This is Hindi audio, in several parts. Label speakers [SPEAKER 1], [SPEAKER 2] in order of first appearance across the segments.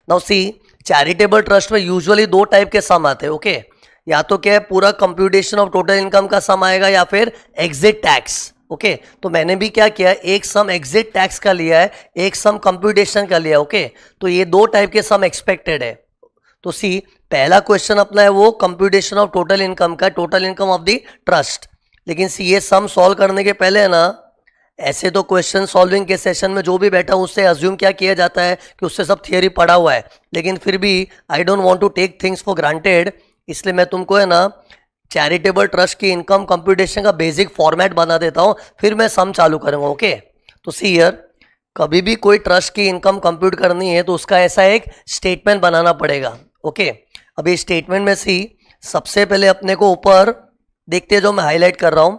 [SPEAKER 1] नाउ सी, चैरिटेबल ट्रस्ट में यूजुअली दो टाइप के सम आते हैं, ओके। या तो क्या है, पूरा कंप्यूटेशन ऑफ टोटल इनकम का सम आएगा, या फिर एग्जिट टैक्स, ओके। तो मैंने भी क्या किया, एक सम एग्जिट टैक्स का लिया है, एक सम कंप्यूटेशन का लिया है, ओके। तो ये दो टाइप के सम एक्सपेक्टेड है। तो सी, पहला क्वेश्चन अपना है वो कंप्यूटेशन ऑफ टोटल इनकम का, total income of the trust. लेकिन सी, ये सम सॉल्व करने के पहले है ना, ऐसे तो क्वेश्चन सॉल्विंग के सेशन में जो भी बैठा हूं उससे अज्यूम क्या किया जाता है कि उससे सब थियरी पढ़ा हुआ है। लेकिन फिर भी I don't want to take things for granted, इसलिए मैं तुमको है ना चैरिटेबल ट्रस्ट की इनकम कंप्यूटेशन का बेसिक फॉर्मेट बना देता हूं, फिर मैं सम चालू करूंगा, ओके। तो सी हियर, कभी भी कोई ट्रस्ट की इनकम कंप्यूट करनी है तो उसका ऐसा एक स्टेटमेंट बनाना पड़ेगा, ओके। अभी स्टेटमेंट में सी, सबसे पहले अपने को ऊपर देखते हैं जो मैं हाईलाइट कर रहा हूं,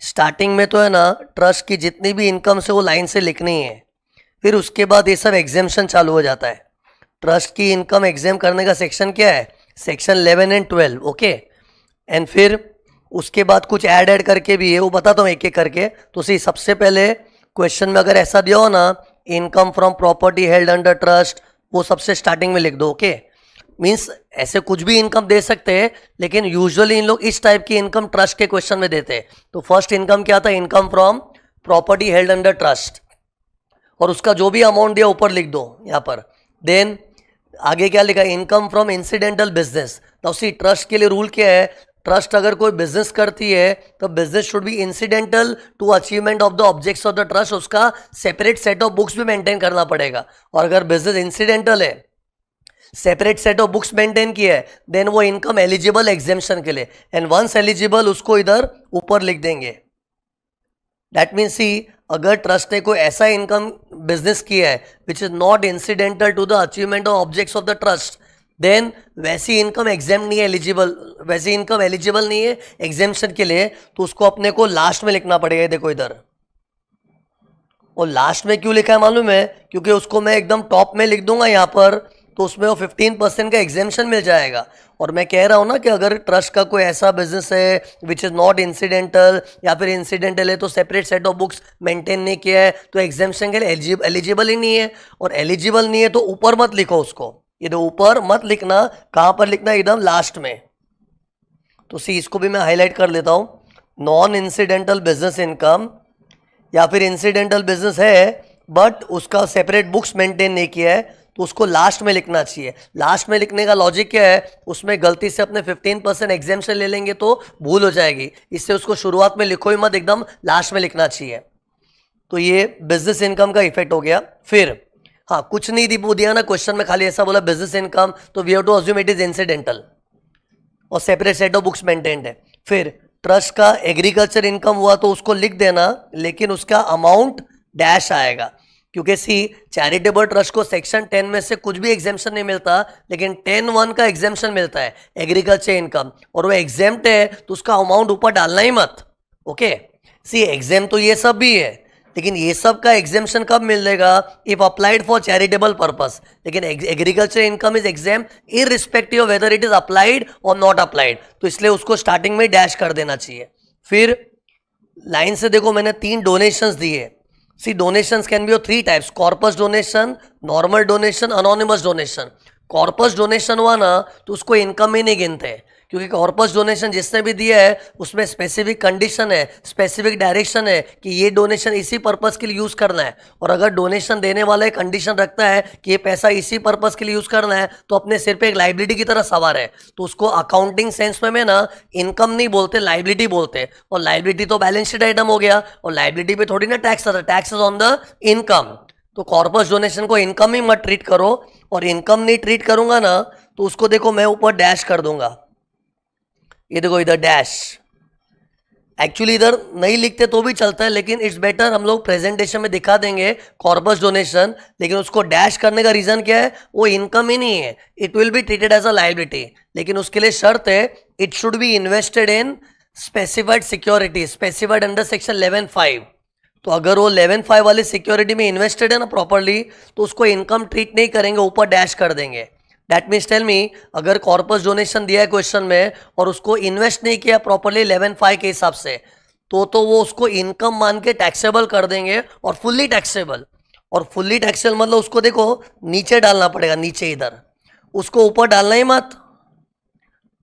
[SPEAKER 1] स्टार्टिंग में तो है ना ट्रस्ट की जितनी भी इनकम से वो लाइन से लिखनी है। फिर उसके बाद ये सब एग्जेम्पशन चालू हो जाता है। ट्रस्ट की इनकम एग्जाम करने का सेक्शन क्या है, सेक्शन 11 एंड 12, ओके। एंड फिर उसके बाद कुछ ऐड करके भी है, वो बताता हूँ एक एक करके। तो सी, सबसे पहले क्वेश्चन में अगर ऐसा दिया हो ना, income from property held under trust, वो सबसे स्टार्टिंग में लिख दो, ओके। मीन्स ऐसे कुछ भी इनकम दे सकते हैं, लेकिन यूजुअली इन लोग इस टाइप की इनकम ट्रस्ट के क्वेश्चन में देते हैं। तो फर्स्ट इनकम क्या था, income from property held under trust, और उसका जो भी अमाउंट दिया ऊपर लिख दो यहाँ पर। देन आगे क्या लिखा, इनकम फ्रॉम इंसिडेंटल बिजनेस। तो उसी ट्रस्ट के लिए रूल क्या है, ट्रस्ट अगर कोई बिजनेस करती है तो business should be incidental to achievement of the objects of the trust, उसका सेपरेट सेट ऑफ बुक्स भी मेंटेन करना पड़ेगा। और अगर बिजनेस इंसिडेंटल है, separate set of books maintain किया है, देन वो इनकम एलिजिबल एग्जेम्पशन के लिए, एंड वंस एलिजिबल उसको इधर ऊपर लिख देंगे। दैट मीन्स सी, अगर ट्रस्ट ने कोई ऐसा इनकम बिजनेस किया है which is not incidental to the achievement of objects of the trust, then वैसी इनकम एग्जाम नहीं है एलिजिबल, वैसी इनकम एलिजिबल नहीं है एग्जेम्पशन के लिए। तो उसको अपने को लास्ट में लिखना पड़ेगा, देखो इधर। और लास्ट में क्यों लिखा है मालूम है, क्योंकि उसको मैं एकदम टॉप में लिख दूंगा यहाँ पर, तो उसमें वो 15% का एग्जेम्पशन मिल जाएगा। और मैं कह रहा हूँ ना कि अगर ट्रस्ट का कोई ऐसा बिजनेस है विच इज़ नॉट इंसिडेंटल, या फिर इंसिडेंटल है तो separate set of books maintain नहीं किया है, तो एग्जेम्पशन के लिए एलिजिबल ही नहीं है। और एलिजिबल नहीं है तो ऊपर मत लिखो उसको, ये तो ऊपर मत लिखना, कहाँ पर लिखना, एकदम लास्ट में। तो सी, इसको भी मैं हाईलाइट कर लेता हूँ, नॉन इंसिडेंटल बिजनेस इनकम, या फिर इंसिडेंटल बिजनेस है बट उसका सेपरेट बुक्स मेंटेन नहीं किया है, तो उसको लास्ट में लिखना चाहिए। लास्ट में लिखने का लॉजिक क्या है, उसमें गलती से अपने 15% एग्जेम्पशन ले लेंगे तो भूल हो जाएगी, इससे उसको शुरुआत में लिखो ही मत, एकदम लास्ट में लिखना चाहिए। तो ये बिजनेस इनकम का इफेक्ट हो गया। फिर हाँ, कुछ नहीं दिया ना क्वेश्चन में, खाली ऐसा बोला बिजनेस इनकम, तो we have to assume it is incidental और separate set of books maintained है। फिर ट्रस्ट का एग्रीकल्चर इनकम हुआ तो उसको लिख देना, लेकिन उसका अमाउंट डैश आएगा, क्योंकि सी, चैरिटेबल ट्रस्ट को सेक्शन 10 में से कुछ भी एग्जेम्पशन नहीं मिलता, लेकिन 10(1) का एग्जेम्पशन मिलता है एग्रीकल्चर इनकम, और वो एग्जेम्प्ट है तो उसका अमाउंट ऊपर डालना ही मत, ओके। सी, एग्जाम तो ये सब भी है, लेकिन ये सब का एग्जेम्पशन कब मिलेगा, if applied for charitable purpose. लेकिन agriculture income is exempt irrespective of whether it is applied और नॉट अप्लाइड, तो इसलिए उसको स्टार्टिंग में डैश कर देना चाहिए। फिर लाइन से देखो, मैंने 3 डोनेशंस दिए। See, donations can be of 3 types, corpus donation, normal donation, anonymous donation. Corpus donation हुआ ना तो उसको इनकम ही नहीं गिनते, क्योंकि कॉर्पस डोनेशन जिसने भी दिया है उसमें स्पेसिफिक कंडीशन है, स्पेसिफिक डायरेक्शन है कि ये डोनेशन इसी पर्पस के लिए यूज़ करना है। और अगर डोनेशन देने वाला एक कंडीशन रखता है कि ये पैसा इसी पर्पस के लिए यूज़ करना है, तो अपने सिर पे एक लाइबिलिटी की तरह सवार है, तो उसको अकाउंटिंग सेंस में ना इनकम नहीं बोलते, लाइबिलिटी बोलते। और लाइबिलिटी तो बैलेंस शीट आइटम हो गया, और लाइबिलिटी पे थोड़ी ना टैक्स आता है, tax is on the income. तो कॉर्पस डोनेशन को इनकम ही मत ट्रीट करो, और इनकम नहीं ट्रीट करूंगा ना तो उसको देखो मैं ऊपर डैश कर दूंगा, ये देखो इधर डैश। एक्चुअली इधर नहीं लिखते तो भी चलता है, लेकिन इट्स बेटर हम लोग प्रेजेंटेशन में दिखा देंगे कॉर्पस डोनेशन, लेकिन उसको डैश करने का रीजन क्या है, वो इनकम ही नहीं है, it will be treated as a liability. लेकिन उसके लिए शर्त है, it should be invested in specified security, specified under section 11(5). तो अगर वो 11(5) वाली सिक्योरिटी में इन्वेस्टेड है ना प्रॉपरली, तो उसको इनकम ट्रीट नहीं करेंगे, ऊपर डैश कर देंगे। दैट मीन्स टेल मी, अगर कॉर्पस डोनेशन दिया है क्वेश्चन में और उसको इन्वेस्ट नहीं किया प्रॉपरली 11(5) के हिसाब से, तो वो उसको इनकम मान के टैक्सेबल कर देंगे, और फुल्ली टैक्सेबल। और फुल्ली टैक्सेबल मतलब उसको देखो नीचे डालना पड़ेगा, नीचे इधर, उसको ऊपर डालना ही मत।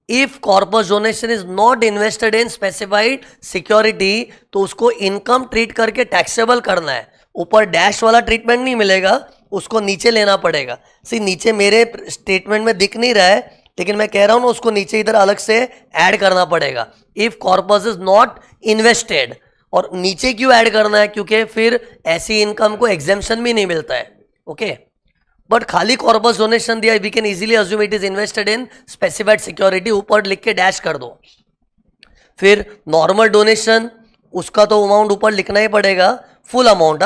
[SPEAKER 1] If corpus donation is not invested in specified security, तो उसको इनकम ट्रीट करके टैक्सेबल करना है। ऊपर डैश वाला ट्रीटमेंट नहीं मिलेगा, उसको नीचे लेना पड़ेगा। सी नीचे मेरे स्टेटमेंट में दिख नहीं रहा है, लेकिन मैं कह रहा हूं ना, उसको नीचे इधर अलग से ऐड करना पड़ेगा। If corpus is not invested, और नीचे क्यों ऐड करना है, क्योंकि फिर ऐसी इनकम को एग्जेम्पशन भी नहीं मिलता है। ओके, बट खाली कॉर्पस डोनेशन दिया, we can easily assume it is invested in specified security, ऊपर लिख के डैश कर दो। फिर नॉर्मल डोनेशन, उसका तो अमाउंट ऊपर लिखना ही पड़ेगा, फुल अमाउंट।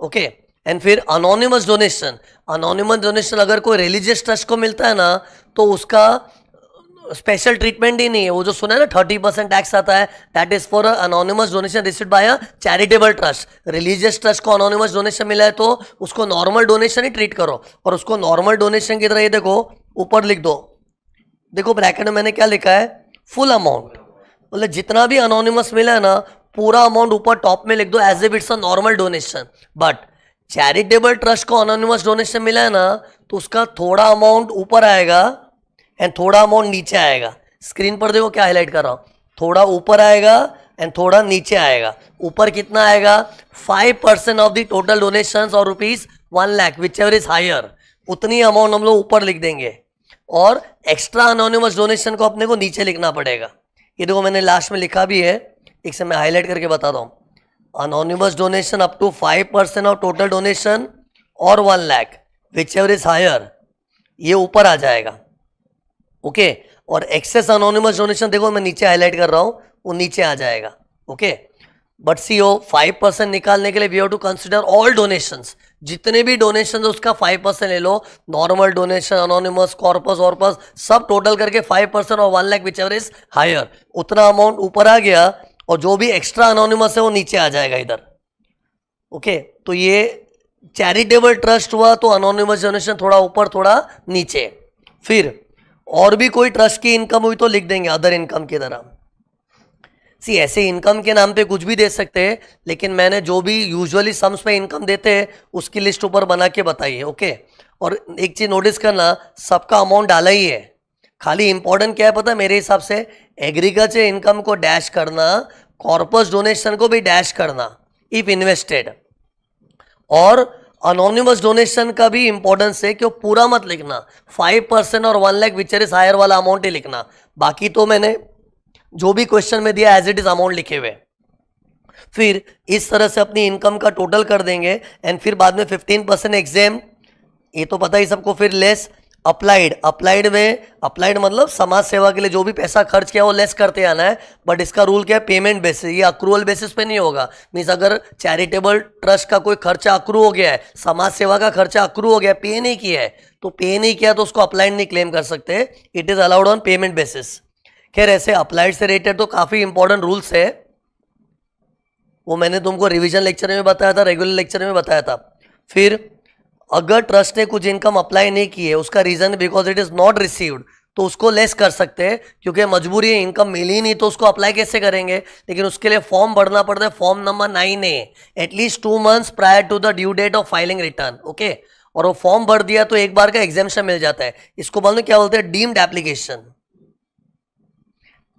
[SPEAKER 1] ओके, एंड फिर अनोनिमस डोनेशन, अनोनिमस डोनेशन अगर कोई रिलीजियस ट्रस्ट को मिलता है ना, तो उसका स्पेशल ट्रीटमेंट ही नहीं है। वो जो सुना है ना 30% टैक्स आता है, that is for anonymous donation received by a charitable trust. Religious trust को अनोनिमस डोनेशन मिला है तो उसको नॉर्मल डोनेशन ही ट्रीट करो, और उसको नॉर्मल डोनेशन की तरह ये देखो ऊपर लिख दो। देखो ब्रैकेट में मैंने क्या लिखा है, फुल अमाउंट, मतलब जितना भी अनोनिमस मिला है ना, पूरा अमाउंट ऊपर टॉप में लिख दो as if it's a normal donation. But charitable trust को अनोनिमस डोनेशन मिला है ना, तो उसका थोड़ा अमाउंट ऊपर आएगा एंड थोड़ा अमाउंट नीचे आएगा। स्क्रीन पर देखो क्या हाईलाइट कर रहा हूं, थोड़ा ऊपर आएगा एंड थोड़ा नीचे आएगा। ऊपर कितना आएगा, 5% ऑफ द टोटल डोनेशंस और ₹1 lakh, whichever is higher, उतनी अमाउंट हम लोग ऊपर लिख देंगे, और एक्स्ट्रा अनोनिमस डोनेशन को अपने को नीचे लिखना पड़ेगा। ये देखो मैंने लास्ट में लिखा भी है, एक से मैं हाईलाइट करके बताता हूँ। Anonymous donation up to 5% of total donation और 1 lakh, whichever is higher, ये ऊपर आ जाएगा। ओके, और एक्सेस अनोनिमस डोनेशन देखो मैं नीचे हाईलाइट कर रहा हूं, वो नीचे आ जाएगा। ओके, बट सी ओ 5% निकालने के लिए we have to consider all donations, जितने भी डोनेशन उसका 5% ले लो। नॉर्मल डोनेशन, अनोनिमस, कॉर्पस वॉर्पस सब टोटल करके 5% और 1 lakh whichever is higher, उतना अमाउंट ऊपर आ गया, और जो भी एक्स्ट्रा अनोनिमस है वो नीचे आ जाएगा इधर। ओके, तो ये चैरिटेबल ट्रस्ट हुआ, तो अनोनिमस डोनेशन थोड़ा ऊपर थोड़ा नीचे। फिर और भी कोई ट्रस्ट की इनकम हुई तो लिख देंगे अदर इनकम की तरह। सी ऐसे इनकम के नाम पे कुछ भी दे सकते हैं, लेकिन मैंने जो भी यूजुअली सम्स पे इनकम देते हैं उसकी लिस्ट ऊपर बना के बताई है। ओके, और एक चीज नोटिस करना, सबका अमाउंट डाला ही है, खाली इंपॉर्टेंट क्या है पता है मेरे हिसाब से, एग्रीकल्चर इनकम को डैश करना, कॉर्पस डोनेशन को भी डैश करना इफ इन्वेस्टेड, और अनोनिमस डोनेशन का भी इंपॉर्टेंस है कि वो पूरा मत लिखना, 5% और 1 लाख विच इज हायर वाला अमाउंट ही लिखना। बाकी तो मैंने जो भी क्वेश्चन में दिया एज इट इज अमाउंट लिखे हुए। फिर इस तरह से अपनी इनकम का टोटल कर देंगे, एंड फिर बाद में 15% एग्जाम, ये तो पता ही सबको। फिर लेस अप्लाइड, अप्लाइड मतलब समाज सेवा के लिए जो भी पैसा खर्च किया वो लेस करते आना है। बट इसका रूल क्या है, पेमेंट बेसिस, ये अक्रूवल बेसिस पे नहीं होगा। मीन्स अगर चैरिटेबल ट्रस्ट का कोई खर्चा अक्रू हो गया है, समाज सेवा का खर्चा अक्रू हो गया, पे नहीं किया है, तो पे नहीं किया तो उसको अप्लाइड नहीं क्लेम कर सकते, it is allowed on payment basis. खैर ऐसे अप्लाइड से रिलेटेड तो काफी इंपॉर्टेंट रूल्स है, वो मैंने तुमको रिवीजन लेक्चर में बताया था, रेगुलर लेक्चर में बताया था। फिर अगर ट्रस्ट ने कुछ इनकम अप्लाई नहीं की है, उसका reason because it is not received, तो उसको लेस कर सकते हैं, क्योंकि मजबूरी है, इनकम मिली नहीं तो उसको अप्लाई कैसे करेंगे। लेकिन उसके लिए फॉर्म भरना पड़ता है, form number 9A, at least 2 months prior to the due date of filing return. Okay, और वो फॉर्म भर दिया तो एक बार का एग्जाम्शन मिल जाता है। इसको बोलते क्या बोलते हैं, डीम्ड एप्लीकेशन।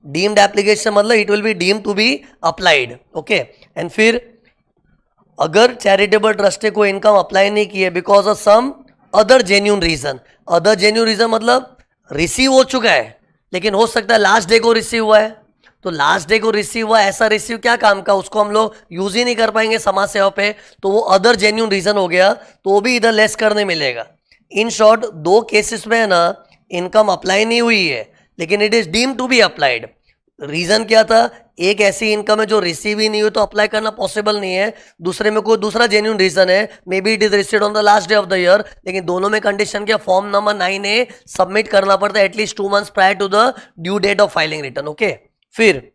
[SPEAKER 1] डीम्ड एप्लीकेशन मतलब it will be deemed to be applied. Okay, and फिर अगर चैरिटेबल ट्रस्ट ने कोई इनकम अप्लाई नहीं की है because of some other genuine reason, other genuine reason मतलब रिसीव हो चुका है लेकिन हो सकता है लास्ट डे को रिसीव हुआ है, तो लास्ट डे को रिसीव हुआ, ऐसा रिसीव क्या काम का, उसको हम लोग यूज ही नहीं कर पाएंगे समाज सेवा पे, तो वो अदर जेन्यून रीजन हो गया, तो वो भी इधर लेस करने मिलेगा। इन शॉर्ट 2 केसेस में है ना, इनकम अप्लाई नहीं हुई है लेकिन it is deemed to be applied. Reason क्या था, एक ऐसी इनकम है जो रिसीव ही नहीं हुई तो अप्लाई करना पॉसिबल नहीं है, दूसरे में कोई दूसरा जेन्यून रीजन है, may be it is received on the last day of the year, लेकिन दोनों में कंडीशन क्या, फॉर्म नंबर 9A सबमिट करना पड़ता है at least 2 months prior to the due date of filing return. Okay, फिर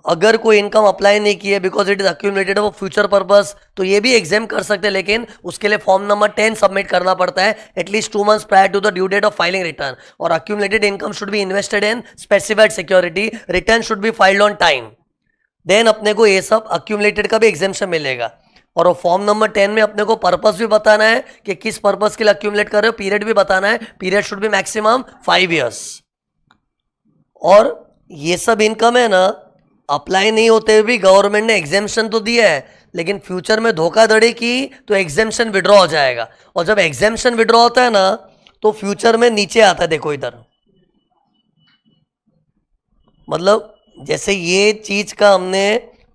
[SPEAKER 1] अगर कोई इनकम अप्लाई नहीं की है because it is accumulated of future purpose, तो ये भी एग्जाम कर सकते हैं, लेकिन उसके लिए फॉर्म नंबर 10 सबमिट करना पड़ता है at least 2 months prior to the due date of filing return, और accumulated income should be invested in specified security, return should be filed on time, then अपने को ये सब अक्यूमुलेटेड का भी एग्जाम्शन मिलेगा। और वो फॉर्म नंबर 10 में अपने को पर्पस भी बताना है कि किस पर्पस के लिए अक्यूमुलेट कर रहे हो, पीरियड भी बताना है, period should be maximum 5 years। और ये सब इनकम है ना, अप्लाई नहीं होते हुए भी गवर्नमेंट ने एग्जेम्पशन तो दिया है, लेकिन फ्यूचर में धोखाधड़ी की तो एग्जेम्पशन विड्रॉ हो जाएगा। और जब एग्जेम्पशन विड्रॉ होता है ना तो फ्यूचर में नीचे आता है, देखो इधर, मतलब जैसे ये चीज का हमने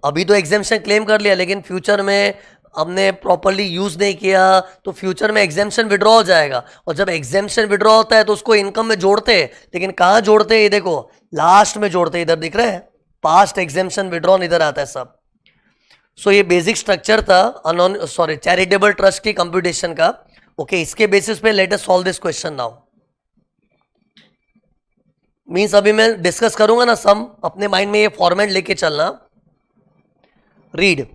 [SPEAKER 1] अभी तो एग्जेम्पशन क्लेम कर लिया, लेकिन फ्यूचर में हमने प्रॉपरली यूज नहीं किया तो फ्यूचर में एग्जेम्पशन विड्रॉ हो जाएगा। और जब एग्जेम्पशन विड्रॉ होता है तो उसको इनकम में जोड़ते हैं, लेकिन कहाँ जोड़ते हैं, ये देखो लास्ट में जोड़ते हैं, इधर दिख रहा है पास्ट एग्जेम्पशन विड्रॉन, इधर आता है सब। सो ये बेसिक स्ट्रक्चर था चैरिटेबल ट्रस्ट की कंप्यूटेशन का। ओके, इसके बेसिस पे let us solve this question now. Means अभी मैं डिस्कस करूंगा ना सम, अपने माइंड में ये फॉर्मेट लेके चलना। Read,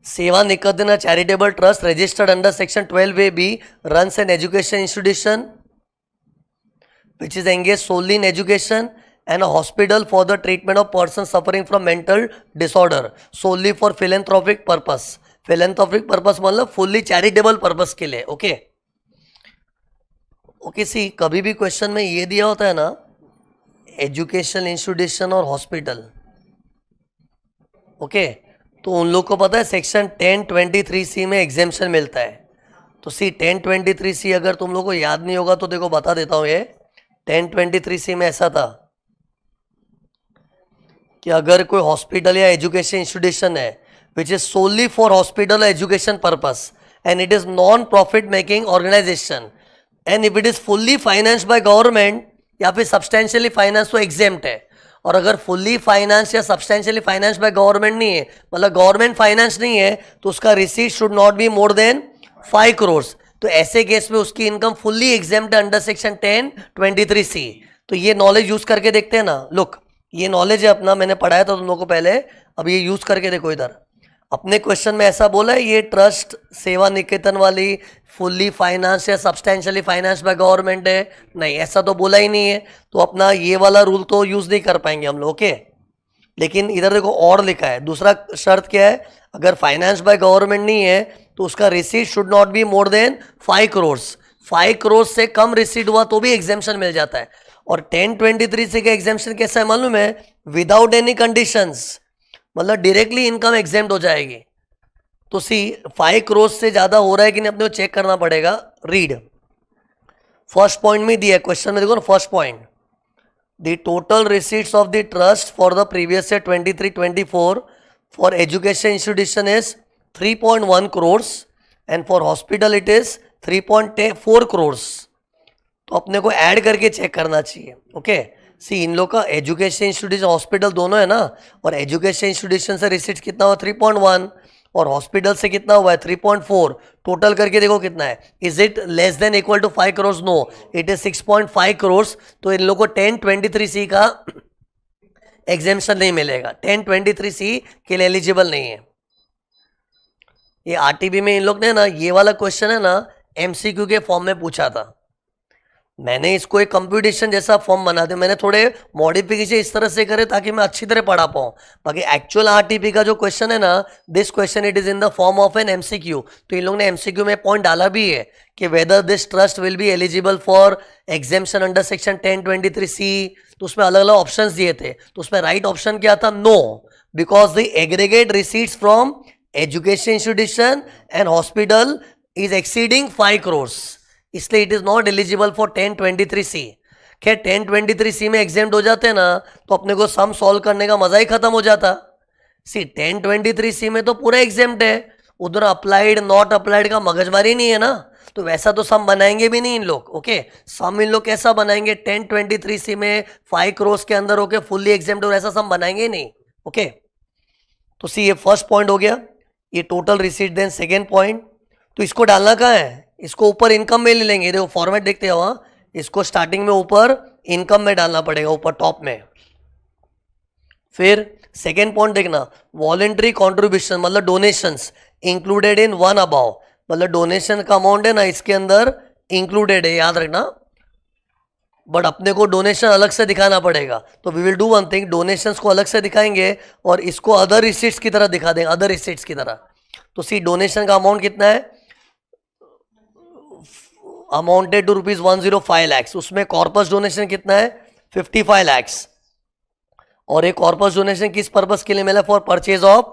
[SPEAKER 1] Seva Niketan charitable trust registered under section 12A(b) runs an education institution which is engaged solely in education and a hospital for the treatment of persons suffering from mental disorder solely for philanthropic purpose। philanthropic purpose मतलब फुल्ली चैरिटेबल पर्पस के लिए। ओके ओके, सी कभी भी क्वेश्चन में ये दिया होता है ना, एजुकेशन इंस्टीट्यूशन और हॉस्पिटल, ओके, तो उन लोग को पता है सेक्शन 1023C में एग्जेम्पशन मिलता है। तो सी 1023C अगर तुम लोग को याद नहीं होगा तो देखो बता देता हूँ, ये 1023C में ऐसा था कि अगर कोई हॉस्पिटल या एजुकेशन इंस्टीट्यूशन है which is solely for hospital education purpose and it is non profit making organisation and if it is fully finance by government या फिर सब्सटेंशियली फाइनेंस, तो एग्जेम्प्ट है। और अगर फुल्ली फाइनेंस या सब्सटेंशियली फाइनेंस बाय गवर्नमेंट नहीं है, मतलब गवर्नमेंट फाइनेंस नहीं है, तो उसका receipt should not be more than 5 crore। तो ऐसे केस में उसकी इनकम फुल्ली एग्जेम्प्ट है अंडर सेक्शन 1023C। तो ये नॉलेज यूज करके देखते हैं ना। लुक, ये नॉलेज है अपना, मैंने पढ़ाया था तुम लोगों को पहले, अब ये यूज करके देखो। इधर अपने क्वेश्चन में ऐसा बोला है ये ट्रस्ट सेवा निकेतन वाली फुल्ली फाइनेंस या सब्सटेंशियली फाइनेंस बाय गवर्नमेंट है, नहीं ऐसा तो बोला ही नहीं है, तो अपना ये वाला रूल तो यूज नहीं कर पाएंगे हम लोग। ओके, लेकिन इधर देखो और लिखा है, दूसरा शर्त क्या है, अगर फाइनेंस बाय गवर्नमेंट नहीं है तो उसका receipt should not be more than 5 crore। 5 crore से कम रिसीट हुआ तो भी एग्जेम्पशन मिल जाता है। और 1023C का एग्जेम्पशन कैसा है मालूम है, विदाउट एनी कंडीशंस, मतलब डायरेक्टली इनकम एग्जेम्प्ट हो जाएगी। तो सी 5 crore से ज्यादा हो रहा है कि नहीं, अपने को चेक करना पड़ेगा। रीड, फर्स्ट पॉइंट में दिया है क्वेश्चन में, देखो ना first point, the total receipts of the trust for the previous year 23-24 for education institution is 3.1 crore and for hospital it is 3.4 crore। तो अपने को ऐड करके चेक करना चाहिए। ओके, सी इन लोग का एजुकेशन इंस्टीट्यूशन हॉस्पिटल दोनों है ना, और एजुकेशन इंस्टीट्यूशन से रिसीट कितना हुआ 3.1 और हॉस्पिटल से कितना हुआ है 3.4, टोटल करके देखो कितना है। Is it less than equal to 5 crore? No, it is 6.5 crore। तो इन लोग को 1023C का एग्जेम्पशन नहीं मिलेगा, 1023C के लिए एलिजिबल नहीं है। ये आरटीबी में इन लोग ने ना ये वाला क्वेश्चन है ना MCQ के फॉर्म में पूछा था, मैंने इसको एक कंप्यूटेशन जैसा फॉर्म बना दिया, मैंने थोड़े मॉडिफिकेशन इस तरह से करे ताकि मैं अच्छी तरह पढ़ा पाऊँ। बाकी एक्चुअल आरटीपी का जो क्वेश्चन है ना, this question it is in the form of an MCQ। तो इन लोगों ने MCQ में पॉइंट डाला भी है कि whether this trust will be eligible for exemption under section 1023C। तो उसमें अलग अलग ऑप्शंस दिए थे, तो उसमें राइट ऑप्शन क्या था, no, because the aggregate receipts from education institution and hospital is exceeding 5 crore, इसलिए it is not eligible for 1023C। खैर 1023C में एग्जेम्प्ट हो जाते ना तो अपने को सम सॉल्व करने का मजा ही खत्म हो जाता। सी 1023C में तो पूरा एग्जेम्प्ट है, उधर अप्लाइड नॉट अप्लाइड का मगजमारी नहीं है ना, तो वैसा तो सम बनाएंगे भी नहीं इन लोग। ओके, सम इन लोग कैसा बनाएंगे, 1023C में 5 crore के अंदर होके फुल्ली एग्जेम्प्ट और ऐसा सम बनाएंगे नहीं। ओके, तो सी ये फर्स्ट पॉइंट हो गया, ये total receipt. Then second point, तो इसको डालना कहाँ है, इसको ऊपर इनकम में ले लेंगे। देखो फॉर्मेट देखते हैं वहाँ, इसको स्टार्टिंग में ऊपर इनकम में डालना पड़ेगा, ऊपर टॉप में। फिर सेकेंड पॉइंट देखना, वॉलेंट्री कॉन्ट्रीब्यूशन मतलब donations included in one above, मतलब डोनेशन का अमाउंट है ना इसके अंदर इंक्लूडेड है, याद रखना। बट अपने को डोनेशन अलग से दिखाना पड़ेगा, तो we will do one thing, donations को अलग से दिखाएंगे और इसको अदर रिसीट्स की तरह दिखा देंगे, अदर रिसीट्स की तरह। तो सी डोनेशन का अमाउंट कितना है, अमाउंटेड टू रुपीज 105 लैक्स, उसमें कॉर्पस डोनेशन कितना है 55 लैक्स, और एक कॉर्पस डोनेशन किस पर्पस के लिए मिला, for purchase of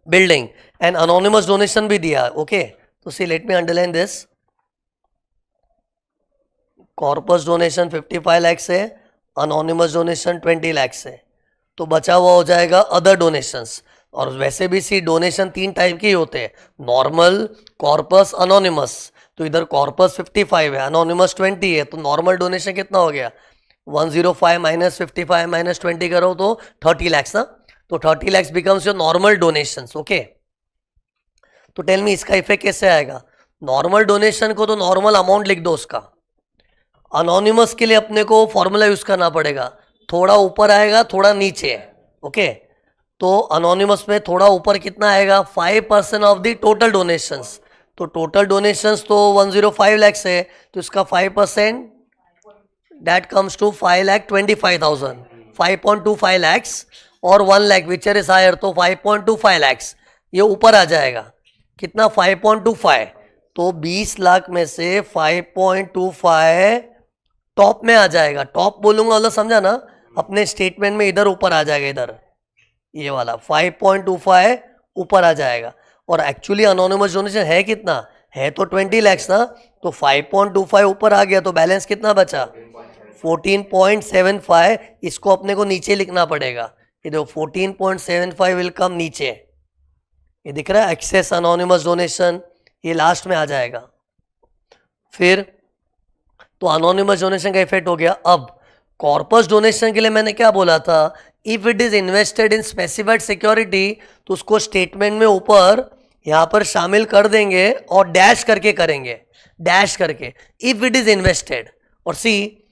[SPEAKER 1] building, and anonymous donation भी दिया, ओके। तो see let me underline this, corpus donation 55 lakhs है, अनोनिमस डोनेशन 20 लैक्स है, तो बचा हुआ हो जाएगा अदर डोनेशंस। और वैसे भी सी डोनेशन 3 टाइप के ही होते हैं, नॉर्मल, कॉर्पस, अनोनिमस। तो इधर कॉर्पस 55 है, अनोनिमस 20 है, तो नॉर्मल डोनेशन कितना हो गया, 105 माइनस 55 माइनस 20 करो तो 30 लैक्स ना, तो 30 lakhs becomes your normal donations, okay. तो टेल मी इसका इफेक्ट कैसे आएगा, नॉर्मल डोनेशन को तो नॉर्मल अमाउंट लिख दो उसका, अनोनिमस के लिए अपने को फॉर्मूला यूज करना पड़ेगा, थोड़ा ऊपर आएगा थोड़ा नीचे, ओके। तो अनोनिमस में थोड़ा ऊपर कितना आएगा, 5% ऑफ द टोटल डोनेशंस, तो टोटल डोनेशंस तो 105 लैक्स है, तो इसका 5% दैट कम्स टू 5,25,000, 5.25 लैक्स, और 1 लाख विचर इज हायर, तो 5.25 लैक्स ये ऊपर आ जाएगा, कितना 5.25, तो 20 लाख में से 5.25 टॉप में आ जाएगा, टॉप बोलूंगा मतलब समझा ना, अपने स्टेटमेंट में इधर ऊपर आ जाएगा, इधर ये वाला 5.25 ऊपर आ जाएगा। और एक्चुअली अनोनिमस डोनेशन है कितना, है तो 20 लैक्स ना, तो 5.25 ऊपर आ गया, तो बैलेंस कितना बचा 14.75, इसको अपने को नीचे लिखना पड़ेगा, ये देखो 14.75 विल कम नीचे, ये दिख रहा है एक्सेस अनोनिमस डोनेशन, ये लास्ट में आ जाएगा। फिर तो अनोनिमस डोनेशन का इफेक्ट हो गया। अब कॉर्पस डोनेशन के लिए मैंने क्या बोला था, if it is invested in specified security, तो उसको स्टेटमेंट में ऊपर यहां पर शामिल कर देंगे और डैश करके करेंगे, डैश करके, इफ इट इज इन्वेस्टेड। और सी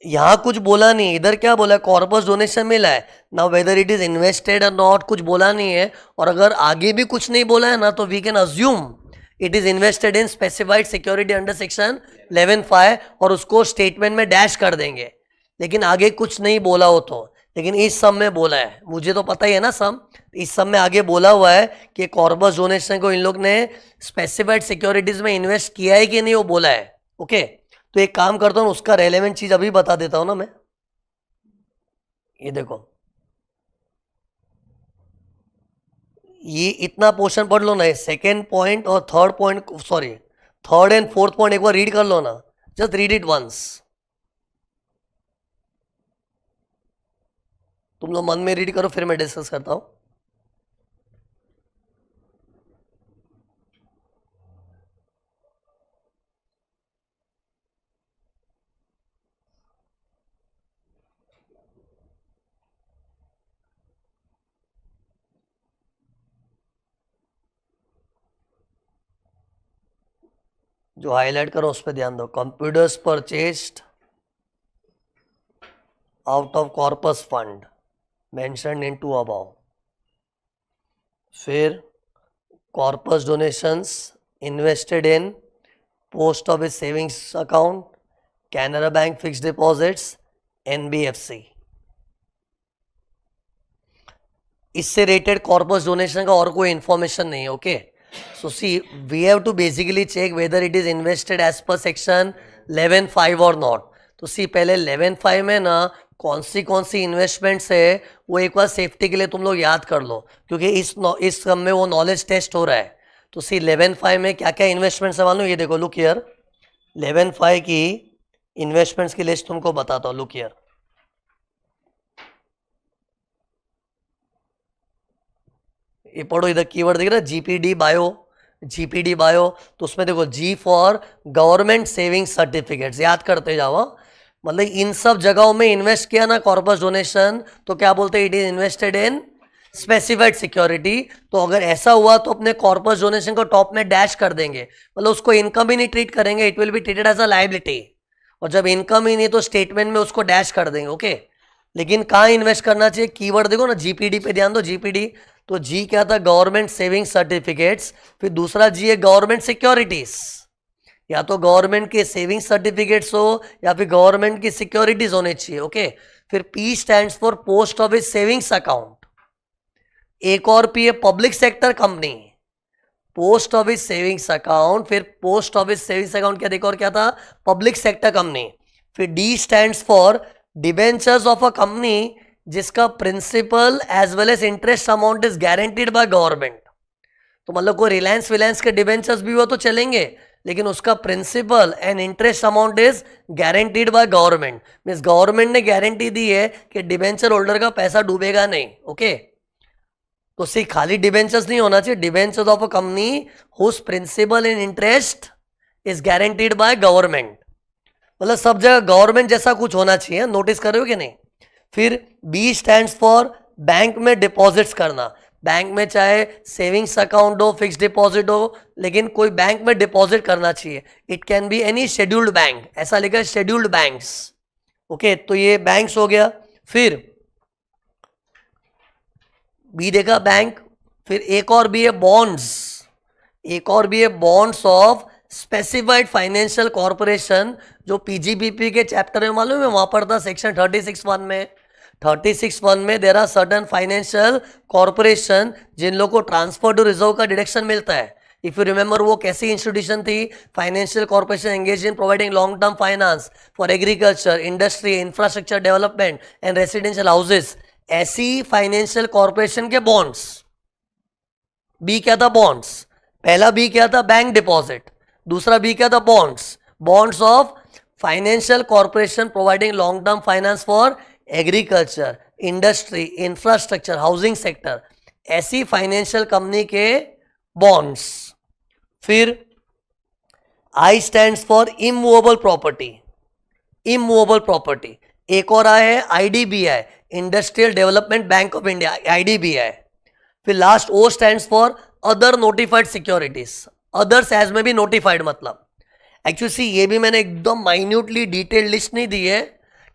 [SPEAKER 1] यहां कुछ बोला नहीं, इधर क्या बोला, कॉर्पस डोनेशन मिला है ना, वेदर इट इज इन्वेस्टेड और नॉट कुछ बोला नहीं है, और अगर आगे भी कुछ नहीं बोला है ना, तो we can assume it is invested in specified security under section 11(5), और उसको स्टेटमेंट में डैश कर देंगे, लेकिन आगे कुछ नहीं बोला हो तो। लेकिन इस सम में बोला है, मुझे तो पता ही है ना सम, इस सम में आगे बोला हुआ है कि कॉर्पस डोनेशन को इन लोग ने स्पेसिफाइड सिक्योरिटीज में इन्वेस्ट किया है कि नहीं, वो बोला है, ओके। तो एक काम करता हूँ, उसका रेलेवेंट चीज अभी बता देता हूं ना मैं, ये देखो, ये इतना पोर्शन पढ़ लो ना, सेकेंड पॉइंट और third point, sorry third and fourth point एक बार रीड कर लो ना, जस्ट रीड इट वंस, तुम लोग मन में रीड करो, फिर मैं डिस्कस करता हूं। जो हाईलाइट करो उस पर ध्यान दो, computers purchased out of corpus fund mentioned into above, फिर corpus donations invested in post office savings account, Canara bank fixed deposits, NBFC, इससे रिलेटेड कॉर्पस डोनेशन का और कोई इंफॉर्मेशन नहीं है, okay. So see, we have to basically check whether it is invested as per section 11(5) or not. तो सी पहले 11(5) में ना कौन सी इन्वेस्टमेंट्स है वो एक बार सेफ्टी के लिए तुम लोग याद कर लो, क्योंकि इस क्रम में वो नॉलेज टेस्ट हो रहा है। तो सी 11(5) में क्या क्या इन्वेस्टमेंट्स है मालूम, ये देखो, लुक हियर, 11(5) की इन्वेस्टमेंट्स की लिस्ट तुमको बताता हूँ, लुक हियर, ये पढ़ो, इधर कीवर्ड दिख रहा है जीपीडी बायो, जीपीडी बायो, तो उसमें देखो जी फॉर गवर्नमेंट सेविंग सर्टिफिकेट्स, याद करते जाओ, मतलब इन सब जगहों में इन्वेस्ट किया ना कॉर्पस डोनेशन, तो क्या बोलते हैं, it is invested in specified security. तो अगर ऐसा हुआ तो अपने कॉर्पस डोनेशन को टॉप में डैश कर देंगे, मतलब उसको इनकम ही नहीं ट्रीट करेंगे, it will be treated as a liability, और जब इनकम ही नहीं तो स्टेटमेंट में उसको डैश कर देंगे, ओके। लेकिन कहाँ इन्वेस्ट करना चाहिए, कीवर्ड देखो ना, जीपीडी पे ध्यान दो, जीपीडी, तो जी क्या था, गवर्नमेंट सेविंग सर्टिफिकेट्स, फिर दूसरा जी है गवर्नमेंट सिक्योरिटीज, या तो गवर्नमेंट के सेविंग सर्टिफिकेट्स हो या फिर गवर्नमेंट की सिक्योरिटीज होने चाहिए, ओके। फिर P stands for post office savings account, एक और पी है public sector company, post office savings account, फिर पोस्ट ऑफिस सेविंग्स अकाउंट क्या देखो और क्या था, पब्लिक सेक्टर कंपनी। फिर D stands for debentures of a company जिसका principal as well as interest amount is guaranteed by government. तो मतलब कोई रिलायंस विलायंस के डिबेंचर्स भी हुआ तो चलेंगे, लेकिन उसका principal and interest amount is guaranteed by government. Means government ने गारंटी दी है कि डिबेंचर होल्डर का पैसा डूबेगा नहीं। ओके, तो सिर्फ खाली डिबेंचर्स नहीं होना चाहिए, debentures of a company whose principal and interest is guaranteed by government. मतलब सब जगह गवर्नमेंट जैसा कुछ होना चाहिए, नोटिस कर रहे हो कि नहीं। फिर बी स्टैंड्स फॉर बैंक में डिपॉजिट्स करना। बैंक में चाहे सेविंग्स अकाउंट हो, फिक्स डिपॉजिट हो, लेकिन कोई बैंक में डिपॉजिट करना चाहिए। It can be any scheduled bank, ऐसा लिखा है शेड्यूल्ड बैंक्स। ओके, तो ये बैंक्स हो गया। फिर बी देखा बैंक, फिर एक और भी है बॉन्ड्स, एक और भी है bonds of specified financial corporation, जो पीजीबीपी के चैप्टर में मालूम है वहां पर था सेक्शन 36(1) में। 36(1) में there are certain financial corporation जिन लोगों को ट्रांसफर टू रिजर्व का डिडक्शन मिलता है। इफ यू रिमेंबर वो कैसी इंस्टीट्यूशन थी, financial corporation engage in providing long term finance for agriculture, industry, infrastructure development and residential houses. ऐसी फाइनेंशियल कॉर्पोरेशन के बॉन्ड्स, बी क्या था, बॉन्ड्स। पहला बी क्या था, बैंक डिपॉजिट। दूसरा बी क्या था, bonds. Bonds of financial corporation providing long term finance for agriculture, industry, infrastructure, housing sector, ऐसी फाइनेंशियल कंपनी के बॉन्ड्स। फिर I stands for immovable property, immovable property. एक और आया है IDBI, industrial development bank of India, IDBI. फिर last O stands for other notified securities, others as में भी नोटिफाइड। मतलब एक्चुअली सी ये भी मैंने एकदम माइन्यूटली डिटेल लिस्ट नहीं दी है,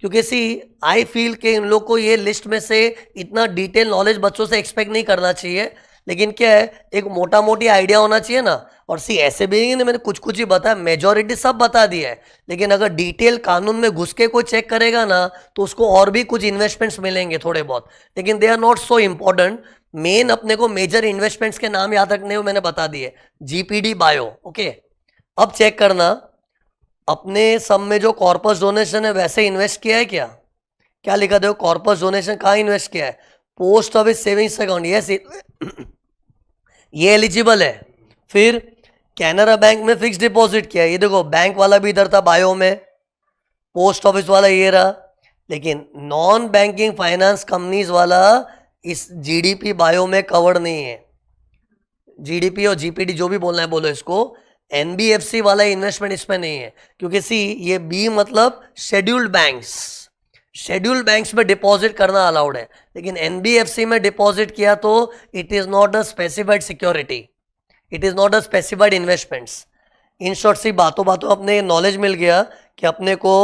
[SPEAKER 1] क्योंकि सी आई फील कि इन लोग को ये लिस्ट में से इतना डिटेल नॉलेज बच्चों से एक्सपेक्ट नहीं करना चाहिए। लेकिन क्या है, एक मोटा मोटी आइडिया होना चाहिए ना। और सी ऐसे भी नहीं, मैंने कुछ कुछ ही बताया, मेजोरिटी सब बता दिया है। लेकिन अगर डिटेल कानून में घुस के कोई चेक करेगा ना, तो उसको और भी कुछ इन्वेस्टमेंट्स मिलेंगे थोड़े बहुत, लेकिन they are not so important. Main अपने को मेजर इन्वेस्टमेंट्स के नाम याद रखने हो, मैंने बता दिए। GPD bio. ओके, अब चेक करना अपने सब में जो कॉर्पस डोनेशन है वैसे इन्वेस्ट किया है क्या। क्या लिखा देखो, कॉर्पस डोनेशन कहाँ इन्वेस्ट किया है, post office savings account, yes ये एलिजिबल है। फिर कैनरा बैंक में फिक्स डिपॉजिट किया है, ये देखो बैंक वाला भी इधर था बायो में, पोस्ट ऑफिस वाला ये रहा। लेकिन नॉन बैंकिंग फाइनेंस कंपनीज वाला इस जीडीपी बायो में कवर्ड नहीं है। जीडीपी और जीपीडी जो भी बोलना है बोलो इसको, एनबीएफसी वाला इन्वेस्टमेंट इसमें नहीं है। क्योंकि सी ये बी मतलब शेड्यूल्ड बैंक्स, शेड्यूल्ड बैंक्स में डिपॉजिट करना अलाउड है, लेकिन एनबीएफसी में डिपॉजिट किया तो it is not a specified security, it is not a specified investments. In short see बातों बातों अपने नॉलेज मिल गया कि अपने को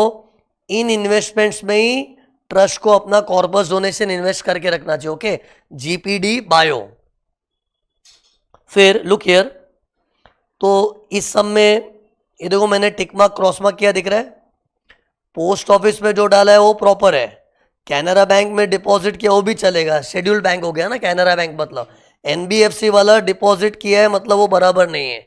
[SPEAKER 1] इन इन्वेस्टमेंट्स में ही ट्रस्ट को अपना कॉर्पस डोनेशन इन्वेस्ट करके रखना चाहिए। Okay, GPD bio. फिर लुक हियर, तो इस सब में ये देखो मैंने टिक मार्क क्रॉस मार्क किया दिख रहा है। पोस्ट ऑफिस में जो डाला है वो प्रॉपर है, कैनरा बैंक में डिपॉजिट किया वो भी चलेगा, शेड्यूल्ड बैंक हो गया ना कैनरा बैंक। मतलब एनबीएफसी वाला डिपॉजिट किया है मतलब वो बराबर नहीं है।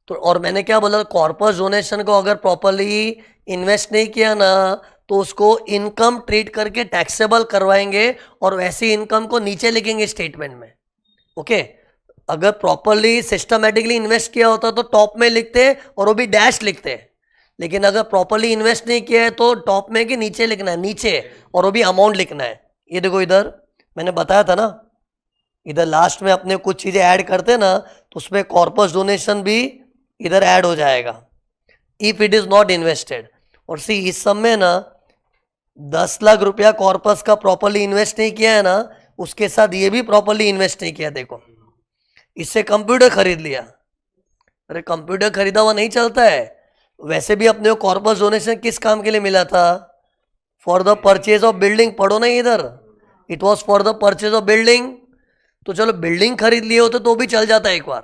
[SPEAKER 1] तो और मैंने क्या बोला, कॉर्पस डोनेशन को अगर प्रॉपरली इन्वेस्ट नहीं किया ना तो उसको इनकम ट्रीट करके टैक्सेबल करवाएंगे और वैसी इनकम को नीचे लिखेंगे स्टेटमेंट में। ओके, अगर प्रॉपरली सिस्टमेटिकली इन्वेस्ट किया होता तो टॉप में लिखते और वो भी डैश लिखते। लेकिन अगर प्रॉपरली इन्वेस्ट नहीं किया है तो टॉप में कि नीचे लिखना है, नीचे, और वो भी अमाउंट लिखना है। ये देखो इधर मैंने बताया था ना, इधर लास्ट में अपने कुछ चीज़ें ऐड करते ना तो उसमें कॉर्पस डोनेशन भी इधर ऐड हो जाएगा if it is not invested. और सी इस सब में ना 10 लाख रुपया कॉर्पस का प्रॉपरली इन्वेस्ट नहीं किया है ना, उसके साथ ये भी प्रॉपरली इन्वेस्ट नहीं किया। देखो इससे कंप्यूटर खरीद लिया, अरे कंप्यूटर खरीदा हुआ नहीं चलता है। वैसे भी अपने को कॉर्पस डोनेशन किस काम के लिए मिला था, for the purchase of building. पढ़ो ना इधर, it was for the purchase of building. तो चलो बिल्डिंग खरीद लिए होते तो भी चल जाता है एक बार,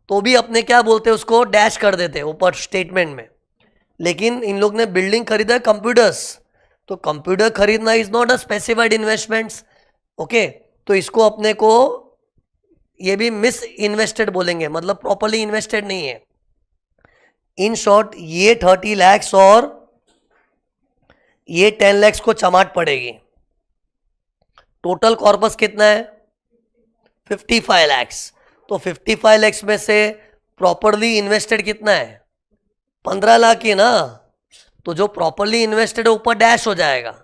[SPEAKER 1] तो भी अपने क्या बोलते हैं उसको डैश कर देते ऊपर स्टेटमेंट में। लेकिन इन लोग ने बिल्डिंग खरीदा कंप्यूटर्स, तो कंप्यूटर खरीदना is not a specified investments. Okay, तो इसको अपने को ये भी मिस इन्वेस्टेड बोलेंगे, मतलब प्रॉपरली इन्वेस्टेड नहीं है। इन शॉर्ट ये 30 lakhs और ये 10 lakhs को चमाट पड़ेगी। टोटल कॉर्पस कितना है 55 lakhs। तो 55 lakhs में से प्रॉपरली इन्वेस्टेड कितना है 15 लाख ही ना। तो जो प्रॉपरली इन्वेस्टेड है ऊपर डैश हो जाएगा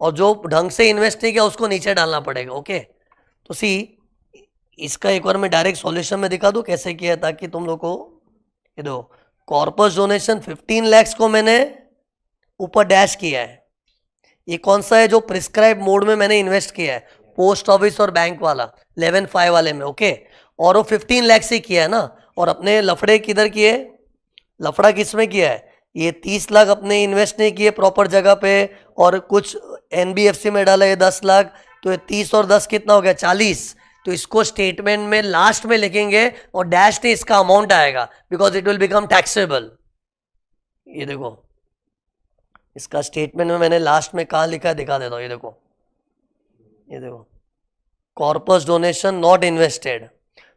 [SPEAKER 1] और जो ढंग से इन्वेस्ट नहीं किया उसको नीचे डालना पड़ेगा। ओके, तो सी इसका एक बार मैं डायरेक्ट सॉल्यूशन में दिखा दूं कैसे किया ताकि तुम लोग को ये दो। कॉर्पस डोनेशन 15 lakhs को मैंने ऊपर डैश किया है। ये कौन सा है जो प्रिस्क्राइब मोड में मैंने इन्वेस्ट किया है, पोस्ट ऑफिस और बैंक वाला 11/5 वाले में। ओके, और वो 15 lakhs ही किया है ना। और अपने लफड़े किधर किए, लफड़ा किस में किया है, ये 30 लाख अपने इन्वेस्ट नहीं किए प्रॉपर जगह पे और कुछ एनबीएफसी में डाला ये 10 लाख। तो ये 30 और 10 कितना हो गया 40। तो इसको स्टेटमेंट में लास्ट में लिखेंगे और डैश नहीं इसका अमाउंट आएगा because it will become taxable. ये देखो इसका स्टेटमेंट में मैंने लास्ट में कहाँ लिखा है दिखा देता हूँ। ये देखो corpus donation not invested.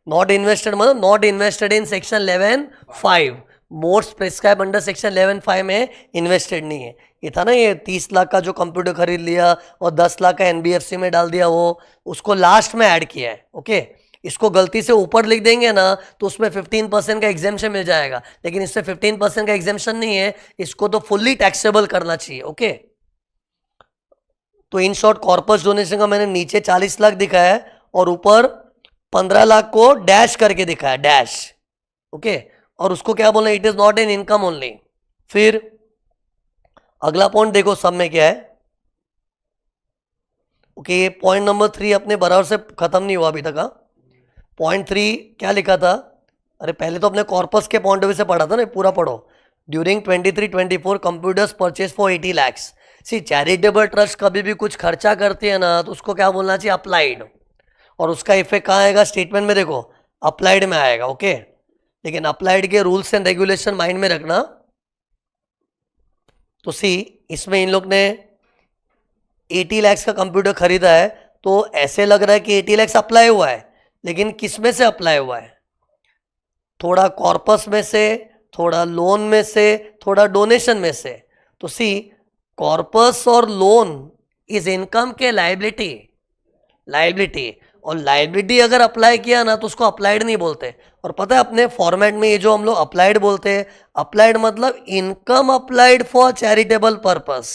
[SPEAKER 1] Not invested मतलब not invested in section 11/5, modes prescribe under section 11/5 में इन्वेस्टेड नहीं है। ये था ना ये 30 लाख का जो कंप्यूटर खरीद लिया और 10 लाख का एनबीएफसी में डाल दिया, वो उसको लास्ट में ऐड किया है। ओके, इसको गलती से ऊपर लिख देंगे ना तो उसमें 15% का एग्जेम्पशन मिल जाएगा, लेकिन इससे 15% का एग्जेम्पशन नहीं है, इसको तो फुल्ली टैक्सेबल करना चाहिए। ओके, तो इन शॉर्ट कॉर्पस डोनेशन का मैंने नीचे 40 लाख दिखाया है और ऊपर 15 लाख को डैश करके दिखाया, डैश। ओके, और उसको क्या बोलना, it is not an income only. फिर अगला पॉइंट देखो सब में क्या है। ओके, ये पॉइंट नंबर 3 अपने बराबर से खत्म नहीं हुआ अभी तक। पॉइंट 3 क्या लिखा था, अरे पहले तो अपने कॉर्पस के पॉइंट ऑफ व्यू से पढ़ा था ना, पूरा पढ़ो। During 23-24 computers purchase for 80 lakhs। See charitable trust कभी भी कुछ खर्चा करती है ना तो उसको क्या बोलना चाहिए, अप्लाइड। और उसका इफेक्ट कहाँ आएगा, स्टेटमेंट में देखो अप्लाइड में आएगा। ओके, लेकिन अप्लाइड के रूल्स एंड रेगुलेशन माइंड में रखना। तो सी इसमें इन लोग ने 80 lakhs का कंप्यूटर खरीदा है तो ऐसे लग रहा है कि 80 lakhs अप्लाई हुआ है, लेकिन किस में से अप्लाई हुआ है, थोड़ा कॉर्पस में से, थोड़ा लोन में से, थोड़ा डोनेशन में से। तो सी कॉर्पस और लोन इज इनकम के लायबिलिटी, और लायबिलिटी अगर अप्लाई किया ना तो उसको अप्लाइड नहीं बोलते। और पता है अपने फॉर्मेट में ये जो हम लोग अप्लाइड बोलते हैं, अप्लाइड मतलब income applied for charitable purpose.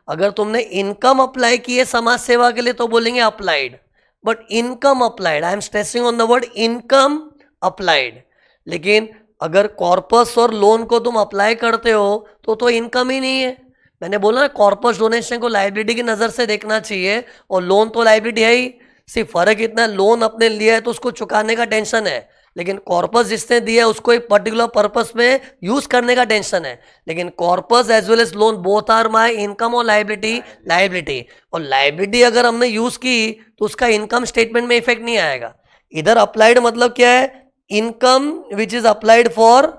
[SPEAKER 1] अगर तुमने इनकम अप्लाई की है समाज सेवा के लिए तो बोलेंगे applied, but income applied, I am stressing on the word income applied. लेकिन अगर कॉर्पस और लोन को तुम अप्लाई करते हो तो इनकम ही नहीं है। मैंने बोला ना कॉर्पस डोनेशन को लायबिलिटी की नज़र से देखना चाहिए और लोन तो लायबिलिटी है ही। सिर्फ फर्क इतना, लोन अपने लिया है तो उसको चुकाने का टेंशन है, लेकिन कॉर्पस जिसने दिया है उसको एक पर्टिकुलर पर्पस में यूज करने का टेंशन है। लेकिन corpus as well as loan both are my income और लायबिलिटी। और लायबिलिटी अगर हमने यूज की तो उसका इनकम स्टेटमेंट में इफेक्ट नहीं आएगा। इधर अप्लाइड मतलब क्या है, income which is applied for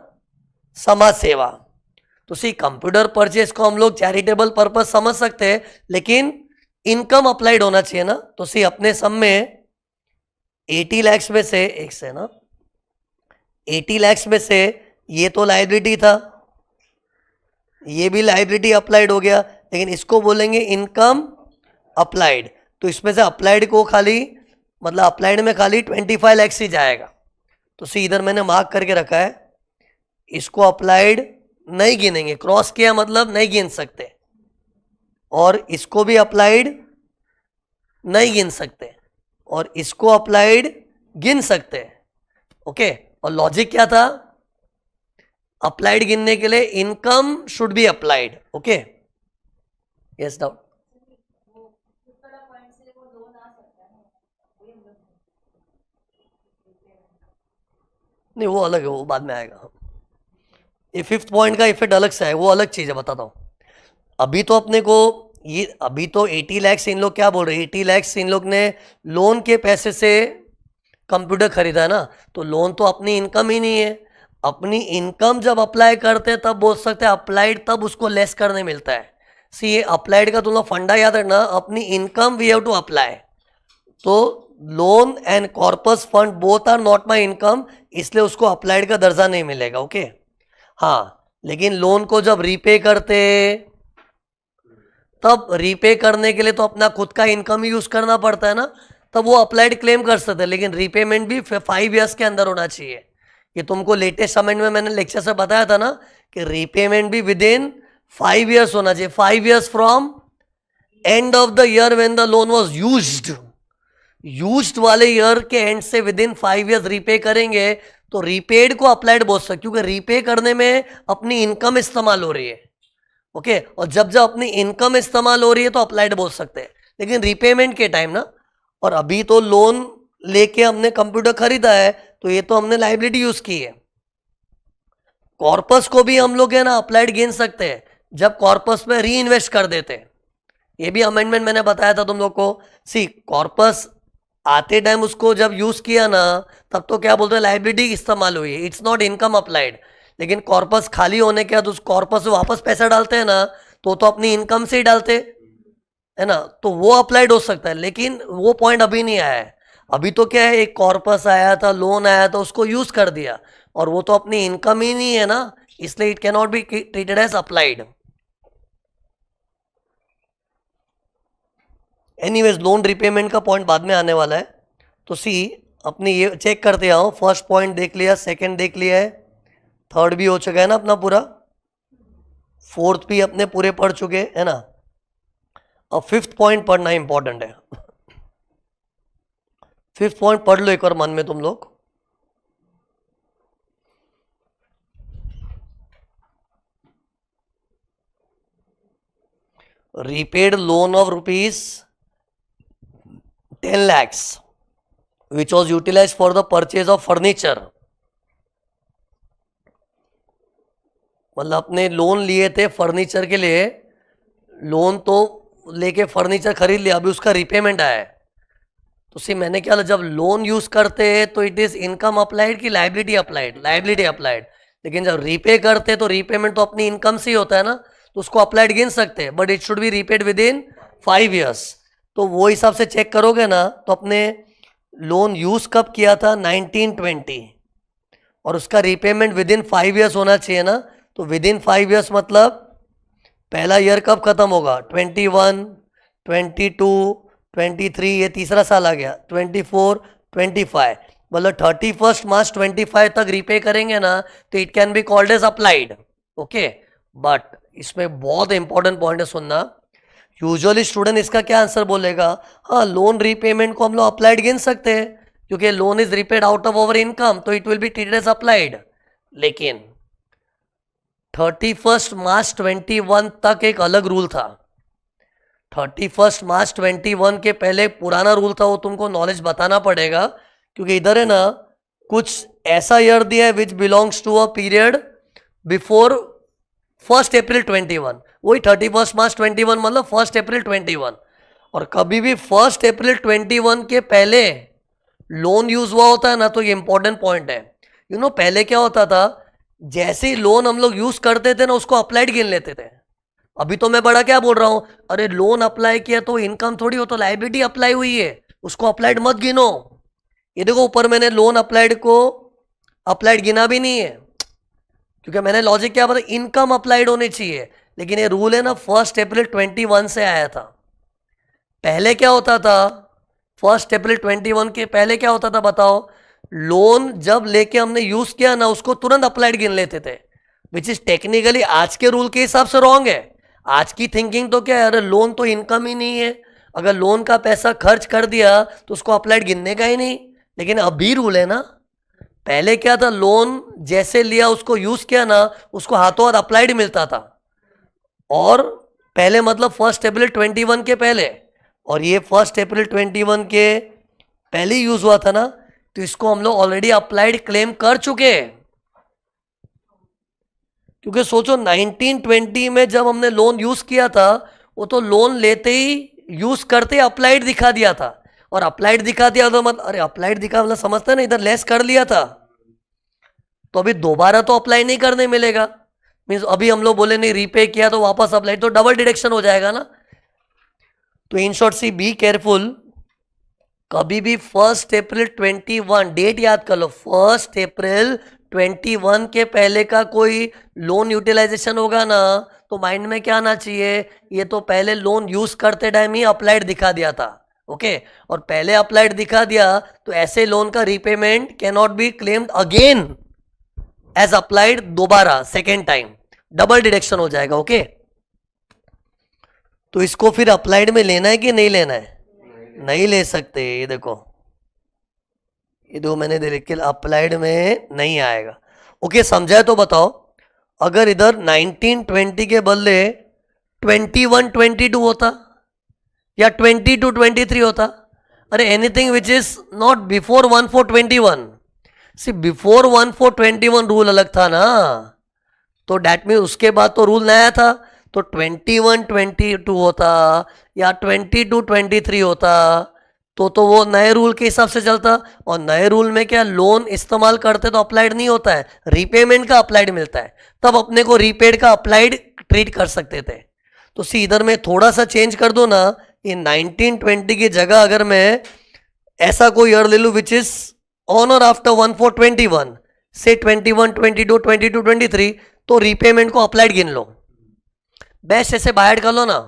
[SPEAKER 1] समाज सेवा। तो सी कंप्यूटर परचेज को हम लोग चैरिटेबल पर्पस समझ सकते हैं, लेकिन इनकम अप्लाइड होना चाहिए ना। तो सी अपने सम में 80 lakhs में से एक से ना 80 lakhs में से ये तो लायबिलिटी था, ये भी लायबिलिटी अप्लाइड हो गया, लेकिन इसको बोलेंगे इनकम अप्लाइड। तो इसमें से अप्लाइड को खाली मतलब अप्लाइड में खाली 25 lakhs ही जाएगा। तो सी इधर मैंने मार्क करके रखा है, इसको अप्लाइड नहीं गिनेंगे, क्रॉस किया मतलब नहीं गिन सकते, और इसको भी अप्लाइड नहीं गिन सकते, और इसको अप्लाइड गिन सकते हैं। ओके, और लॉजिक क्या था, अप्लाइड गिनने के लिए income should B applied. Okay, yes doubt, नहीं वो अलग है, वो बाद में आएगा। ये 5th पॉइंट का इफेक्ट अलग से है, वो अलग चीज है, बताता हूँ। अभी तो अपने को ये अभी तो 80 lakhs इन लोग क्या बोल रहे हैं, 80 lakhs इन लोग ने लोन के पैसे से कंप्यूटर खरीदा है ना, तो लोन तो अपनी इनकम ही नहीं है। अपनी इनकम जब अप्लाई करते हैं तब बोल सकते हैं अप्लाइड, तब उसको लेस करने मिलता है। सी ये अप्लाइड का तुम लोग फंडा याद रखना, अपनी income we have to apply. तो loan and corpus fund both are not my income, इसलिए उसको अप्लाइड का दर्जा नहीं मिलेगा। ओके हाँ, लेकिन लोन को जब रीपे करते तब रीपे करने के लिए तो अपना खुद का इनकम ही यूज करना पड़ता है ना, तब वो अप्लाइड क्लेम कर सकते हैं, लेकिन रीपेमेंट भी 5 ईयर्स के अंदर होना चाहिए। ये तुमको लेटेस्ट अमेंडमेंट में मैंने लेक्चर से बताया था ना कि रीपेमेंट भी विद इन 5 ईयर्स होना चाहिए। 5 years from end of the year when the loan was used वाले ईयर के एंड से विद इन 5 ईयर्स रीपे करेंगे तो रीपेड को अप्लाइड बोल सकते, क्योंकि रीपे करने में अपनी इनकम इस्तेमाल हो रही है। ओके और जब जब अपनी इनकम इस्तेमाल हो रही है तो अप्लाइड बोल सकते हैं, लेकिन रीपेमेंट के टाइम ना, और अभी तो लोन लेके हमने कंप्यूटर खरीदा है तो ये तो हमने लाइबिलिटी यूज की है। कॉर्पस को भी हम लोग है ना अप्लाइड गिन सकते हैं जब कॉर्पस में री इन्वेस्ट कर देते हैं। ये भी अमेंडमेंट मैंने बताया था तुम लोग को। सी कॉर्पस आते टाइम उसको जब यूज किया ना तब तो क्या बोलते हैं लाइबिलिटी इस्तेमाल हुई है, इट्स नॉट इनकम अप्लाइड। लेकिन कॉर्पस खाली होने के बाद उस कॉर्पस में वापस पैसा डालते हैं ना तो अपनी इनकम से ही डालते है ना, तो वो अप्लाइड हो सकता है, लेकिन वो पॉइंट अभी नहीं आया है। अभी तो क्या है, एक कॉर्पस आया था, लोन आया था, उसको यूज कर दिया और वो तो अपनी इनकम ही नहीं है ना, इसलिए it can not be treated as applied. Anyways loan repayment का पॉइंट बाद में आने वाला है, तो सी अपने ये चेक करते आओ। फर्स्ट पॉइंट देख लिया, सेकंड देख लिया है, थर्ड भी हो चुका है ना अपना पूरा, फोर्थ भी अपने पूरे पढ़ चुके है ना। अब फिफ्थ पॉइंट पढ़ना इंपॉर्टेंट है। फिफ्थ पॉइंट पढ़ लो एक बार मन में तुम लोग। repaid loan of rupees 10 lakhs which was utilized for the purchase of furniture। मतलब अपने लोन लिए थे फर्नीचर के लिए, लोन तो लेके फर्नीचर खरीद लिया, अभी उसका रिपेमेंट आया है। तो सी मैंने क्या, जब लोन यूज करते हैं तो इट इज इनकम अप्लाइड की लाइबिलिटी अप्लाइड, लाइबिलिटी अप्लाइड। लेकिन जब रीपे करते तो रीपेमेंट तो अपनी इनकम से ही होता है ना, तो उसको अप्लाइड गिन सकते हैं, but it should be repaid with in 5 years. तो वो हिसाब से चेक करोगे ना तो अपने लोन यूज कब किया था 1920 और उसका रीपेमेंट विद इन 5 ईयर्स होना चाहिए ना, तो विद इन 5 ईयर्स मतलब पहला ईयर कब खत्म होगा 21, 22, 23, ये तीसरा साल आ गया 24, 25, मतलब 31 मार्च 25 तक रीपे करेंगे ना तो it can be called as applied. Okay but इसमें बहुत इंपॉर्टेंट पॉइंट है सुनना, यूजुअली स्टूडेंट इसका क्या आंसर बोलेगा, हाँ लोन रीपेमेंट को हम लोग अप्लाइड गिन सकते हैं क्योंकि loan is repaid out of our income तो it will be treated as applied. लेकिन 31 मार्च 21 तक एक अलग रूल था। 31 मार्च 21 के पहले पुराना रूल था, वो तुमको नॉलेज बताना पड़ेगा क्योंकि इधर है ना कुछ ऐसा ईयर दिया है which belongs to a period before 1 April 21, वही 31 मार्च 21 मतलब 1 अप्रैल 21। और कभी भी 1 अप्रैल 21 के पहले लोन यूज हुआ होता है ना तो ये इंपॉर्टेंट पॉइंट है। यू नो पहले क्या होता था, जैसे ही लोन हम लोग यूज करते थे ना उसको अप्लाइड गिन लेते थे। अभी तो मैं बड़ा क्या बोल रहा हूं, अरे लोन अप्लाई किया तो इनकम थोड़ी हो, तो लाइबिलिटी अप्लाई हुई है, उसको अप्लाइड मत गिनो। ये देखो ऊपर मैंने लोन अप्लाइड को अप्लाइड गिना भी नहीं है क्योंकि मैंने लॉजिक क्या बताया, इनकम अप्लाइड होनी चाहिए। लेकिन ये रूल है ना 1 अप्रैल 21 से आया था। पहले क्या होता था, 1 अप्रैल 21 के पहले क्या होता था बताओ, लोन जब लेके हमने यूज किया ना उसको तुरंत अप्लाइड गिन लेते थे, विच इज टेक्निकली आज के रूल के हिसाब से रॉन्ग है। आज की थिंकिंग तो क्या है, अरे लोन तो इनकम ही नहीं है, अगर लोन का पैसा खर्च कर दिया तो उसको अप्लाइड गिनने का ही नहीं। लेकिन अभी रूल है ना, पहले क्या था, लोन जैसे लिया उसको यूज किया ना उसको हाथों हाथ अप्लाइड मिलता था, और पहले मतलब 1 अप्रैल 21 के पहले, और ये 1 अप्रैल 21 के पहले यूज हुआ था ना, तो इसको हम लोग ऑलरेडी अप्लाइड क्लेम कर चुके हैं। क्योंकि सोचो 1920 में जब हमने लोन यूज किया था वो तो लोन लेते ही यूज करते अप्लाइड दिखा दिया था, और अप्लाइड दिखा दिया तो मतलब अरे अप्लाइड दिखा मतलब समझते ना, इधर लेस कर लिया था, तो अभी दोबारा तो अप्लाई नहीं करने मिलेगा। मीन्स अभी हम लोग बोले नहीं रीपे किया तो वापस अप्लाई, तो डबल डिडक्शन हो जाएगा ना। तो in short see be careful, कभी भी 1 अप्रैल 21 डेट याद कर लो, 1 अप्रैल 21 के पहले का कोई लोन यूटिलाइजेशन होगा ना, तो माइंड में क्या आना चाहिए, ये तो पहले लोन यूज करते टाइम ही अप्लाइड दिखा दिया था, ओके और पहले अप्लाइड दिखा दिया तो ऐसे लोन का repayment can not be claimed again as applied, दोबारा सेकेंड टाइम डबल डिडक्शन हो जाएगा, ओके तो इसको फिर अप्लाइड में लेना है कि नहीं लेना है, नहीं ले सकते, ये देखो मैंने लिख के अप्लाइड में नहीं आएगा, ओके समझाए तो बताओ, अगर इधर 1920 के बदले 2122 होता या 2223 होता, अरे anything which is not before 1421, see before 1421 rule अलग था ना, तो डैट मीन उसके बाद तो रूल नया था, तो 2122 होता या 2223 होता, तो वो नए रूल के हिसाब से चलता, और नए रूल में क्या लोन इस्तेमाल करते तो अप्लाइड नहीं होता है, रीपेमेंट का अप्लाइड मिलता है, तब अपने को रीपेड का अप्लाइड ट्रीट कर सकते थे। तो सी इधर में थोड़ा सा चेंज कर दो ना, ये 1920 की जगह अगर मैं ऐसा कोई ईयर ले लूँ विच इज ऑन और आफ्टर 1421 से 21 22 22 23, तो रीपेमेंट को अप्लाइड गिन लो, बेस्ट ऐसे बाहर कर लो ना,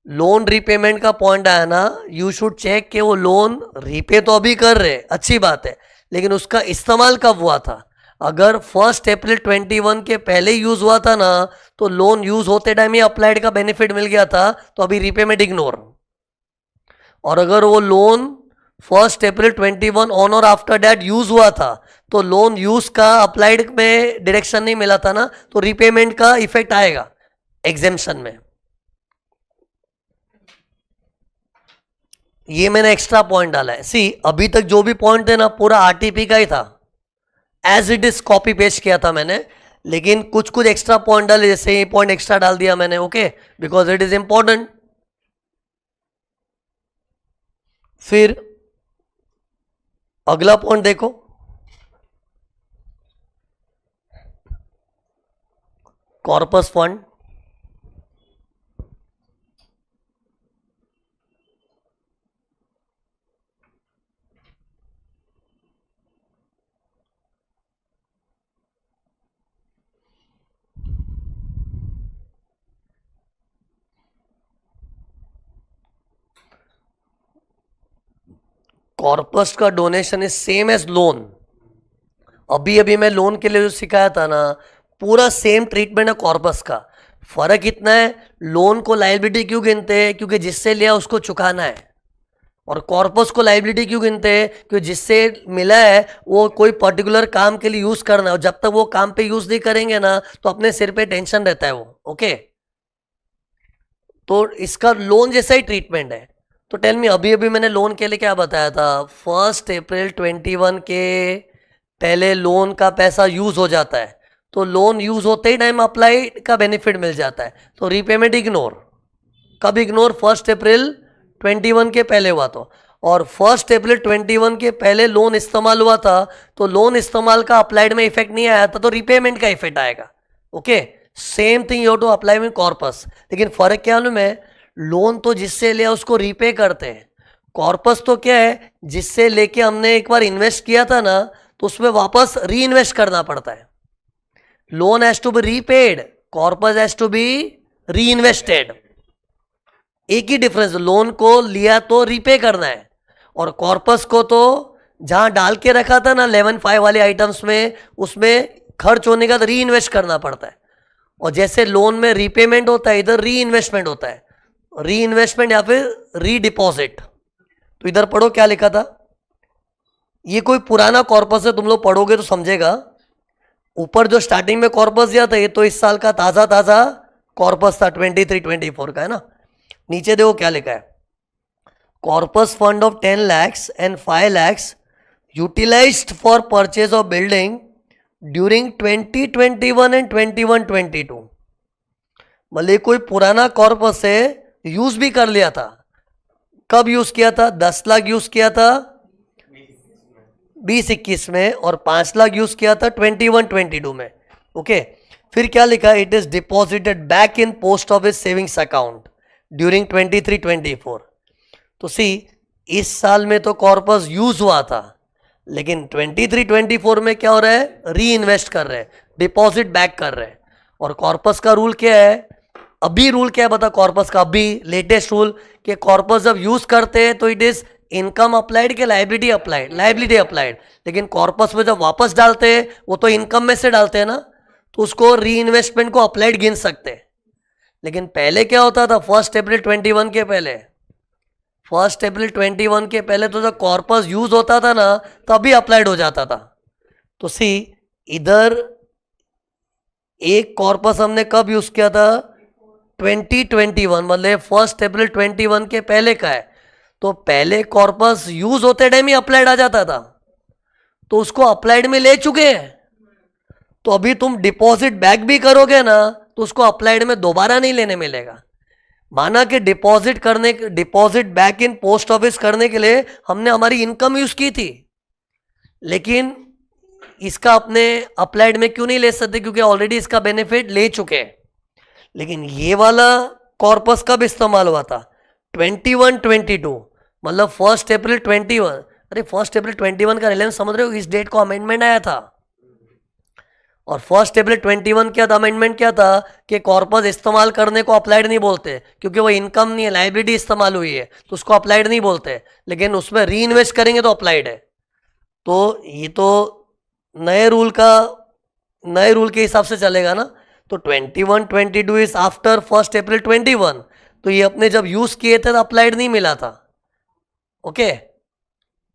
[SPEAKER 1] लोन रीपेमेंट का पॉइंट आया ना, यू शुड चेक कि वो लोन रीपे तो अभी कर रहे, अच्छी बात है, लेकिन उसका इस्तेमाल कब हुआ था, अगर 1 अप्रैल 21 के पहले यूज हुआ था ना, तो लोन यूज होते टाइम ही अप्लाइड का बेनिफिट मिल गया था, तो अभी रीपेमेंट इग्नोर, और अगर वो लोन 1 अप्रैल 21 ऑन और आफ्टर डेट यूज हुआ था, तो लोन यूज का अप्लाइड में डायरेक्शन नहीं मिला था ना, तो रीपेमेंट का इफेक्ट आएगा एग्जेम्पशन में। ये मैंने एक्स्ट्रा पॉइंट डाला है, सी अभी तक जो भी पॉइंट है ना पूरा आरटीपी का ही था, as it is copy paste किया था मैंने, लेकिन कुछ कुछ एक्स्ट्रा पॉइंट डाले, जैसे ये पॉइंट एक्स्ट्रा डाल दिया मैंने, okay because it is important. फिर अगला पॉइंट देखो, कॉर्पस फंड, कॉर्पस का donation is same as loan, अभी अभी मैं लोन के लिए जो सिखाया था ना, पूरा सेम ट्रीटमेंट है कॉर्पस का, फर्क इतना है लोन को लायबिलिटी क्यों गिनते हैं, क्योंकि जिससे लिया उसको चुकाना है, और कॉर्पस को लायबिलिटी क्यों गिनते हैं, क्योंकि जिससे मिला है वो कोई पर्टिकुलर काम के लिए यूज करना है, और जब तक वो काम पे यूज नहीं करेंगे ना, तो अपने सिर पे टेंशन रहता है वो, ओके तो इसका लोन जैसा ही ट्रीटमेंट है। तो टेल मी, अभी अभी मैंने लोन के लिए क्या बताया था, 1 अप्रैल 21 के पहले लोन का पैसा यूज हो जाता है, तो लोन यूज होते ही टाइम अप्लाई का बेनिफिट मिल जाता है, तो रीपेमेंट इग्नोर, कब इग्नोर, 1 अप्रैल 21 के पहले हुआ तो, और 1 अप्रैल 21 के पहले लोन इस्तेमाल हुआ था, तो लोन इस्तेमाल का अप्लाइड में इफेक्ट नहीं आया था, तो रीपेमेंट का इफेक्ट आएगा, okay same thing you to apply with corpus, लेकिन फर्क क्या मालूम है, लोन तो जिससे लिया उसको रीपे करते हैं, कॉर्पस तो क्या है, जिससे लेके हमने एक बार इन्वेस्ट किया था ना, तो उसमें वापस री इन्वेस्ट करना पड़ता है, loan has to be repaid, corpus has to be reinvested, एक ही डिफरेंस, लोन को लिया तो रीपे करना है, और कॉर्पस को तो जहां डाल के रखा था ना 11.5 वाले आइटम्स में, उसमें खर्च होने का तो री इन्वेस्ट करना पड़ता है, और जैसे लोन में रीपेमेंट होता है, इधर री इन्वेस्टमेंट होता है, री इन्वेस्टमेंट या फिर री डिपॉजिट। तो इधर पढ़ो क्या लिखा था, ये कोई पुराना कॉर्पस है, तुम लोग पढ़ोगे तो समझेगा, ऊपर जो स्टार्टिंग में कॉर्पस दिया था ये तो इस साल का ताजा ताजा कॉर्पस था 23-24 का है ना, नीचे देखो क्या लिखा है, corpus fund of 10 lakhs and 5 lakhs utilised for purchase of building during 2021 and 21-22, मतलब कोई पुराना कॉर्पस है, यूज भी कर लिया था, कब यूज किया था, 10 लाख यूज किया था 20-21 में, और 5 लाख यूज किया था 21-22 में, ओके फिर क्या लिखा, it is deposited back in post office savings account during 23-24, तो सी इस साल में तो कॉर्पस यूज हुआ था, लेकिन 23-24 में क्या हो रहा है, री इन्वेस्ट कर रहे हैं, डिपॉजिट बैक कर रहे हैं। और कॉर्पस का रूल क्या है, अभी रूल क्या है बता, कॉर्पस का अभी लेटेस्ट रूल कि कॉर्पस जब यूज करते हैं तो इट इज इनकम अप्लाइड के लाइबिलिटी अप्लाइड, लाइबिलिटी अप्लाइड। लेकिन कॉर्पस में जब वापस डालते हैं वो तो इनकम में से डालते हैं ना, तो उसको री इन्वेस्टमेंट को अप्लाइड गिन सकते हैं। लेकिन पहले क्या होता था, 1 अप्रैल 21 के पहले, 1 अप्रैल 21 के पहले तो जब कॉर्पस यूज होता था ना तभी अप्लाइड हो जाता था। तो सी इधर एक कॉर्पस हमने कब यूज किया था, 2021, मतलब 1 अप्रैल 21 के पहले का है। तो पहले कॉर्पस यूज होते टाइम ही अप्लाइड आ जाता था, तो उसको अप्लाइड में ले चुके हैं। तो अभी तुम डिपॉजिट बैक भी करोगे ना तो उसको अप्लाइड में दोबारा नहीं लेने मिलेगा। माना कि deposit back in post office करने के लिए हमने हमारी इनकम यूज की थी, लेकिन इसका अपने अप्लाइड में क्यों नहीं ले सकते, क्योंकि ऑलरेडी इसका बेनिफिट ले चुके हैं। लेकिन ये वाला कॉर्पस कब इस्तेमाल हुआ था, 21-22, मतलब 1 अप्रैल 21। अरे 1 अप्रैल 21 का रिलेवेंस समझ रहे हो, इस डेट को अमेंडमेंट आया था। और 1 अप्रैल 21 क्या था, अमेंडमेंट क्या था कि कॉर्पस इस्तेमाल करने को अप्लाइड नहीं बोलते, क्योंकि वो इनकम नहीं है, लाइबिलिटी इस्तेमाल हुई है, तो उसको अप्लाइड नहीं बोलते। लेकिन उसमें री इन्वेस्ट करेंगे तो अप्लाइड है। तो ये तो नए रूल के हिसाब से चलेगा ना। तो 21-22 इज आफ्टर 1 अप्रैल 21, तो ये अपने जब यूज किए थे तो अप्लाइड नहीं मिला था। ओके,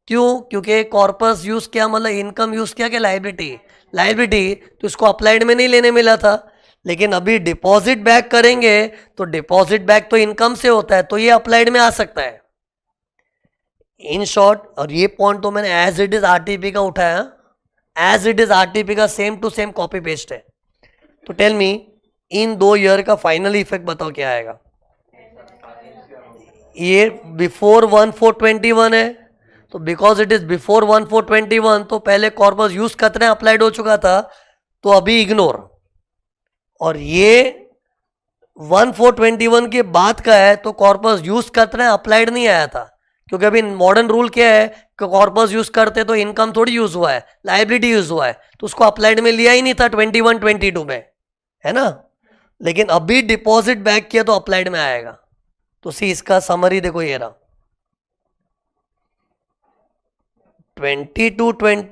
[SPEAKER 1] क्यों, क्योंकि कॉर्पस यूज किया मतलब इनकम यूज किया कि लाइबिलिटी, तो इसको अप्लाइड में नहीं लेने मिला था। लेकिन अभी डिपॉजिट बैक करेंगे तो डिपॉजिट बैक तो इनकम से होता है, तो ये अप्लाइड में आ सकता है इन शॉर्ट। और ये पॉइंट तो मैंने एज इट इज आरटीपी का उठाया, एज इट इज आरटीपी का same to same copy paste है। तो टेल मी, इन 2 ईयर का फाइनल इफेक्ट बताओ क्या आएगा। ये बिफोर 1/4/21 है, तो बिकॉज इट इज बिफोर 1/4/21 तो पहले कॉर्पस यूज करते हैं अप्लाइड हो चुका था, तो अभी इग्नोर। और ये 1/4/21 के बाद का है, तो कॉर्पस यूज करते हैं अप्लाइड नहीं आया था, क्योंकि अभी मॉडर्न रूल क्या है कि कॉर्पस यूज करते तो इनकम थोड़ी यूज हुआ है, लाइबिलिटी यूज हुआ है, तो उसको अप्लाइड में लिया ही नहीं था 21-22 में, है ना। लेकिन अभी डिपॉजिट बैक किया तो अप्लाइड में आएगा। तो सी इसका समरी देखो, ये रहा 2021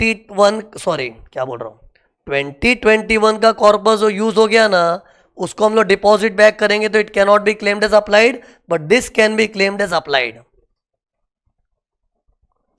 [SPEAKER 1] का कॉर्पस जो यूज हो गया ना, उसको हम लोग डिपॉजिट बैक करेंगे तो it can not be claimed as applied, but this can be claimed as applied.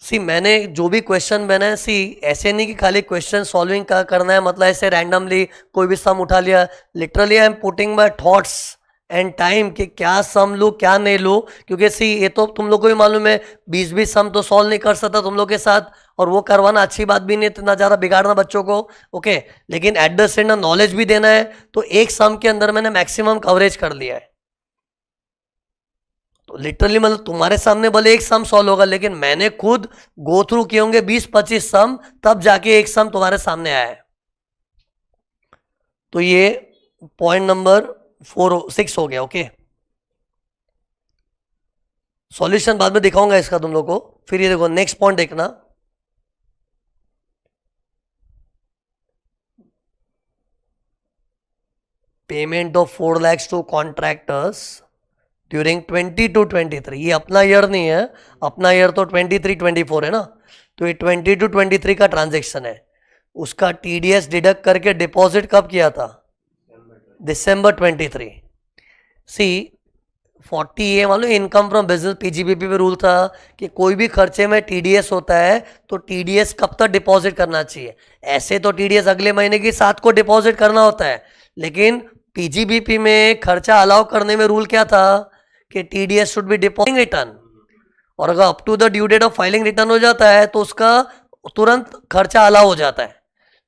[SPEAKER 1] See मैंने जो भी क्वेश्चन बनाया, सी ऐसे नहीं कि खाली क्वेश्चन सॉल्विंग का करना है, मतलब ऐसे रैंडमली कोई भी सम उठा लिया। Literally I am putting my thoughts and time कि क्या सम लूँ क्या नहीं लूँ, क्योंकि सी ये तो तुम लोग को भी मालूम है 20-20 सम तो सॉल्व नहीं कर सकता तुम लोग के साथ, और वो करवाना अच्छी बात भी नहीं है, इतना ज़्यादा बिगाड़ना बच्चों को। ओके, लेकिन एट द सेम नॉलेज भी देना है, तो एक सम के अंदर मैंने मैक्सिमम कवरेज कर लिया है। तो लिटरली मतलब तुम्हारे सामने भले एक सम सॉल्व होगा, लेकिन मैंने खुद गो थ्रू किए होंगे 20-25 सम, तब जाके एक सम तुम्हारे सामने आया है। तो ये पॉइंट नंबर 6 हो गया। ओके, सॉल्यूशन बाद में दिखाऊंगा इसका तुम लोग को। फिर ये देखो नेक्स्ट पॉइंट देखना, payment of 4 lakhs to contractors during 22-23। ये अपना ईयर नहीं है, अपना ईयर तो 23-24 है ना, तो ये 22-23 का ट्रांजेक्शन है। उसका टीडीएस डिडक्ट करके डिपॉजिट कब किया था, दिसंबर 23। सी 40 ये मान low income from business, PGBP पे रूल था कि कोई भी खर्चे में टीडीएस होता है तो टीडीएस कब तक डिपॉजिट करना चाहिए। ऐसे तो टीडीएस अगले महीने की 7 को डिपॉजिट करना होता है, लेकिन पीजीबीपी में खर्चा अलाउ करने में रूल क्या था कि TDS should be deposit return, और अगर up to the due date of filing return हो जाता है तो उसका तुरंत खर्चा अलाउ हो जाता है।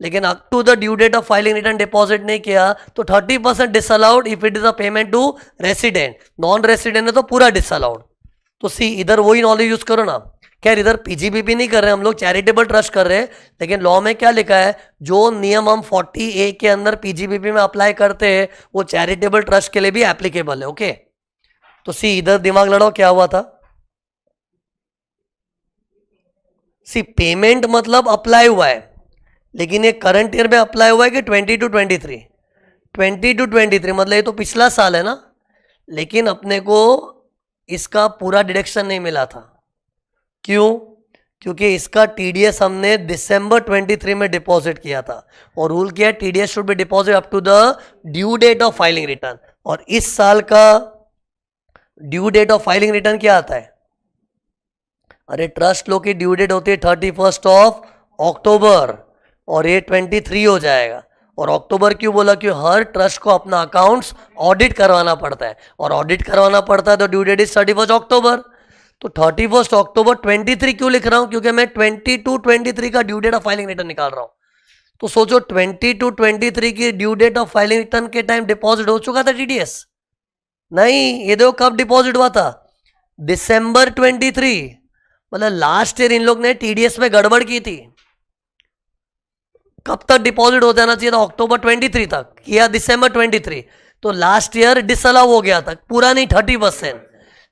[SPEAKER 1] लेकिन up to the due date of filing return deposit नहीं किया तो 30% disallowed if it is a payment to resident, non resident है तो पूरा डिसअलाउड। तो सी इधर वही नॉलेज यूज करो ना। खैर इधर पीजीबीपी नहीं कर रहे हम लोग, चैरिटेबल ट्रस्ट कर रहे हैं, लेकिन लॉ में क्या लिखा है, जो नियम हम 40A के अंदर पीजीबीपी में अप्लाई करते हैं वो चैरिटेबल ट्रस्ट के लिए भी एप्लीकेबल है। ओके, तो सी इधर दिमाग लड़ाओ क्या हुआ था। सी पेमेंट मतलब अप्लाई हुआ है, लेकिन ये करंट ईयर में अप्लाई हुआ है कि 20 to 23? 20 to 23 मतलब ये तो पिछला साल है ना, लेकिन अपने को इसका पूरा डिडक्शन नहीं मिला था। क्यों? क्योंकि इसका टीडीएस हमने दिसंबर 23 में डिपॉजिट किया था, और रूल क्या है, TDS should be deposit up to the due date of filing return. और इस साल का due date of filing return क्या आता है? अरे ट्रस्ट लो की ड्यू डेट होती है 31 अक्टूबर, और ये 23 हो जाएगा। और अक्टूबर क्यों बोला? क्यों हर ट्रस्ट को अपना अकाउंट्स ऑडिट करवाना पड़ता है, और ऑडिट करवाना पड़ता है तो ड्यू डेट इज 31 अक्टूबर। तो 31 अक्टूबर 23 क्यों लिख रहा हूं? क्योंकि मैं 20 to 23 का due date of filing return निकाल रहा हूं। तो सोचो 20 to 23 की due date of filing return के टाइम डिपॉजिट हो चुका था टीडीएस? नहीं, ये देखो कब डिपॉजिट हुआ था, दिसंबर 23। मतलब लास्ट ईयर इन लोग ने टीडीएस में गड़बड़ की थी। कब तक डिपॉजिट हो जाना चाहिए था? अक्टूबर 23 तक, किया दिसंबर 23, तो लास्ट ईयर डिसअलाउ हो गया था, पूरा नहीं 30%।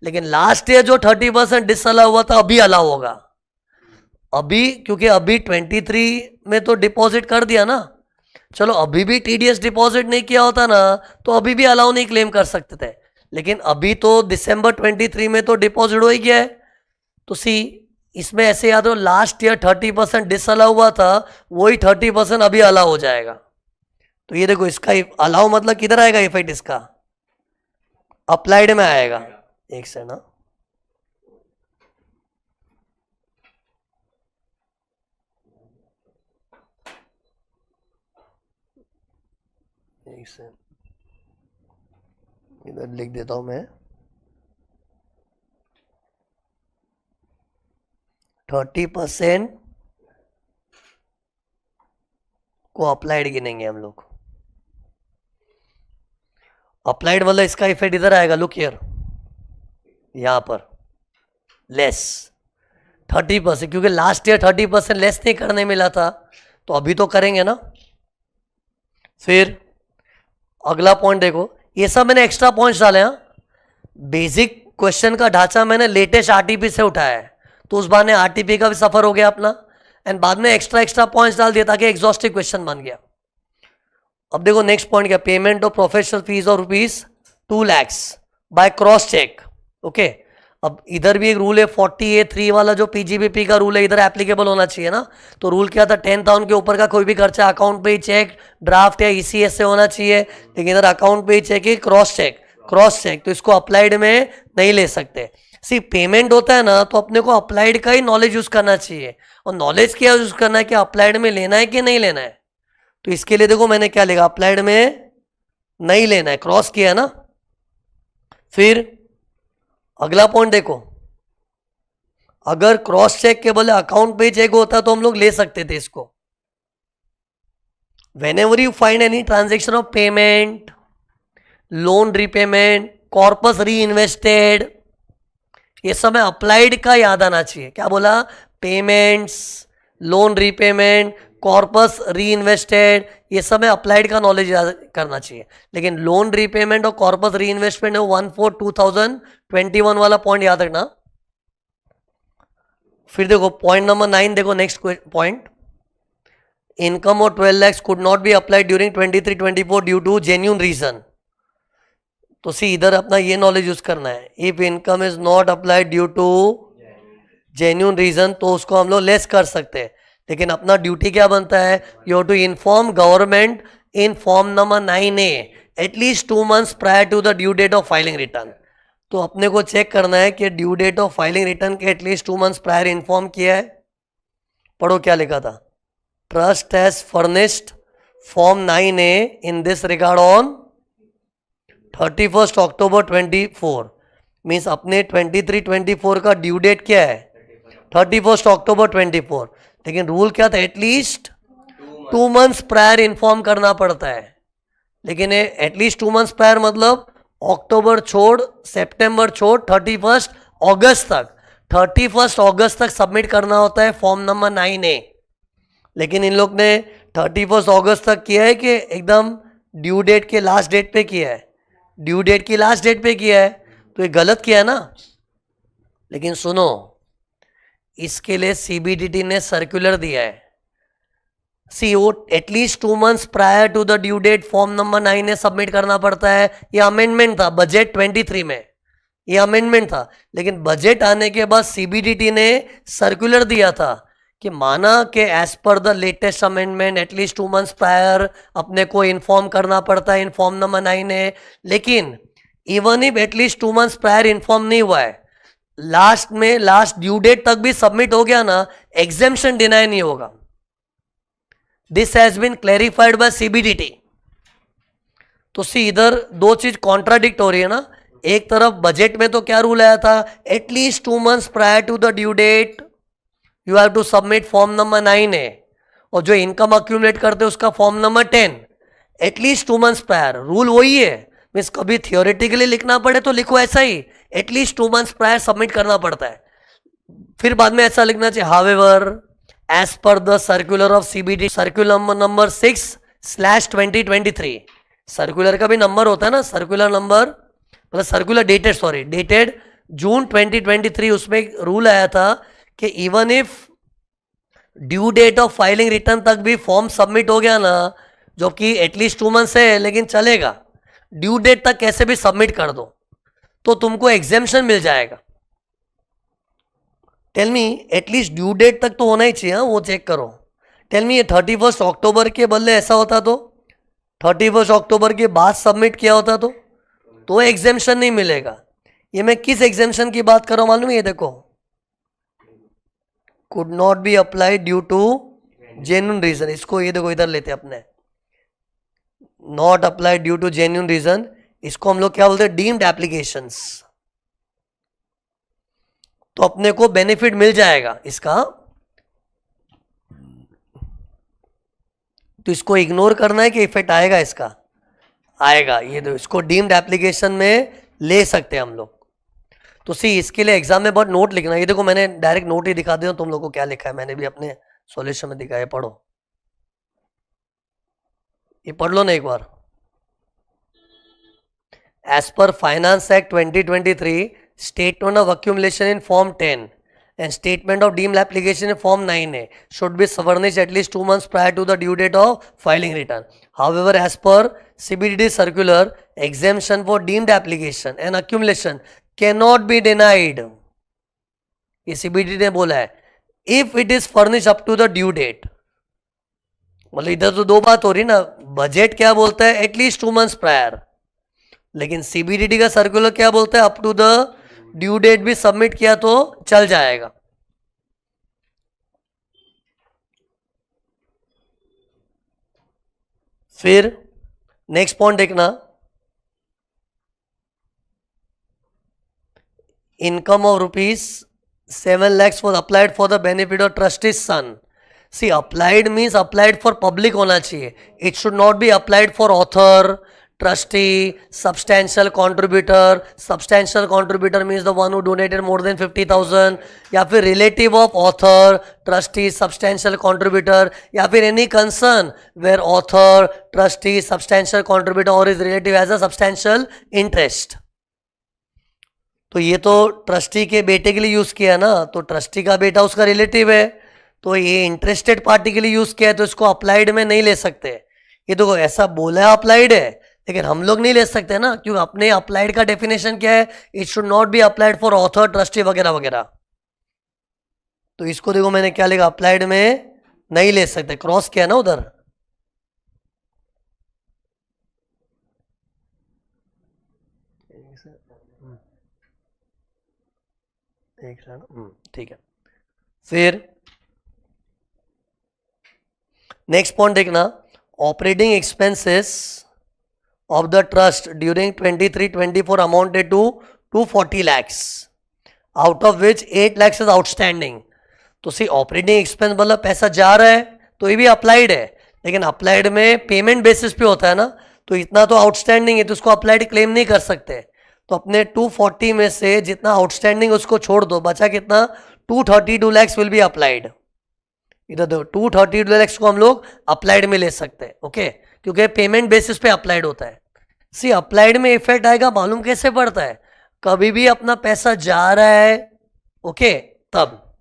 [SPEAKER 1] लेकिन लास्ट ईयर जो 30% डिसअलाउ हुआ था अभी अलाउ होगा अभी, क्योंकि अभी 23 में तो डिपॉजिट कर दिया ना। चलो अभी भी टीडीएस डिपॉजिट नहीं किया होता ना तो अभी भी अलाउ नहीं क्लेम कर सकते थे, लेकिन अभी तो दिसंबर 23 में तो डिपॉजिट हो ही गया है। तो सी इसमें ऐसे याद हो, लास्ट ईयर 30% डिसअलाउ हुआ था, वही 30% अभी अलाउ हो जाएगा। तो ये देखो इसका अलाउ मतलब किधर आएगा इफेक्ट? इसका अप्लाइड में आएगा। एक से ना, एक से इधर लिख देता हूं मैं, 30% को अप्लाइड गिनेंगे हम लोग। अप्लाइड मतलब इसका इफेक्ट इधर आएगा, लुक हियर, यहां पर लेस 30%, क्योंकि लास्ट ईयर 30% लेस नहीं करने मिला था, तो अभी तो करेंगे ना। फिर अगला पॉइंट देखो, ये सब मैंने एक्स्ट्रा पॉइंट्स डाले हैं। बेसिक क्वेश्चन का ढांचा मैंने लेटेस्ट आरटीपी से उठाया है, तो उस बार ने आरटीपी का भी सफर हो गया अपना, एंड बाद में एक्स्ट्रा पॉइंट्स डाल दिया ताकि एग्जॉस्टिव क्वेश्चन बन गया। अब देखो नेक्स्ट पॉइंट क्या, पेमेंट ऑफ प्रोफेशनल फीस और rupees 2 lakhs by cross cheque. Okay, अब इधर भी एक रूल है 40A3 वाला, जो पीजीबीपी का रूल है इधर एप्लीकेबल होना चाहिए ना। तो रूल क्या था, 10,000 के ऊपर का कोई भी खर्चा अकाउंट पे ही चेक, ड्राफ्ट या ईसीएस से होना चाहिए, लेकिन इधर अकाउंट पे ही चेक ही क्रॉस चेक, तो इसको अप्लाइड में नहीं ले सकते। सिर्फ पेमेंट होता है ना, तो अपने को अप्लाइड का ही नॉलेज यूज करना चाहिए, और नॉलेज क्या यूज करना है कि अप्लाइड में लेना है कि नहीं लेना है। तो इसके लिए देखो मैंने क्या लिखा, अप्लाइड में नहीं लेना है, क्रॉस किया है ना। फिर अगला पॉइंट देखो, अगर क्रॉस चेक के बदले अकाउंट पे चेक होता तो हम लोग ले सकते थे इसको। whenever you find any transaction of payment, loan repayment, corpus री इन्वेस्टेड, ये सब में अप्लाइड का याद आना चाहिए। क्या बोला? पेमेंट्स, लोन रीपेमेंट, कॉर्पस री इन्वेस्टेड, ये सब में अप्लाइड का नॉलेज याद करना चाहिए। लेकिन लोन रीपेमेंट और कॉर्पस री इन्वेस्टमेंट 1/4/2021 वाला पॉइंट याद रखना। फिर देखो पॉइंट नंबर 9, देखो नेक्स्ट पॉइंट, इनकम और 12 lakhs could not be applied during 23-24 due to genuine reason. तो सी इधर अपना ये नॉलेज यूज करना है, if income is not applied due to genuine reason, तो उसको हम लोग लेस कर सकते हैं। लेकिन अपना ड्यूटी क्या बनता है, you have to inform government in form number 9A at least 2 months prior to the due date of filing return. तो अपने को चेक करना है कि due date of filing return के एटलीस्ट 2 months प्रायर इन्फॉर्म किया है। पढ़ो क्या लिखा था, trust has furnished form 9A in this regard on 31 October 24, means अपने 23-24 का ड्यू डेट क्या है, 31 अक्टूबर 24, लेकिन रूल क्या था, एटलीस्ट 2 months प्रायर इन्फॉर्म करना पड़ता है। लेकिन एटलीस्ट 2 months प्रायर मतलब अक्टूबर छोड़, सितंबर छोड़, 31 अगस्त तक सबमिट करना होता है फॉर्म नंबर 9A। लेकिन इन लोग ने 31 अगस्त तक किया है कि एकदम ड्यू डेट के लास्ट डेट पे किया है, ड्यू डेट की लास्ट डेट पे किया है, तो ये गलत किया है ना। लेकिन सुनो, इसके लिए सीबीडीटी ने सर्कुलर दिया है। सी वो at least 2 months prior to the due date form number 9 ने सबमिट करना पड़ता है। ये अमेंडमेंट था बजट 23 में, ये अमेंडमेंट था, लेकिन बजट आने के बाद सीबीडीटी ने सर्कुलर दिया था कि माना कि as per the latest amendment at least 2 months prior अपने को इन्फॉर्म करना पड़ता है इन फॉर्म नंबर 9 है, लेकिन even if at least 2 months prior inform नहीं हुआ है, लास्ट ड्यू डेट तक भी सबमिट हो गया ना, एग्जेम्पशन डिनाई नहीं होगा। This has been clarified by CBDT. तो सी इधर दो चीज कॉन्ट्राडिक्ट हो रही है ना। एक तरफ बजट में तो क्या रूल आया था, at least 2 months prior to the due date you have to submit form number 9 है, और जो इनकम अक्यूमुलेट करते हैं उसका form number 10 at least 2 months prior. Rule वही है, मीन्स कभी थियोरेटिकली लिखना पड़े तो लिखो ऐसा ही, एटलीस्ट 2 months प्रायर सबमिट करना पड़ता है। फिर बाद में ऐसा लिखना चाहिए, however as per the circular of CBD circular number 6/2023। Circular का भी नंबर होता है ना, सर्कुलर नंबर मतलब circular dated, sorry dated June 2023। उसमें एक रूल आया था कि even if due date of filing return तक भी फॉर्म सबमिट हो गया ना, जो कि एटलीस्ट 2 months है लेकिन चलेगा, ड्यू डेट तक कैसे भी सबमिट कर दो तो तुमको एग्जेम्पशन मिल जाएगा। Tell me at least due date तक तो होना ही चाहिए, वो चेक करो। टेल मी ये 31 अक्टूबर के बदले ऐसा होता तो 31 अक्टूबर के बाद सबमिट किया होता तो एग्जेम्पशन नहीं मिलेगा। ये मैं किस एग्जेम्पशन की बात कर रहा हूं मालूम है, ये देखो, could not be applied due to genuine reason. इसको ये देखो इधर लेते अपने, not applied due to genuine reason, इसको हम लोग क्या बोलते हैं, डीम्ड एप्लीकेशंस। तो अपने को बेनिफिट मिल जाएगा इसका, तो इसको इग्नोर करना है कि इफेक्ट आएगा, इसका आएगा। ये तो इसको डीम्ड एप्लीकेशन में ले सकते हैं हम लोग। तो सी इसके लिए एग्जाम में बहुत नोट लिखना। ये देखो मैंने डायरेक्ट नोट ही दिखा दिया तुम लोग को क्या लिखा है, मैंने भी अपने सॉल्यूशन में दिखाया, पढ़ो, ये पढ़ लो ना एक बार। As per finance act 2023 statement of accumulation in form 10 and statement of deemed application in form 9A should be furnished at least 2 months prior to the due date of filing return. However, as per CBDT circular, exemption for deemed application and accumulation cannot be denied. ये CBDT ने बोला है, if it is furnished up to the due date. मतलब इधर तो दो बात हो रही ना, बजट क्या बोलता है एटलीस्ट 2 months प्रायर, लेकिन सीबीडीटी का सर्कुलर क्या बोलता है up to the due date भी सबमिट किया तो चल जाएगा। फिर नेक्स्ट पॉइंट देखना, income of ₹7 lakhs was applied for the benefit of trustee's son. See, applied means applied for public होना चाहिए, it should not be applied for author, trustee, substantial contributor. Substantial contributor means the one who donated more than 50,000, या फिर relative of author, trustee, substantial contributor, या फिर any concern where author, trustee, substantial contributor or his relative has a substantial interest. तो ये तो ट्रस्टी के बेटे के लिए यूज किया ना, तो ट्रस्टी का बेटा उसका रिलेटिव है, तो ये इंटरेस्टेड पार्टी के लिए यूज किया है, तो इसको अप्लाइड में नहीं ले सकते। ये तो ऐसा बोला है अप्लाइड है, लेकिन हम लोग नहीं ले सकते ना, क्योंकि अपने अप्लाइड का डेफिनेशन क्या है, it should not be applied for author, trustee वगैरह वगैरह। तो इसको देखो मैंने क्या लिखा, अप्लाइड में नहीं ले सकते, क्रॉस किया ना उधर। ठीक है। फिर नेक्स्ट पॉइंट देखना, operating expenses of the trust during 23-24 amounted to 240 lakhs, out of which 8 lakhs is outstanding. तो सी ऑपरेटिंग एक्सपेंस मतलब पैसा जा रहा है तो ये भी अप्लाइड है, लेकिन अप्लाइड में पेमेंट बेसिस पे होता है ना, तो इतना तो आउटस्टैंडिंग है, तो उसको अप्लाइड क्लेम नहीं कर सकते। तो अपने 240 में से जितना आउटस्टैंडिंग उसको छोड़ दो, बचा कितना, 232 lakhs विल बी अप्लाइड। इधर दो 232 lakhs को हम लोग अप्लाइड में ले सकते हैं, ओके, क्योंकि पेमेंट बेसिस पे अप्लाइड होता है। सी अप्लाइड में इफेक्ट आएगा मालूम कैसे पड़ता है, कभी भी अपना पैसा जा रहा है, ओके, तब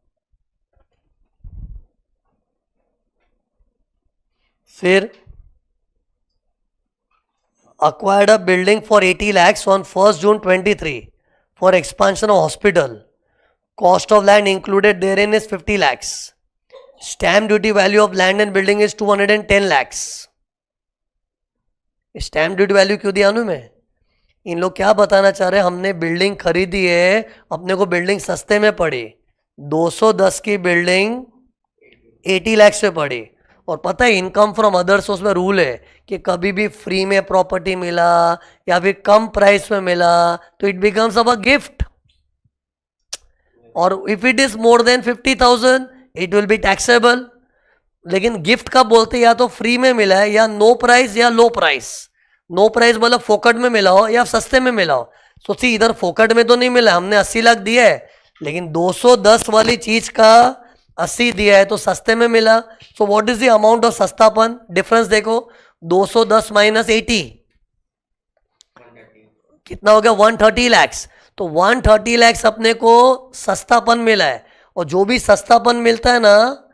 [SPEAKER 1] फिर acquired a building for 80 lakhs on 1st June 23 for expansion of hospital. Cost of land included therein is 50 lakhs. Stamp duty value of land and building is 210 lakhs. Stamp duty value क्यों दिया मैं? इन लोग क्या बताना चाह रहे हैं, हमने बिल्डिंग खरीदी है, अपने को बिल्डिंग सस्ते में पड़ी, 210 की बिल्डिंग 80 लाख में पड़ी, और पता है इनकम फ्रॉम अदर सोर्स में रूल है कि कभी भी फ्री में प्रॉपर्टी मिला या फिर कम प्राइस में मिला तो इट बिकम्स अ गिफ्ट, और if it is more than 50,000 it will be taxable. लेकिन गिफ्ट कब बोलते हैं, या तो फ्री में मिला है या नो प्राइस या लो प्राइस. नो प्राइस मतलब फोकट में मिला हो या सस्ते में मिला हो. सोचिए इधर फोकट में तो नहीं मिला, हमने 80 लाख दिया है, लेकिन 210 वाली चीज का 80 दिया है तो सस्ते में मिला. So what is the amount of सस्तापन? डिफरेंस देखो, 210 माइनस 80 कितना हो गया? 130 लैक्स. तो 130 लैक्स अपने को सस्तापन मिला है, और जो भी सस्तापन मिलता है ना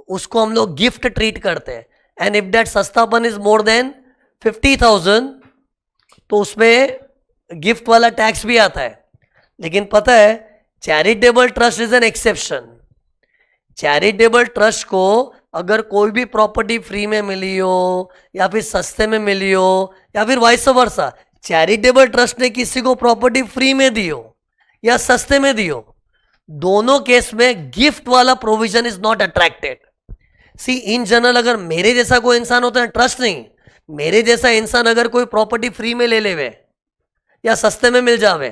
[SPEAKER 1] उसको हम लोग गिफ्ट ट्रीट करते हैं. एंड इफ दैट सस्तापन इज मोर देन 50,000 तो उसमें गिफ्ट वाला टैक्स भी आता है. लेकिन पता है charitable trust is an exception. Charitable trust को अगर कोई भी प्रॉपर्टी फ्री में मिली हो या फिर सस्ते में मिली हो या फिर वाइस वर्सा, चैरिटेबल ट्रस्ट ने किसी को प्रॉपर्टी फ्री में दी हो या सस्ते में दी हो, दोनों केस में गिफ्ट वाला provision is not attracted. See in general अगर मेरे जैसा कोई इंसान होता है, ट्रस्ट नहीं, मेरे जैसा इंसान अगर कोई प्रॉपर्टी फ्री में ले लेवे या सस्ते में मिल जावे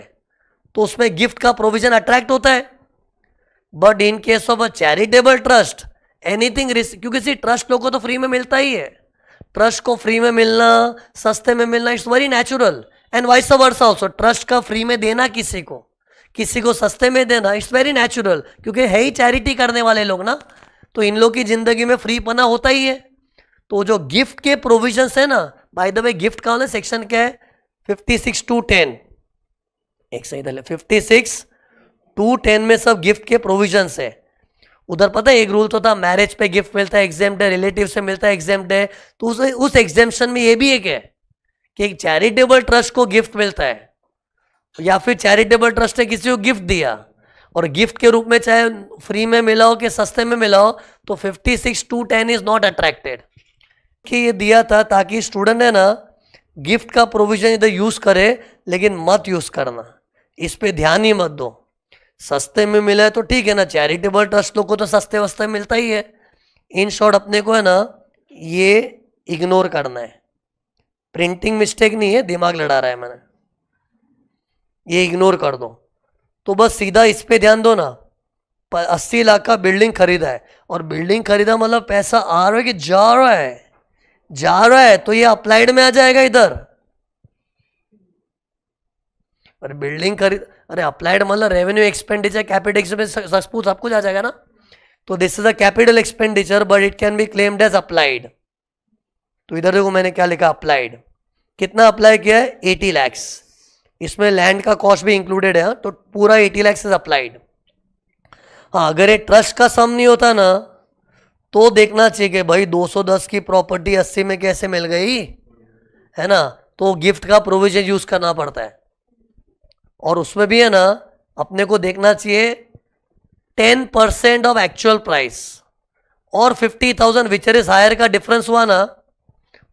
[SPEAKER 1] तो उसमें गिफ्ट का प्रोविजन अट्रैक्ट होता है. But in case of a charitable trust anything risk, क्योंकि सी ट्रस्ट लोगों को तो फ्री में मिलता ही है, ट्रस्ट को फ्री में मिलना सस्ते में मिलना it's very natural. And vice versa also, trust का फ्री में देना किसी को सस्ते में देना इट्स वेरी नेचुरल, क्योंकि है ही चैरिटी करने वाले लोग ना, तो इन लोग की जिंदगी में फ्री पना होता ही है. तो जो गिफ्ट के प्रोविजंस है ना, बाय द वे गिफ्ट का वाला सेक्शन क्या है? 56 to 10, एक सही दल 56 to 10 में सब गिफ्ट के प्रोविजंस है. उधर पता है एक रूल तो था, मैरिज पे गिफ्ट मिलता है एग्जेम्प्ट है, रिलेटिव से मिलता है एग्जेम्प्ट है. तो उस एग्जेम्पशन में ये भी एक है कि एक चैरिटेबल ट्रस्ट को गिफ्ट मिलता है या फिर चैरिटेबल ट्रस्ट ने किसी को गिफ्ट दिया, और गिफ्ट के रूप में चाहे फ्री में मिला हो कि सस्ते में मिला हो, तो 56 to 10 इज नॉट अट्रैक्टेड. कि ये दिया था ताकि स्टूडेंट है ना गिफ्ट का प्रोविजन इधर यूज करे, लेकिन मत यूज करना, इस पे ध्यान ही मत दो. सस्ते में मिला है तो ठीक है ना, चैरिटेबल ट्रस्ट लोग को तो सस्ते वस्ते मिलता ही है. इन शॉर्ट अपने को है ना ये इग्नोर करना है. प्रिंटिंग मिस्टेक नहीं है, दिमाग लड़ा रहा है मैंने, ये इग्नोर कर दो. तो बस सीधा इस पे ध्यान दो ना. 80 लाख का बिल्डिंग खरीदा है, और बिल्डिंग खरीदा मतलब पैसा आ रहा है कि जा रहा है, तो ये अप्लाइड में आ जाएगा इधर. अरे बिल्डिंग खरीद, अरे अप्लाइड मतलब रेवेन्यू एक्सपेंडिचर कैपिटल एक्सपेंडिचर सब कुछ आ जाएगा ना. तो this is a capital expenditure but it can be claimed as applied. तो इधर देखो मैंने क्या लिखा, अप्लाइड. कितना अप्लाई किया है? 80 लैक्स. इसमें लैंड का कॉस्ट भी इंक्लूडेड है, तो पूरा 80 लैक्स इज अप्लाइड. हाँ, अगर ये ट्रस्ट का सम नहीं होता ना तो देखना चाहिए कि भाई 210 की प्रॉपर्टी 80 में कैसे मिल गई, है ना. तो गिफ्ट का प्रोविजन यूज करना पड़ता है, और उसमें भी है ना अपने को देखना चाहिए 10% ऑफ एक्चुअल प्राइस और 50,000 विचर इज हायर का डिफरेंस हुआ ना,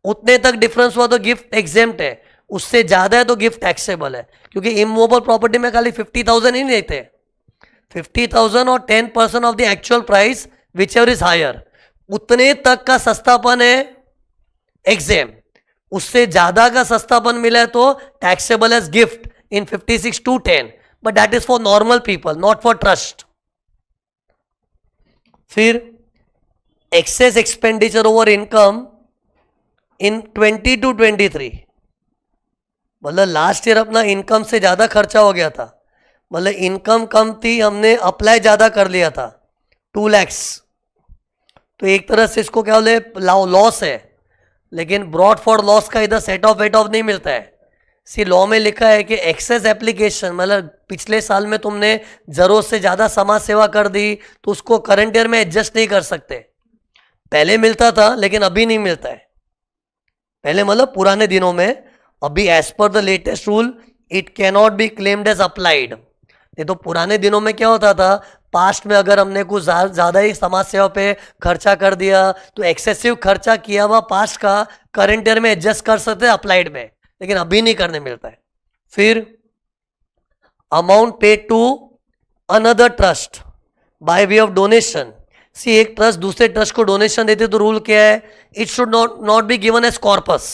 [SPEAKER 1] उतने तक डिफरेंस हुआ तो गिफ्ट एग्जेम्प्ट है, उससे ज्यादा है तो गिफ्ट टैक्सेबल है. क्योंकि इमूवेबल प्रॉपर्टी में खाली 50,000 ही नहीं देते, 50,000 और 10% of the actual price whichever is higher, उतने तक का सस्तापन है एग्जेम. उससे ज्यादा का सस्तापन मिला है तो taxable as gift in 56 to 10, but that is for normal people, not for trust. फिर excess expenditure over income in 20 to 23, मतलब लास्ट ईयर अपना इनकम से ज्यादा खर्चा हो गया था, मतलब इनकम कम थी, हमने अप्लाई ज्यादा कर लिया था 2 lakhs. तो एक तरह से इसको क्या बोले, लॉस है, लेकिन ब्रॉड फॉर लॉस का इधर सेट ऑफ वेट ऑफ नहीं मिलता है. सी लॉ में लिखा है कि एक्सेस एप्लीकेशन मतलब पिछले साल में तुमने जरूरत से ज्यादा समाज सेवा कर दी तो उसको करंट ईयर में एडजस्ट नहीं कर सकते. पहले मिलता था लेकिन अभी नहीं मिलता है. पहले मतलब पुराने दिनों में, अभी as per the latest rule it cannot be claimed as applied. नहीं तो पुराने दिनों में क्या होता था, पास्ट में अगर हमने कुछ ज़्यादा ही समाज सेवा पे खर्चा कर दिया तो एक्सेसिव खर्चा किया हुआ पास्ट का करंट ईयर में एडजस्ट कर सकते हैं अप्लाइड में, लेकिन अभी नहीं करने मिलता है। फिर amount paid to another trust by way of donation. See एक ट्रस्ट दूसरे ट्रस्ट को डोनेशन देते तो रूल क्या है, it should not be given as corpus,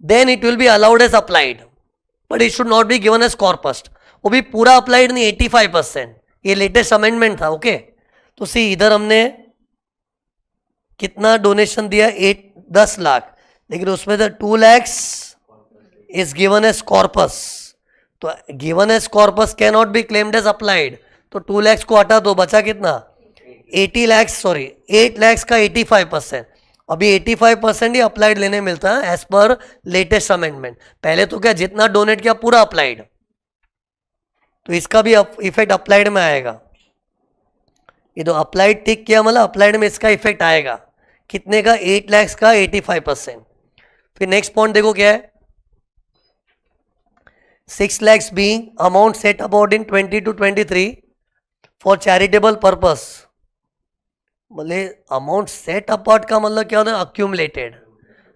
[SPEAKER 1] then it will be allowed as applied, but it should not be given as corpus. वो भी पूरा अप्लाइड नहीं, 85%। ये लेटेस्ट अमेंडमेंट था। ओके तो सी इधर हमने कितना डोनेशन दिया, 10 लाख, लेकिन उसमें से 2 lakhs is given as corpus. तो given as corpus can not be claimed as applied, तो 2 lakhs को हटा दो, बचा कितना 80 lakhs, सॉरी 8 lakhs का 85%। अभी 85% ही अप्लाइड लेने मिलता है एज पर लेटेस्ट अमेंडमेंट। पहले तो क्या जितना डोनेट किया पूरा अप्लाइड, तो इसका भी इफेक्ट अप्लाइड में आएगा। ये तो अप्लाइड टिक किया मतलब अप्लाइड में इसका इफेक्ट आएगा। कितने का, 8 lakhs का 85%। फिर नेक्स्ट पॉइंट देखो क्या है, 6 lakhs being amount set about in 20 to 23 for charitable purpose। मतलब अमाउंट सेट अपार्ट का मतलब क्या होता है, अक्यूमुलेटेड।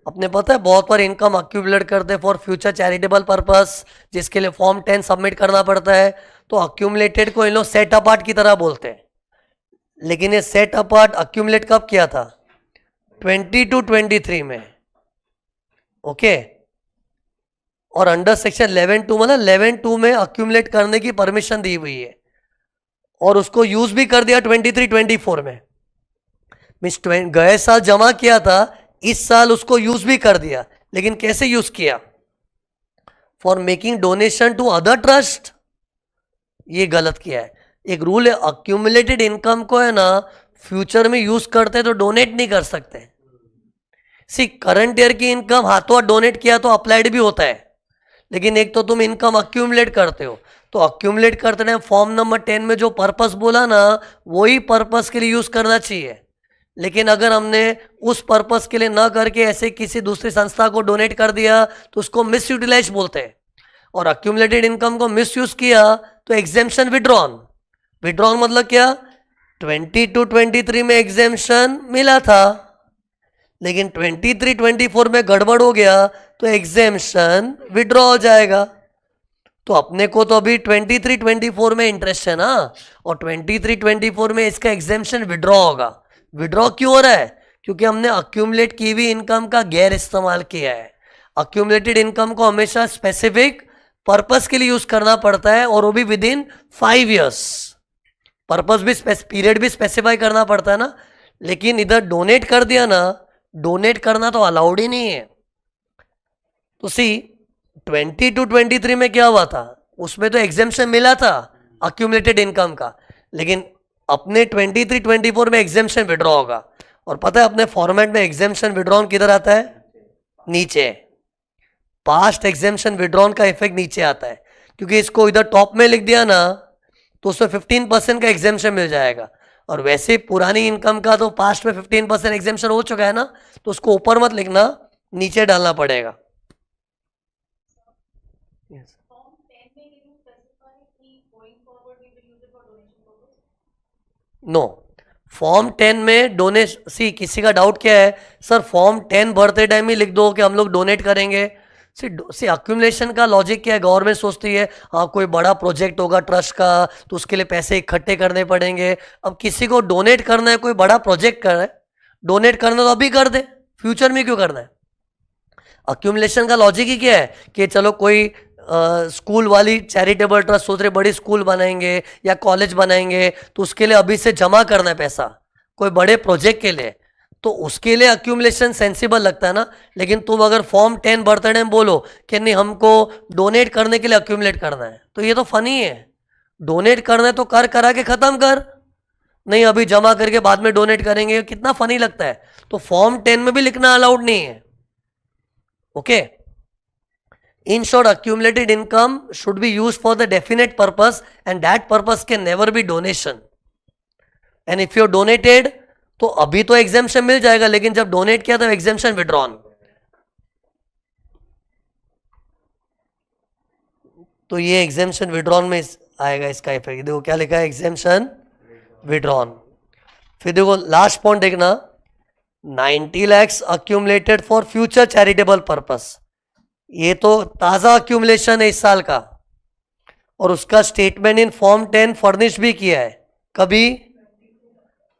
[SPEAKER 1] अपने पता है बहुत बार इनकम अक्यूमुलेट करते हैं फॉर फ्यूचर चैरिटेबल पर्पस, जिसके लिए फॉर्म 10 सबमिट करना पड़ता है। तो अक्यूमुलेटेड को इन लोग सेट अपार्ट की तरह बोलते हैं, लेकिन ये सेट अपार्ट अक्यूमुलेट कब किया था, 20 to 23 में। ओके और अंडर सेक्शन 11(2) मतलब 11(2) में अक्यूमुलेट करने की परमिशन दी हुई है, और उसको यूज भी कर दिया 23-24 में। मीन्स गए साल जमा किया था, इस साल उसको यूज भी कर दिया, लेकिन कैसे यूज किया, for making donation to other trust. ये गलत किया है। एक रूल है, अक्यूमुलेटेड इनकम को है ना फ्यूचर में यूज करते तो डोनेट नहीं कर सकते। सी करंट ईयर की इनकम हाथों हाथ डोनेट किया तो अप्लाइड भी होता है, लेकिन एक तो तुम इनकम अक्यूमुलेट करते हो, तो अक्यूमुलेट करते टाइम फॉर्म नंबर 10 में जो पर्पस बोला ना, वही पर्पस के लिए यूज करना चाहिए। लेकिन अगर हमने उस पर्पस के लिए ना करके ऐसे किसी दूसरी संस्था को डोनेट कर दिया तो उसको मिस यूटिलाइज बोलते हैं। और अक्यूमुलेटेड इनकम को मिस यूज किया तो एग्जेम्पशन विड्रॉन। विड्रॉन मतलब क्या, 20 to 23 में एग्जेम्पशन मिला था, लेकिन 23-24 में गड़बड़ हो गया तो एग्जेम्पशन विड्रॉ हो जाएगा। तो अपने को तो अभी 23-24 में इंटरेस्ट है ना, और 23-24 में इसका एग्जेम्पशन विड्रॉ होगा। विड्रॉ क्यों हो रहा है, क्योंकि हमने अक्यूमुलेट की हुई इनकम का गैर इस्तेमाल किया है। अक्यूमुलेटेड इनकम को हमेशा स्पेसिफिक पर्पस के लिए यूज करना पड़ता है, और वो भी विद इन 5 years। पर्पस भी पीरियड भी स्पेसिफाई करना पड़ता है ना, लेकिन इधर डोनेट कर दिया ना, डोनेट करना तो अलाउड ही नहीं है। तो सी 20 to 23 में क्या हुआ था, उसमें तो एग्जेम्पशन मिला था अक्यूमुलेटेड इनकम का, लेकिन अपने 23-24 में एग्जेम्पशन विड्रॉ होगा। और पता है अपने फॉर्मेट में एग्जेम्पशन विड्रॉन किधर आता है, नीचे। पास्ट एग्जेम्पशन विड्रॉन का इफेक्ट नीचे आता है, क्योंकि इसको इधर टॉप में लिख दिया ना तो उसमें 15% का एग्जेम्पशन मिल जाएगा। और वैसे पुरानी इनकम का तो पास्ट में 15% एग्जेम्पशन हो चुका है ना, तो उसको ऊपर मत लिखना, नीचे डालना पड़ेगा। नो, फॉर्म 10 में डोनेशन, सी किसी का डाउट क्या है, सर फॉर्म 10 भरते टाइम ही लिख दो कि हम लोग डोनेट करेंगे। सी अक्यूमुलेशन का लॉजिक क्या है, गवर्नमेंट सोचती है हाँ कोई बड़ा प्रोजेक्ट होगा ट्रस्ट का तो उसके लिए पैसे इकट्ठे करने पड़ेंगे। अब किसी को डोनेट करना है, कोई बड़ा प्रोजेक्ट कर रहा है, डोनेट करना तो अभी कर दे, फ्यूचर में क्यों करना है। अक्यूमुलेशन का लॉजिक ही क्या है कि चलो कोई स्कूल वाली चैरिटेबल ट्रस्ट सोच रहे बड़ी स्कूल बनाएंगे या कॉलेज बनाएंगे, तो उसके लिए अभी से जमा करना है पैसा, कोई बड़े प्रोजेक्ट के लिए, तो उसके लिए अक्यूमुलेशन सेंसिबल लगता है ना। लेकिन तुम अगर फॉर्म 10 भरते टाइम बोलो कि नहीं हमको डोनेट करने के लिए अक्यूमुलेट करना है, तो ये तो फनी है। डोनेट करना है तो कर करा के खत्म कर, नहीं अभी जमा करके बाद में डोनेट करेंगे, कितना फनी लगता है। तो फॉर्म 10 में भी लिखना अलाउड नहीं है। Okay, in short, accumulated income should be used for the definite purpose, and that purpose can never be donation. And if you donated, तो अभी तो एग्जेम्पशन मिल जाएगा, लेकिन जब डोनेट किया तो एग्जेम्पशन विड्रॉन। तो ये एग्जेम्पशन विड्रॉन में आएगा इसका इफेक्ट। देखो क्या लिखा है, एग्जेम्पशन विड्रॉन। फिर देखो लास्ट पॉइंट देखना, 90 lakhs accumulated for future charitable purpose. ये तो ताजा अक्यूमुलेशन है इस साल का, और उसका स्टेटमेंट इन फॉर्म 10 फर्निश भी किया है। कभी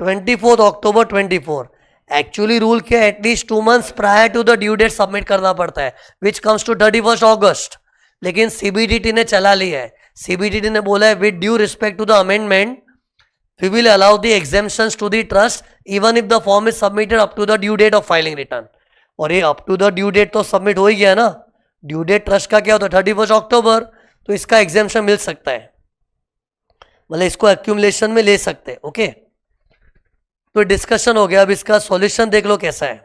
[SPEAKER 1] 24 अक्टूबर 24। एक्चुअली रूल किया at least 2 months prior to the due date submit करना पड़ता है, विच कम्स टू 31 अगस्त। लेकिन सीबीडीटी ने चला लिया है। सीबीडीटी ने बोला है with due respect to the amendment we will allow the exemptions to the trust even if the form is submitted up to the due date of filing return. और ये up to the due date तो सबमिट हो ही गया ना। ड्यू डेट ट्रस्ट का क्या होता है 31 अक्टूबर, तो इसका एग्जेम्पशन मिल सकता है, मतलब इसको एक्यूमुलेशन में ले सकते हैं। ओके, तो डिस्कशन हो गया। अब इसका सॉल्यूशन देख लो कैसा है।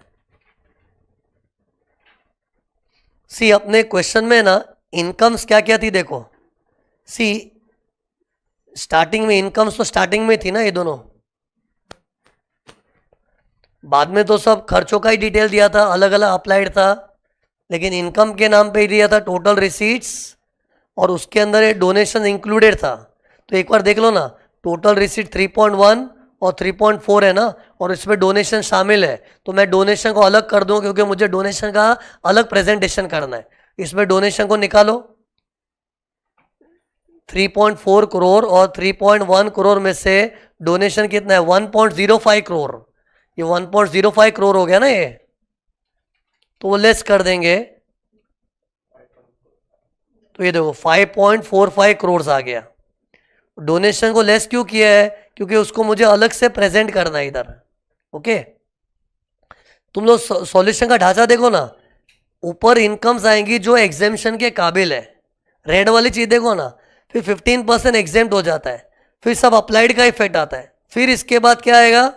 [SPEAKER 1] सी अपने क्वेश्चन में ना इनकम्स क्या क्या थी देखो। सी स्टार्टिंग में इनकम्स तो स्टार्टिंग में थी ना ये दोनों, बाद में तो सब खर्चों का ही डिटेल दिया था, अलग अलग अप्लाइड था, लेकिन इनकम के नाम पे ही दिया था टोटल रिसीट्स, और उसके अंदर ये डोनेशन इंक्लूडेड था। तो एक बार देख लो ना, टोटल रिसीट 3.1 और 3.4 है ना, और इसमें डोनेशन शामिल है। तो मैं डोनेशन को अलग कर दूं क्योंकि मुझे डोनेशन का अलग प्रेजेंटेशन करना है। इसमें डोनेशन को निकालो, 3.4 करोड़ और 3.1 करोड़ में से डोनेशन कितना है 1.05 करोड़। ये 1.05 करोड़ हो गया ना ये, तो वो लेस कर देंगे, तो ये देखो 5.45 करोड़ आ गया। डोनेशन को लेस क्यों किया है, क्योंकि उसको मुझे अलग से प्रेजेंट करना है इधर। ओके, तुम लोग सॉल्यूशन का ढांचा देखो ना, ऊपर इनकम्स आएंगी जो एग्जेम्पशन के काबिल है, रेड वाली चीज देखो ना, फिर 15% एग्जेम्प्ट हो जाता है, फिर सब अप्लाइड का इफेक्ट आता है, फिर इसके बाद क्या आएगा,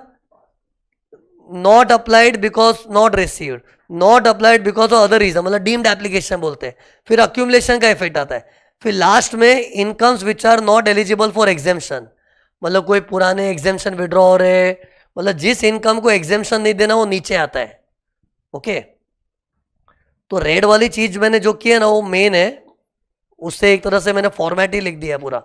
[SPEAKER 1] not applied because not received, not applied because of other reason, मतलब डीम्ड एप्लीकेशन बोलते हैं, फिर अक्यूमुलेशन का इफेक्ट आता है, फिर लास्ट में incomes which are not eligible for exemption, मतलब कोई पुराने एग्जेम्पशन विड्रॉ हो रहे, मतलब जिस इनकम को एग्जेम्पशन नहीं देना वो नीचे आता है। ओके, तो रेड वाली चीज मैंने जो किया ना वो मेन है, उससे एक तरह से मैंने फॉर्मेट ही लिख दिया पूरा।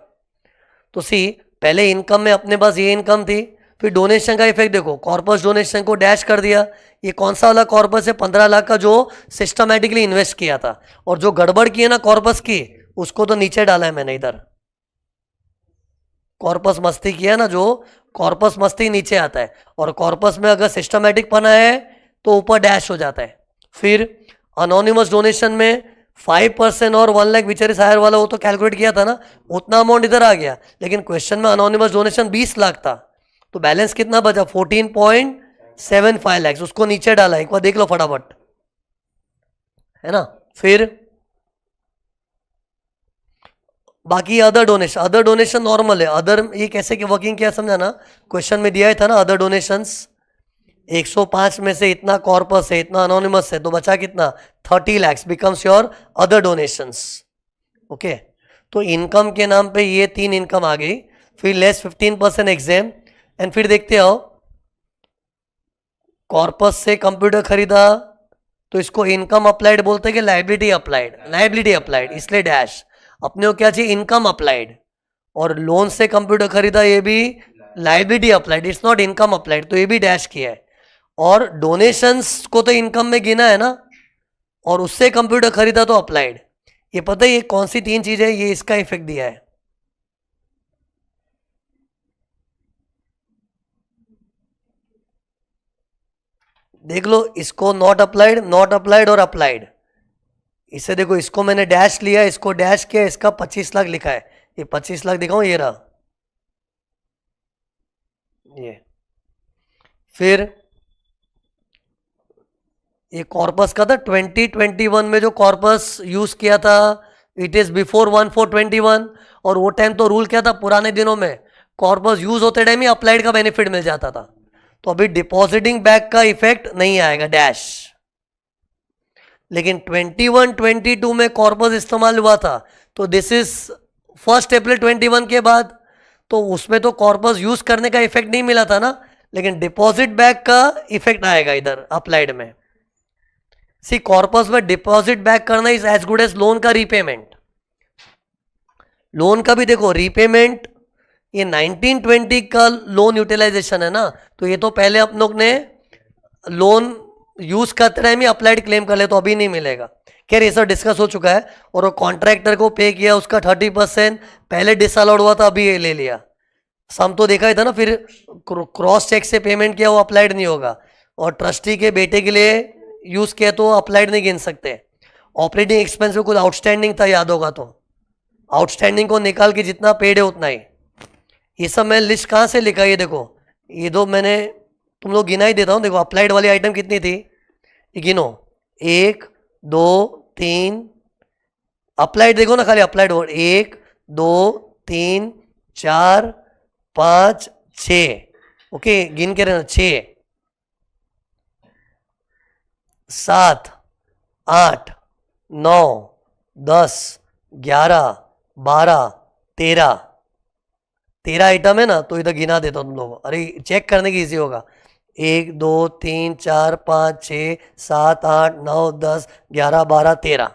[SPEAKER 1] तो सी पहले इनकम में अपने पास ये इनकम थी, फिर डोनेशन का इफेक्ट देखो, कॉर्पस डोनेशन को डैश कर दिया। ये कौन सा वाला कॉर्पस है, 15 लाख का जो सिस्टमैटिकली इन्वेस्ट किया था, और जो गड़बड़ की है ना कॉर्पस की, उसको तो नीचे डाला है मैंने इधर। कॉर्पस मस्ती किया ना जो, कॉर्पस मस्ती नीचे आता है, और कॉर्पस में अगर सिस्टमैटिक पना है तो ऊपर डैश हो जाता है। फिर अनोनिमस डोनेशन में 5% और 1 लाख विच इज हायर वाला वो तो कैलकुलेट किया था ना, उतना अमाउंट इधर आ गया, लेकिन क्वेश्चन में अनोनिमस डोनेशन 20 लाख था, तो बैलेंस कितना बचा 14.75 लाख, उसको नीचे डाला। एक बार देख लो फटाफट, है ना। फिर बाकी अदर डोनेशन नॉर्मल है। अदर ये कैसे कि वर्किंग क्या समझा ना, क्वेश्चन में दिया ही था ना, अदर डोनेशंस 105 में से इतना कॉर्पस है, इतना अनोनिमस है, तो बचा कितना 30 lakhs becomes your other donations. Okay, तो इनकम के नाम पे ये 3 इनकम आ गई, फिर लेस 15% एग्जाम, एंड फिर देखते हो कॉर्पस से कंप्यूटर खरीदा तो इसको इनकम अप्लाइड बोलते हैं कि लाइबिलिटी अप्लाइड, लाइबिलिटी अप्लाइड, इसलिए डैश। अपने को क्या चाहिए, इनकम अप्लाइड, और लोन से कंप्यूटर खरीदा ये भी liability applied, it's not income applied, तो ये भी डैश किया है। और डोनेशंस को तो इनकम में गिना है ना, और उससे कंप्यूटर खरीदा तो अप्लाइड। ये पता है ये कौन सी 3 चीज है, ये इसका इफेक्ट दिया है। देख लो इसको, नॉट अप्लाइड और अप्लाइड। इसे देखो, इसको मैंने डैश लिया, इसको डैश किया, इसका 25 लाख लिखा है, ये 25 लाख दिखाऊं, ये रहा ये। फिर ये कॉर्पस का था 2021 में जो कॉर्पस यूज किया था, इट इज बिफोर 1/4/21, और वो टाइम तो रूल क्या था, पुराने दिनों में कॉर्पस यूज होते टाइम ही अप्लाइड का बेनिफिट मिल जाता था, तो अभी डिपॉजिटिंग बैक का इफेक्ट नहीं आएगा, डैश। लेकिन 21-22 में कॉर्पस इस्तेमाल हुआ था, तो दिस इज 1 अप्रैल 21 के बाद, तो उसमें तो कॉर्पस यूज करने का इफेक्ट नहीं मिला था ना, लेकिन डिपॉजिट बैक का इफेक्ट आएगा इधर अप्लाइड में। सी कॉर्पस में डिपॉजिट बैक करना is as good as loan का रीपेमेंट। लोन का भी देखो रीपेमेंट, ये 1920 का लोन यूटिलाइजेशन है ना, तो ये तो पहले अपन लोग ने लोन यूज करते टाइम ही अप्लाइड क्लेम कर ले, तो अभी नहीं मिलेगा। खैर ये सब डिस्कस हो चुका है। और वो कॉन्ट्रैक्टर को पे किया, उसका 30% पहले डिसअलाउड हुआ था, अभी ये ले लिया। सम तो देखा ही था ना, फिर क्रॉस चेक से पेमेंट किया वो अप्लाइड नहीं होगा, और ट्रस्टी के बेटे के लिए यूज किया तो अप्लाइड नहीं गिन सकते। ऑपरेटिंग एक्सपेंस में कुछ आउटस्टैंडिंग था, याद होगा तो आउटस्टैंडिंग को निकाल के जितना पेड है उतना ही। ये सब मैं लिस्ट कहाँ से लिखा, ये देखो, ये दो मैंने तुम लोग गिना ही देता हूँ। देखो अप्लाइड वाली आइटम कितनी थी, ये गिनो, 1 2 3, अप्लाइड देखो ना, खाली अप्लाइड वर्ड, 1 2 3 4 5 6, ओके गिन के रहना, 6 7 8 9 10 11 12 13 आइटम है ना, तो इधर गिना देता हूँ तुम लोग, अरे चेक करने की इजी होगा। 1 2 3 4 5 6 7 8 9 10 11 12 13।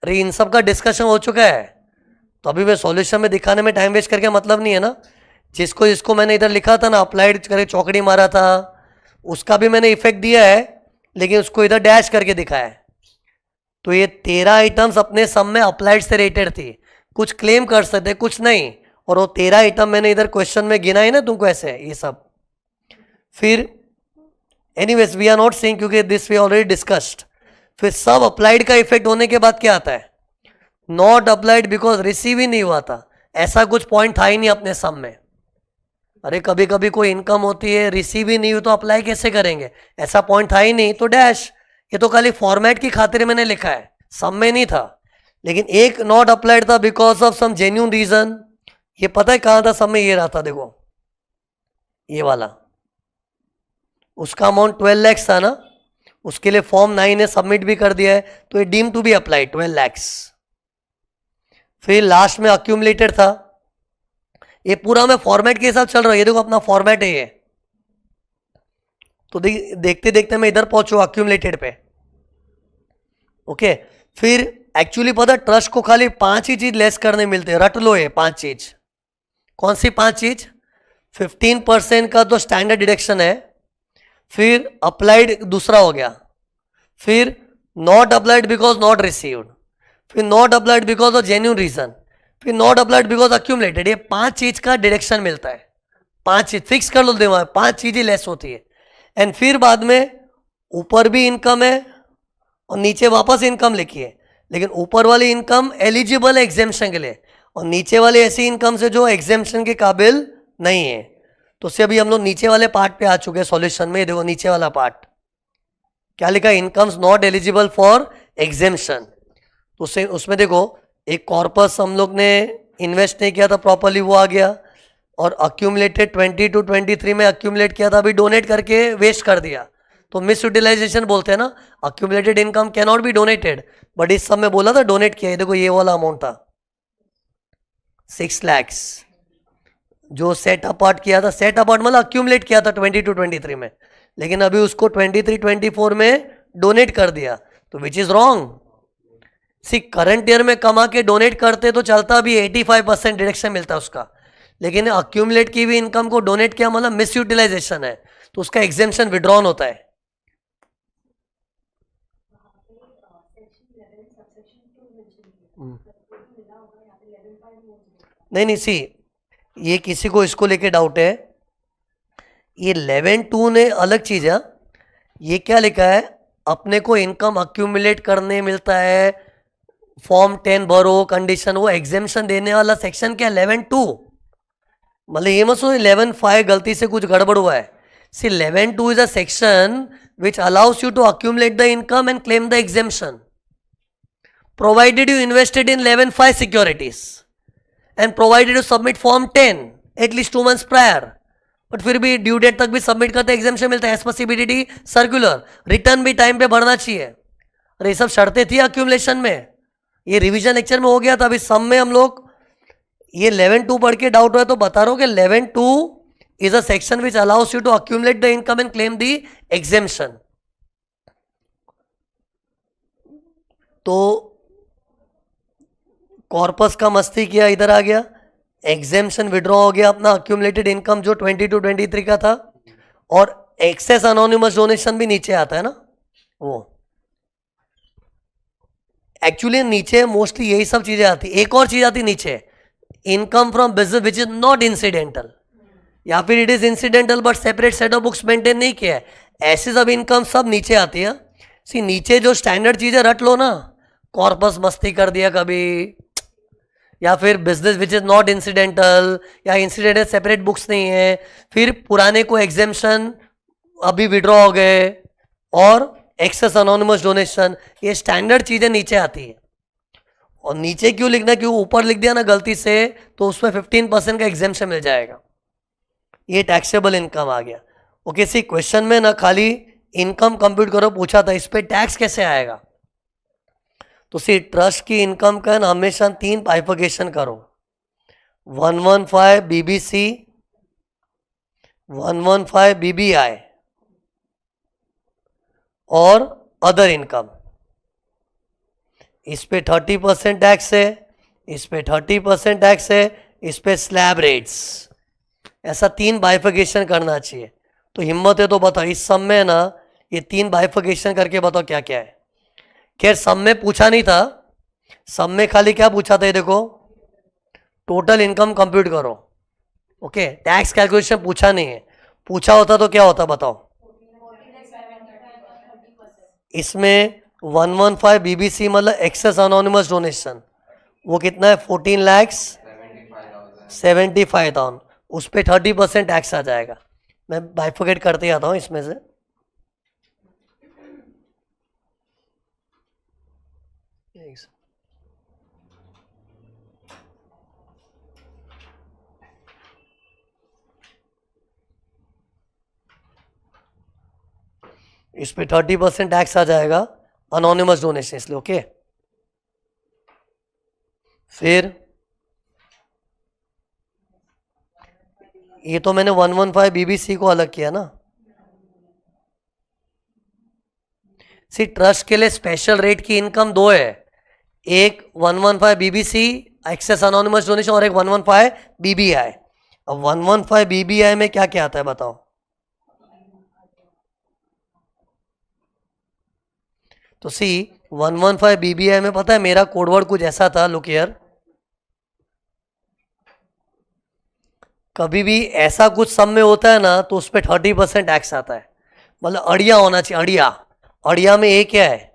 [SPEAKER 1] अरे इन सब का डिस्कशन हो चुका है, तो अभी मैं सॉल्यूशन में दिखाने में टाइम वेस्ट करके मतलब नहीं है ना। जिसको मैंने इधर लिखा था ना, अप्लाइड करके चौकड़ी मारा था, उसका भी मैंने इफेक्ट दिया है, लेकिन उसको इधर डैश करके दिखाया है। तो ये 13 आइटम्स अपने सम में अप्लाइड से रेटेड थी, कुछ क्लेम कर सकते कुछ नहीं, और वो 13 आइटम मैंने इधर क्वेश्चन में गिना है ना तुमको ऐसे ये सब। फिर anyways we are not seeing, क्योंकि दिस वी ऑलरेडी डिस्कस्ड। फिर सब अप्लाइड का इफेक्ट होने के बाद क्या आता है, नॉट अप्लाइड बिकॉज रिसीव ही नहीं हुआ था, ऐसा कुछ पॉइंट था ही नहीं अपने सम में। अरे कभी कभी कोई इनकम होती है रिसीव ही नहीं हुई तो अप्लाई कैसे करेंगे, ऐसा पॉइंट था ही नहीं, तो डैश। ये तो खाली फॉर्मेट की खातिर मैंने लिखा है, सम में नहीं था। लेकिन एक नॉट अप्लाइड था because of some genuine reason, ये पता है कहां था सम में, ये रहा था देखो, ये वाला, उसका अमाउंट 12 लाख था ना, उसके लिए फॉर्म 9 ने सबमिट भी कर दिया है, तो ये deem to be applied 12 lakh. फिर लास्ट में अक्यूमुलेटेड था, ये पूरा मैं फॉर्मेट के हिसाब चल रहा है, ये देखो अपना फॉर्मेट है ये। तो देखते देखते मैं इधर पहुंचू अक्यूमुलेटेड पे, ओके। फिर एक्चुअली पता ट्रस्ट को खाली 5 ही चीज लेस करने मिलते हैं, रट लो ये 5 चीज। कौन सी 5 चीज, 15% का तो स्टैंडर्ड डिडक्शन है, फिर अप्लाइड दूसरा हो गया, फिर not applied because not received, फिर not applied because of genuine reason, फिर नॉट अप्लाइड बिकॉज अक्यूमुलेटेड। ये 5 चीज का डिडक्शन मिलता है, 5 चीज फिक्स कर लो, दिमाग 5 चीज ही लेस होती है। एंड फिर बाद में ऊपर भी इनकम है और नीचे वापस इनकम लिखी है, लेकिन ऊपर वाली इनकम एलिजिबल है एग्जेम्पशन के लिए, और नीचे वाली ऐसी इनकम से जो एग्जेम्पशन के काबिल नहीं है। तो उससे अभी हम लोग नीचे वाले पार्ट पे आ चुके हैं सॉल्यूशन में। देखो नीचे वाला पार्ट क्या लिखा है, incomes not eligible for exemption. तो उसमें देखो एक कॉर्पस हम लोग ने इन्वेस्ट नहीं किया था प्रॉपरली, वो आ गया, और अक्यूमुलेटेड 20 to 23 में अक्यूमुलेट किया था, अभी डोनेट करके वेस्ट कर दिया, तो मिस यूटिलाइजेशन बोलते हैं ना। Accumulated income can not be donated, but इस सब में बोला था डोनेट किया है। देखो ये वाला अमाउंट था 6 लाख, जो सेट अपार्ट किया था, सेट अपार्ट मतलब अक्यूमुलेट किया था 20 to 23 में, लेकिन अभी उसको 23-24 में डोनेट कर दिया, तो which is wrong. See current year में कमा के डोनेट करते तो चलता, भी 85% डिडक्शन मिलता उसका, लेकिन अक्यूमुलेट की भी इनकम को डोनेट किया मतलब मिस यूटिलाइजेशन है, तो उसका एग्जेम्पशन विड्रॉन होता है। नहीं सी, ये किसी को इसको लेके डाउट है, ये 11(2) ने अलग चीज है। ये क्या लिखा है, अपने को इनकम अक्यूमुलेट करने मिलता है, फॉर्म 10 भरो कंडीशन, वो एग्जेम्पशन देने वाला सेक्शन क्या 11(2), मतलब ये मत सोचो 11(5) गलती से कुछ गड़बड़ हुआ है। See 11(2) is a section which allows you to accumulate the income and claim the exemption, provided you invested in 11(5) securities and provided you submit form 10 at least 2 months prior. But फिर भी ड्यू डेट तक भी सबमिट करते एग्जामेशन मिलता है, as per CBDT circular, return भी टाइम पे भरना चाहिए। अरे ये सब शर्तें थी अक्यूमुलेशन में, ये रिवीजन लेक्चर में हो गया था। अभी सम में हम लोग ये 11(2) पढ़ के डाउट हुआ तो बता रहा हूँ कि 11(2) is a section which allows you to accumulate the income and claim the exemption. तो कॉर्पस का मस्ती किया, इधर आ गया, एग्जेम्पशन विड्रॉ हो गया अपना, अक्यूमुलेटेड इनकम जो 22 to 23 का था, और एक्सेस अनोनिमस डोनेशन भी नीचे आता है ना, वो एक्चुअली नीचे मोस्टली यही सब चीजें आती. एक और चीज आती नीचे, income from business which is not incidental, या फिर it is incidental but separate set of books maintain नहीं किया है, ऐसी सब इनकम सब नीचे आती है. सी नीचे जो स्टैंडर्ड चीजें रट लो ना, कॉर्पस मस्ती कर दिया कभी, या फिर business which is not incidental, या इंसिडेंटल सेपरेट बुक्स नहीं है, फिर पुराने को एग्जेम्पशन अभी विड्रॉ हो गए, और एक्सेस अनोनिमस डोनेशन, ये स्टैंडर्ड चीजें नीचे आती है. और नीचे क्यों लिखना, क्यों ऊपर लिख दिया ना गलती से, तो उसमें 15% का एग्जेम्पशन मिल जाएगा. ये टैक्सेबल इनकम आ गया. ओके सी क्वेश्चन में ना खाली इनकम कंप्यूट करो पूछा था, इस पे टैक्स कैसे आएगा. तो सी ट्रस्ट की इनकम का ना हमेशा 3 बाइफर्केशन करो, 115 बीबीसी, 115 बीबीआई और अदर इनकम. इस पे 30% टैक्स है, इस पे 30% टैक्स है, इस पे स्लैब रेट्स. ऐसा 3 बाइफर्केशन करना चाहिए. तो हिम्मत है तो बताओ, इस सब में ना ये 3 बाइफर्केशन करके बताओ क्या क्या है. खैर सब में पूछा नहीं था, सब में खाली क्या पूछा था, ये देखो टोटल इनकम कंप्यूट करो. ओके टैक्स कैलकुलेशन पूछा नहीं है, पूछा होता तो क्या होता बताओ. इसमें 115 बीबीसी मतलब एक्सेस अनोनिमस डोनेशन, वो कितना है 14,75,000, उस पर 30% टैक्स आ जाएगा. मैं बाइफर्केट करते आता हूँ इसमें से. इस पे 30% टैक्स आ जाएगा अनोनिमस डोनेशन, इसलिए ओके. फिर ये तो मैंने 115 बीबीसी को अलग किया ना. सी ट्रस्ट के लिए स्पेशल रेट की इनकम 2 है, एक 115 बीबीसी एक्सेस अनोनिमस डोनेशन और एक 115 बीबीआई. अब 115 बीबीआई में क्या क्या आता है बताओ. तो सी 115 बीबीआई में पता है मेरा कोडवर्ड कुछ ऐसा था, लुक हियर, कभी भी ऐसा कुछ सम में होता है ना तो उस पर 30% टैक्स आता है. मतलब अड़िया होना चाहिए, अड़िया. अड़िया में एक क्या है,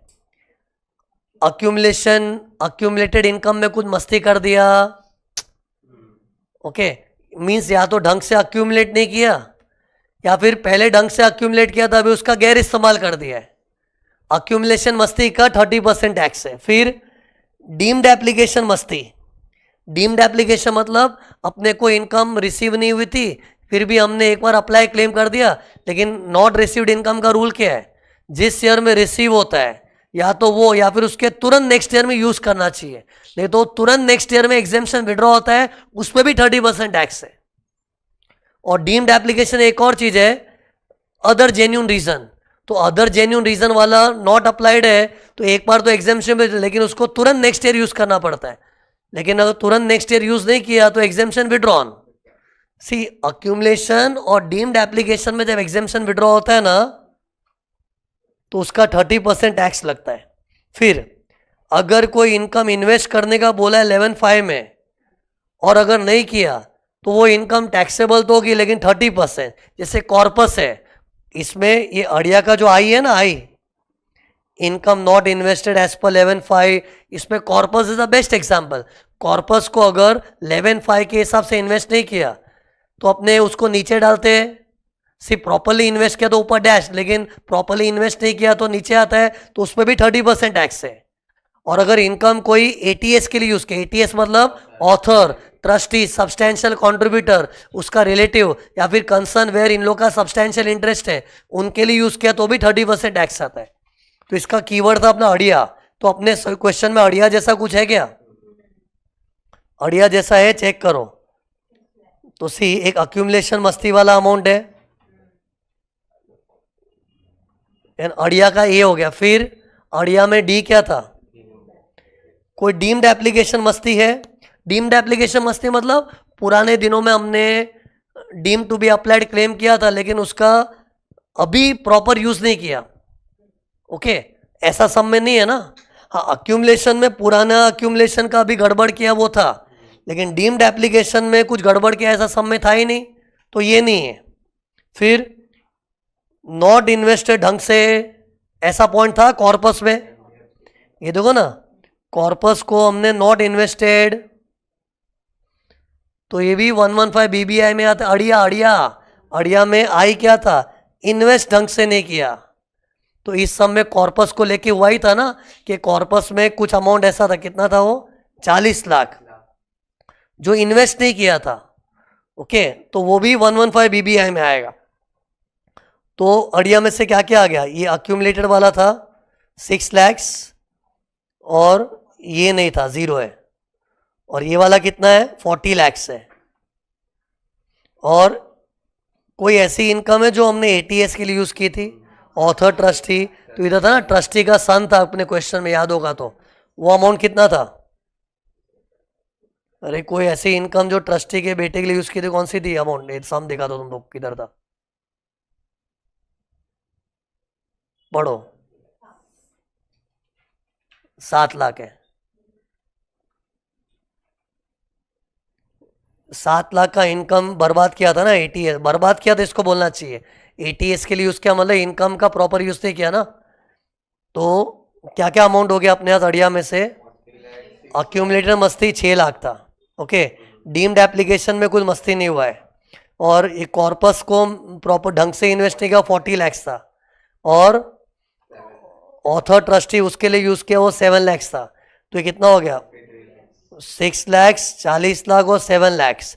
[SPEAKER 1] अक्यूमुलेशन, अक्यूमुलेटेड इनकम में कुछ मस्ती कर दिया. ओके मीन्स या तो ढंग से अक्यूमुलेट नहीं किया, या फिर पहले ढंग से अक्यूमुलेट किया था अभी उसका गैर इस्तेमाल कर दिया है. अक्यूमुलेशन मस्ती का 30% टैक्स है. फिर डीम्ड एप्लीकेशन मस्ती. डीम्ड एप्लीकेशन मतलब अपने को इनकम रिसीव नहीं हुई थी, फिर भी हमने एक बार अप्लाई क्लेम कर दिया, लेकिन नॉट रिसीव्ड इनकम का रूल क्या है, जिस ईयर में रिसीव होता है या तो वो, या फिर उसके तुरंत नेक्स्ट ईयर में यूज करना चाहिए. नहीं तो तुरंत नेक्स्ट ईयर में एग्जेम्पशन विड्रॉ होता है, उस पर भी 30% टैक्स है. और डीम्ड एप्लीकेशन एक और चीज है, अदर जेन्यून रीजन. तो अदर जेन्यून रीजन वाला नॉट अप्लाइड है तो एक बार तो एग्जेम्पशन में, लेकिन उसको तुरंत नेक्स्ट ईयर यूज करना पड़ता है. लेकिन अगर तुरंत नेक्स्ट ईयर यूज नहीं किया तो एग्जेम्पशन विड्रॉन. सी अक्यूमुलेशन और डीम्ड एप्लीकेशन में जब एग्जेम्पशन विड्रॉ होता है ना तो उसका 30% टैक्स लगता है. फिर अगर कोई इनकम इन्वेस्ट करने का बोला है 11(5) में, और अगर नहीं किया तो वो इनकम टैक्सेबल तो होगी लेकिन 30%. जैसे कॉर्पस है, इसमें ये अड़िया का जो आई है ना, I income not invested as per 11(5), इसमें corpus is the best example. Corpus को अगर 11(5) के हिसाब से इन्वेस्ट नहीं किया तो अपने उसको नीचे डालते हैं. सिर्फ प्रॉपरली इन्वेस्ट किया तो ऊपर डैश, लेकिन प्रॉपरली इन्वेस्ट नहीं किया तो नीचे आता है, तो उसमें भी 30% टैक्स है. और अगर इनकम कोई एटीएस के लिए यूज किया, एटीएस मतलब ऑथर, ट्रस्टी, सब्सटैंशियल कॉन्ट्रीब्यूटर, उसका रिलेटिव या फिर कंसर्न वेयर इन लोग का सब्सटैंशियल इंटरेस्ट है, उनके लिए यूज किया तो भी 30% टैक्स आता है. तो इसका कीवर्ड था अपना अड़िया. तो अपने क्वेश्चन में अड़िया जैसा कुछ है क्या, अड़िया जैसा है चेक करो. तो सी एक अक्यूमुलेशन मस्ती वाला अमाउंट है, एंड अड़िया का ए हो गया। फिर अड़िया में डी क्या था, कोई डीम्ड एप्लीकेशन मस्ती है। डीम्ड एप्लीकेशन मस्ती मतलब पुराने दिनों में हमने deem to be applied claim किया था लेकिन उसका अभी प्रॉपर यूज नहीं किया, ओके ऐसा सम में नहीं है ना। हाँ अक्यूमुलेशन में पुराना अक्यूमुलेशन का भी गड़बड़ किया वो था, लेकिन डीम्ड एप्लीकेशन में कुछ गड़बड़ किया ऐसा सम में था ही नहीं, तो ये नहीं है। फिर नॉट इन्वेस्टेड ढंग से, ऐसा पॉइंट था कॉर्पस में, ये देखो ना कॉर्पस को हमने नॉट इन्वेस्टेड, तो ये भी 115 बीबीआई में आता। अड़िया अड़िया अड़िया में आई क्या था, इन्वेस्ट ढंग से नहीं किया, तो इस सब में कॉर्पस को लेके हुआ ही था ना कि कॉर्पस में कुछ अमाउंट ऐसा था, कितना था वो 40 लाख जो इन्वेस्ट नहीं किया था, ओके तो वो भी 115 बीबीआई में आएगा। तो अड़िया में से क्या क्या आ गया, ये अक्यूमुलेटेड वाला था 6 lakhs और ये नहीं था, 0 है, और ये वाला कितना है 40 lakhs है। और कोई ऐसी इनकम है जो हमने एटीएस के लिए यूज की थी, ऑथर ट्रस्टी, तो इधर था ना ट्रस्टी का सन था अपने क्वेश्चन में याद होगा, तो वो अमाउंट कितना था, अरे कोई ऐसी इनकम जो ट्रस्टी के बेटे के लिए यूज की थी, कौन सी थी अमाउंट, सम देखा था तुम लोग, किधर था पढ़ो, 7 लाख है। 7 लाख का इनकम बर्बाद किया था ना एटीएस, बर्बाद किया था इसको बोलना चाहिए, एटीएस के लिए यूज किया मतलब इनकम का प्रॉपर यूज नहीं किया ना। तो क्या क्या अमाउंट हो गया अपने पास अड़िया में से, अक्यूमुलेटेड मस्ती 6 लाख था, ओके डीम्ड एप्लीकेशन में कुछ मस्ती नहीं हुआ है, और एक कॉर्पस को प्रॉपर ढंग से इन्वेस्ट नहीं किया 40 lakhs था, और ऑथर ट्रस्टी उसके लिए यूज किया वो 7 lakhs था, तो ये कितना हो गया 6 lakhs, 40 लाख और 7 lakhs,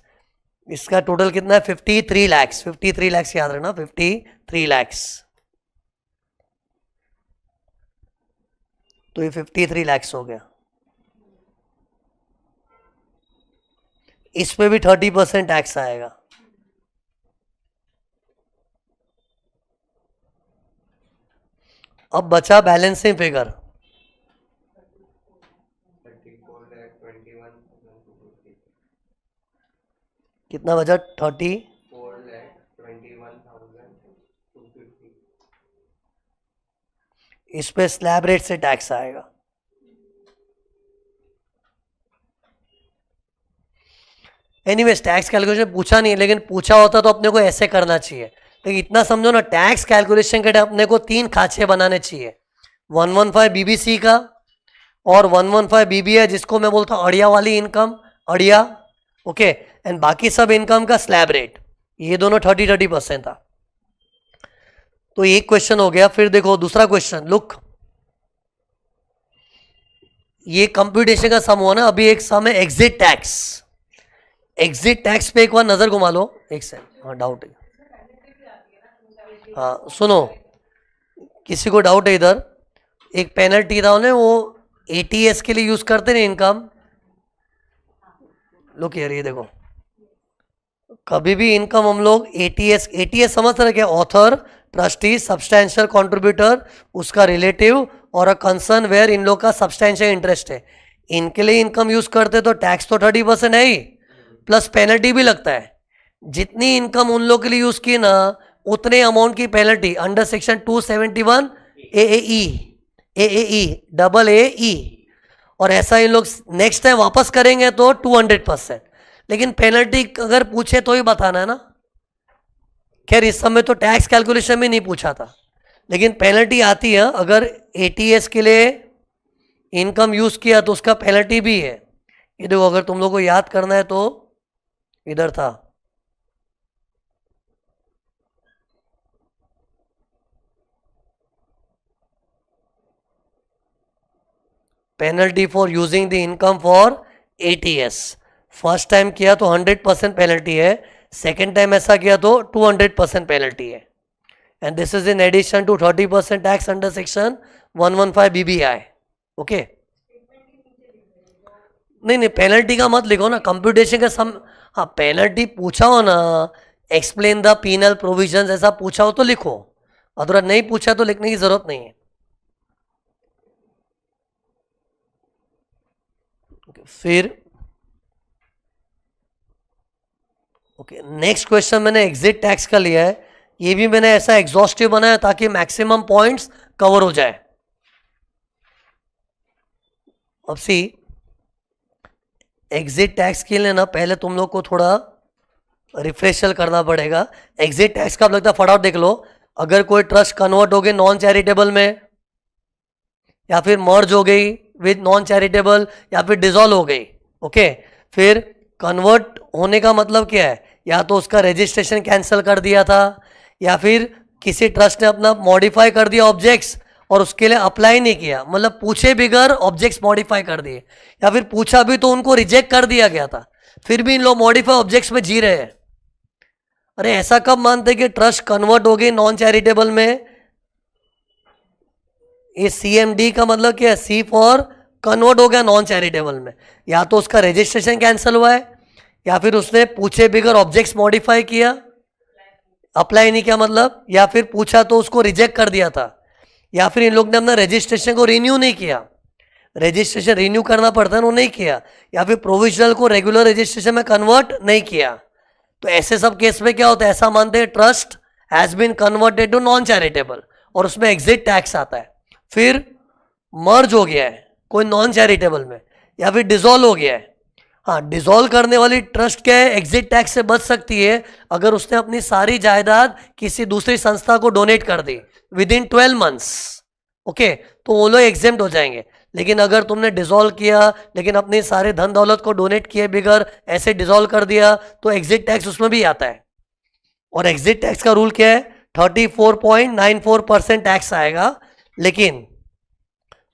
[SPEAKER 1] इसका टोटल कितना है 53 lakhs। 53 lakhs याद रखना, 53 lakhs, तो ये 53 lakhs हो गया। इस पे भी 30% टैक्स आएगा। अब बचा बैलेंसिंग फिगर, कितना बचा 34,21,250, इस पे स्लैब रेट से टैक्स आएगा। एनीवेज टैक्स कैलकुलेशन पूछा नहीं, लेकिन पूछा होता तो अपने को ऐसे करना चाहिए, लेकिन इतना समझो ना टैक्स कैलकुलेशन के लिए अपने को 3 खाचे बनाने चाहिए, 115 बीबीसी का और 115 बीबीआई जिसको मैं बोलता हूँ अड़िया वाली इनकम, अड़िया, ओके एंड बाकी सब इनकम का स्लैब रेट, ये दोनों 30% था। तो एक क्वेश्चन हो गया। फिर देखो दूसरा क्वेश्चन, लुक ये कंप्यूटेशन का सम हुआ ना, अभी एक सम है एग्जिट टैक्स। एग्जिट टैक्स पे एक बार नजर घुमा लो, एक सेकंड, हाँ डाउट है, हाँ सुनो किसी को डाउट है इधर, एक पेनल्टी था उन्हें वो एटीएस के लिए यूज करते नहीं इनकम, लुक यार ये देखो कभी भी इनकम हम लोग एटीएस, एटीएस समझ रहे क्या, ऑथर ट्रस्टी सब्सटैंशियल कंट्रीब्यूटर उसका रिलेटिव और अ कंसर्न वेयर इन लोग का सब्सटैंशियल इंटरेस्ट है, इनके लिए इनकम यूज करते तो टैक्स तो 30% है ही, प्लस पेनल्टी भी लगता है। जितनी इनकम उन लोग के लिए यूज की ना उतने अमाउंट की पेनल्टी अंडर सेक्शन 271 एएई, एएई डबल एई, और ऐसा इन लोग नेक्स्ट टाइम वापस करेंगे तो 200%, लेकिन पेनल्टी अगर पूछे तो ही बताना है ना। खैर इस समय तो टैक्स कैलकुलेशन में नहीं पूछा था, लेकिन पेनल्टी आती है अगर एटीएस के लिए इनकम यूज किया तो उसका पेनल्टी भी है। ये देखो अगर तुम लोग को याद करना है तो इधर था, penalty for using the income for ATS, first time किया तो 100% पेनल्टी है, सेकेंड टाइम ऐसा किया तो 200% पेनल्टी है, and this is in addition to 30% tax under section 115 BBI, okay नहीं नहीं, पेनल्टी का मत लिखो ना, कंप्यूटेशन का सम। हाँ, पेनल्टी पूछा हो ना, एक्सप्लेन द पीनल प्रोविजंस ऐसा पूछा हो तो लिखो, अदरवाइज नहीं पूछा तो लिखने की जरूरत नहीं है। फिर ओके, नेक्स्ट क्वेश्चन मैंने एग्जिट टैक्स का लिया है, ये भी मैंने ऐसा एग्जॉस्टिव बनाया ताकि मैक्सिमम पॉइंट्स कवर हो जाए। अब सी, एग्जिट टैक्स के लिए ना पहले तुम लोग को थोड़ा रिफ्रेशल करना पड़ेगा। एग्जिट टैक्स का लगता है फटाफट देख लो। अगर कोई ट्रस्ट कन्वर्ट हो गई नॉन चैरिटेबल में, या फिर मर्ज हो गई विद नॉन चैरिटेबल, या फिर डिसॉल्व हो गई, ओके, फिर कन्वर्ट होने का मतलब क्या है? या तो उसका रजिस्ट्रेशन कैंसिल कर दिया था, या फिर किसी ट्रस्ट ने अपना मॉडिफाई कर दिया ऑब्जेक्ट्स और उसके लिए अप्लाई नहीं किया, मतलब पूछे बिगर ऑब्जेक्ट्स मॉडिफाई कर दिए, या फिर पूछा भी तो उनको रिजेक्ट कर दिया गया था, फिर भी इन लोग मॉडिफाई ऑब्जेक्ट्स में जी रहे हैं। अरे ऐसा कब मानते कि ट्रस्ट कन्वर्ट हो गई नॉन चैरिटेबल में? ये CMD का मतलब क्या है? सी फॉर कन्वर्ट हो गया नॉन चैरिटेबल में। या तो उसका रजिस्ट्रेशन कैंसिल हुआ है, या फिर उसने पूछे बिगर ऑब्जेक्ट्स मॉडिफाई किया, अप्लाई नहीं किया मतलब, या फिर पूछा तो उसको रिजेक्ट कर दिया था, या फिर इन लोग ने अपना रजिस्ट्रेशन को रिन्यू नहीं किया, रजिस्ट्रेशन रिन्यू करना पड़ता है वो नहीं किया, या फिर प्रोविजनल को रेगुलर रजिस्ट्रेशन में कन्वर्ट नहीं किया। तो ऐसे सब केस में क्या होता है? ऐसा मानते हैं trust has been converted to non charitable, और उसमें एग्जिट टैक्स आता है। फिर मर्ज हो गया है कोई नॉन चैरिटेबल में, या फिर डिसॉल्व हो गया है। हाँ, डिसॉल्व करने वाली ट्रस्ट क्या है? एग्जिट टैक्स से बच सकती है अगर उसने अपनी सारी जायदाद किसी दूसरी संस्था को डोनेट कर दी विद इन 12 मंथ्स, ओके, तो वो लोग एग्जेम्प्ट हो जाएंगे। लेकिन अगर तुमने डिसॉल्व किया लेकिन अपनी सारे धन दौलत को डोनेट किए बिगर ऐसे डिसॉल्व कर दिया, तो एग्जिट टैक्स उसमें भी आता है। और एग्जिट टैक्स का रूल क्या है? 34.94% टैक्स आएगा, लेकिन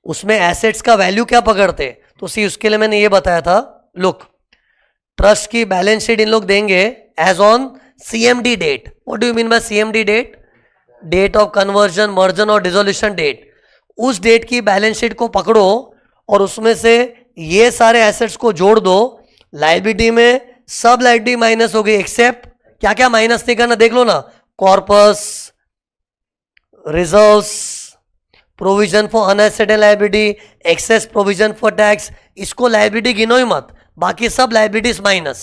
[SPEAKER 1] उसमें एसेट्स का वैल्यू क्या पकड़ते? तो सी, उसके लिए मैंने ये बताया था, लुक, ट्रस्ट की बैलेंस शीट इन लोग देंगे as on CMD date. What do you mean by CMD date? Date of conversion, merger और डिसोल्यूशन डेट। उस डेट की बैलेंस शीट को पकड़ो और उसमें से ये सारे एसेट्स को जोड़ दो। लायबिलिटी में सब लायबिलिटी माइनस हो गई, एक्सेप्ट क्या क्या माइनस नहीं करना देख लो ना, corpus, reserves, provision for unascertained liability, excess provision for tax, इसको लायबिलिटी गिनो ही मत, बाकी सब लायबिलिटीज माइनस।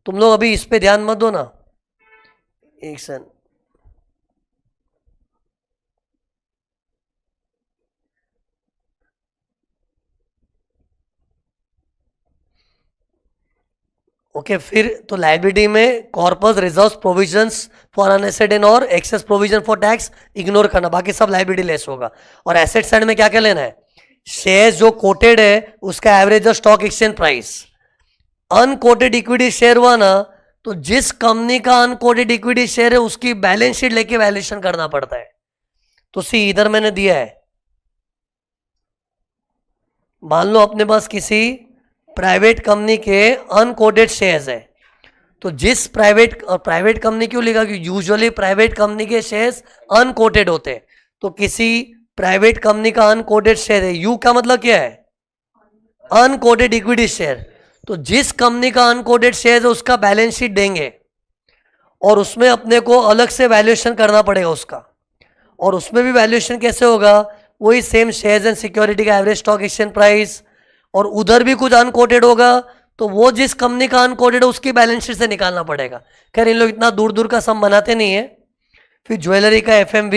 [SPEAKER 1] तुम लोग अभी इस पे ध्यान मत दो ना। एक सेकंड, ओके, फिर तो लायबिलिटी में corpus, reserves, provisions for unascertained और excess provision for tax ignore करना, बाकी सब लायबिलिटी लेस होगा। और एसेट साइड में क्या क्या लेना है? शेयर्स जो कोटेड है उसका average stock exchange price. Unquoted equity share हुआ ना, तो जिस कंपनी का अनकोटेड इक्विटी शेयर है उसकी बैलेंस शीट लेके वैल्यूएशन करना पड़ता है। तो सी, इधर मैंने दिया है, मान लो अपने पास किसी प्राइवेट कंपनी के अनकोटेड शेयर्स है, तो जिस प्राइवेट कंपनी क्यों लिखा? कि यूजुअली प्राइवेट कंपनी के शेयर्स अनकोटेड होते हैं। तो किसी प्राइवेट कंपनी का अनकोटेड शेयर है, यू का मतलब क्या है? Unquoted equity share. तो जिस कंपनी का अनकोटेड शेयर है उसका बैलेंस शीट देंगे और उसमें अपने को अलग से वैल्यूएशन करना पड़ेगा उसका। और उसमें भी वैल्यूएशन कैसे होगा? वही सेम शेयर्स एंड सिक्योरिटी का एवरेज स्टॉक एक्सचेंज प्राइस, और उधर भी कुछ अनकोटेड होगा तो वो जिस कंपनी का अनकोटेड है उसकी बैलेंस शीट से निकालना पड़ेगा। खैर इन लोग इतना दूर दूर का सम बनाते नहीं है। फिर ज्वेलरी का FMV,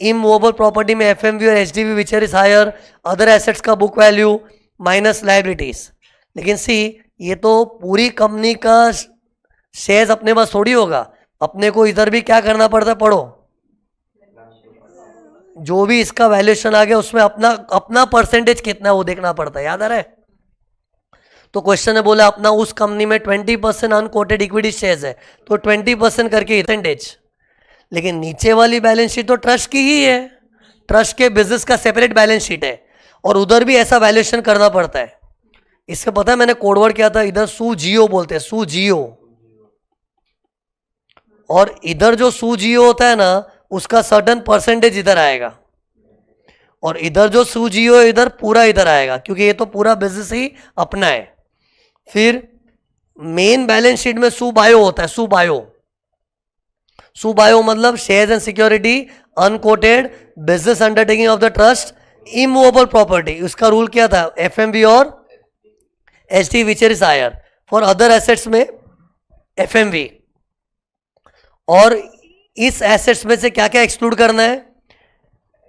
[SPEAKER 1] इमूवेबल प्रॉपर्टी में FMV और HDV which is higher, other assets का बुक वैल्यू माइनस लायबिलिटीज। लेकिन सी, ये तो पूरी कंपनी का शेयर्स अपने पास थोड़ी होगा, अपने को इधर भी क्या करना पड़ता है? पढ़ो, जो भी इसका वैल्यूएशन आ गया उसमें अपना परसेंटेज कितना है वो देखना पड़ता है, याद आ रहा है? तो क्वेश्चन ने बोला अपना उस कंपनी में 20% अनकोटेड इक्विटी शेयर्स है, तो 20% करके परसेंटेज। लेकिन नीचे वाली बैलेंस शीट तो ट्रस्ट की ही है, ट्रस्ट के बिजनेस का सेपरेट बैलेंस शीट है, और उधर भी ऐसा वैल्यूएशन करना पड़ता है। इससे पता है मैंने कोडवर्ड क्या था? इधर SUGIO बोलते हैं, SUGIO, और इधर जो SUGIO होता है ना उसका सर्टेन परसेंटेज इधर आएगा, और इधर जो सूजियो इधर पूरा इधर आएगा, क्योंकि ये तो पूरा बिजनेस ही अपना है। फिर मेन बैलेंस शीट में सुबायो होता है, सुबायो। सुबायो मतलब shares and security unquoted business undertaking of the trust immovable property. उसका रूल क्या था, एफएमवी और ST whichever is higher. For other assets में एफएमवी। और इस एसेट्स में से क्या क्या एक्सक्लूड करना है,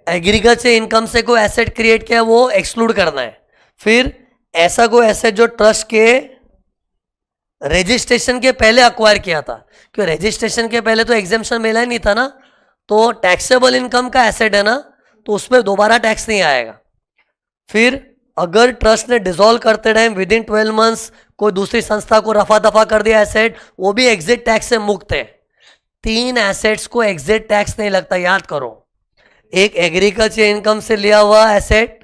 [SPEAKER 1] एग्रीकल्चर इनकम से कोई एसेट क्रिएट किया वो एक्सक्लूड करना है। फिर ऐसा कोई एसेट जो ट्रस्ट के रजिस्ट्रेशन के पहले अक्वायर किया था, क्योंकि रजिस्ट्रेशन के पहले तो एग्जेम्पशन मिला ही नहीं था ना, तो टैक्सेबल इनकम का एसेट है ना, तो उसमें दोबारा टैक्स नहीं आएगा। फिर अगर ट्रस्ट ने डिसॉल्व करते टाइम विद इन 12 मंथ्स कोई दूसरी संस्था को रफा दफा कर दिया एसेट, वो भी एग्जिट टैक्स से मुक्त है। 3 एसेट्स को एग्जिट टैक्स नहीं लगता, याद करो। एक एग्रीकल्चर इनकम से लिया हुआ एसेट,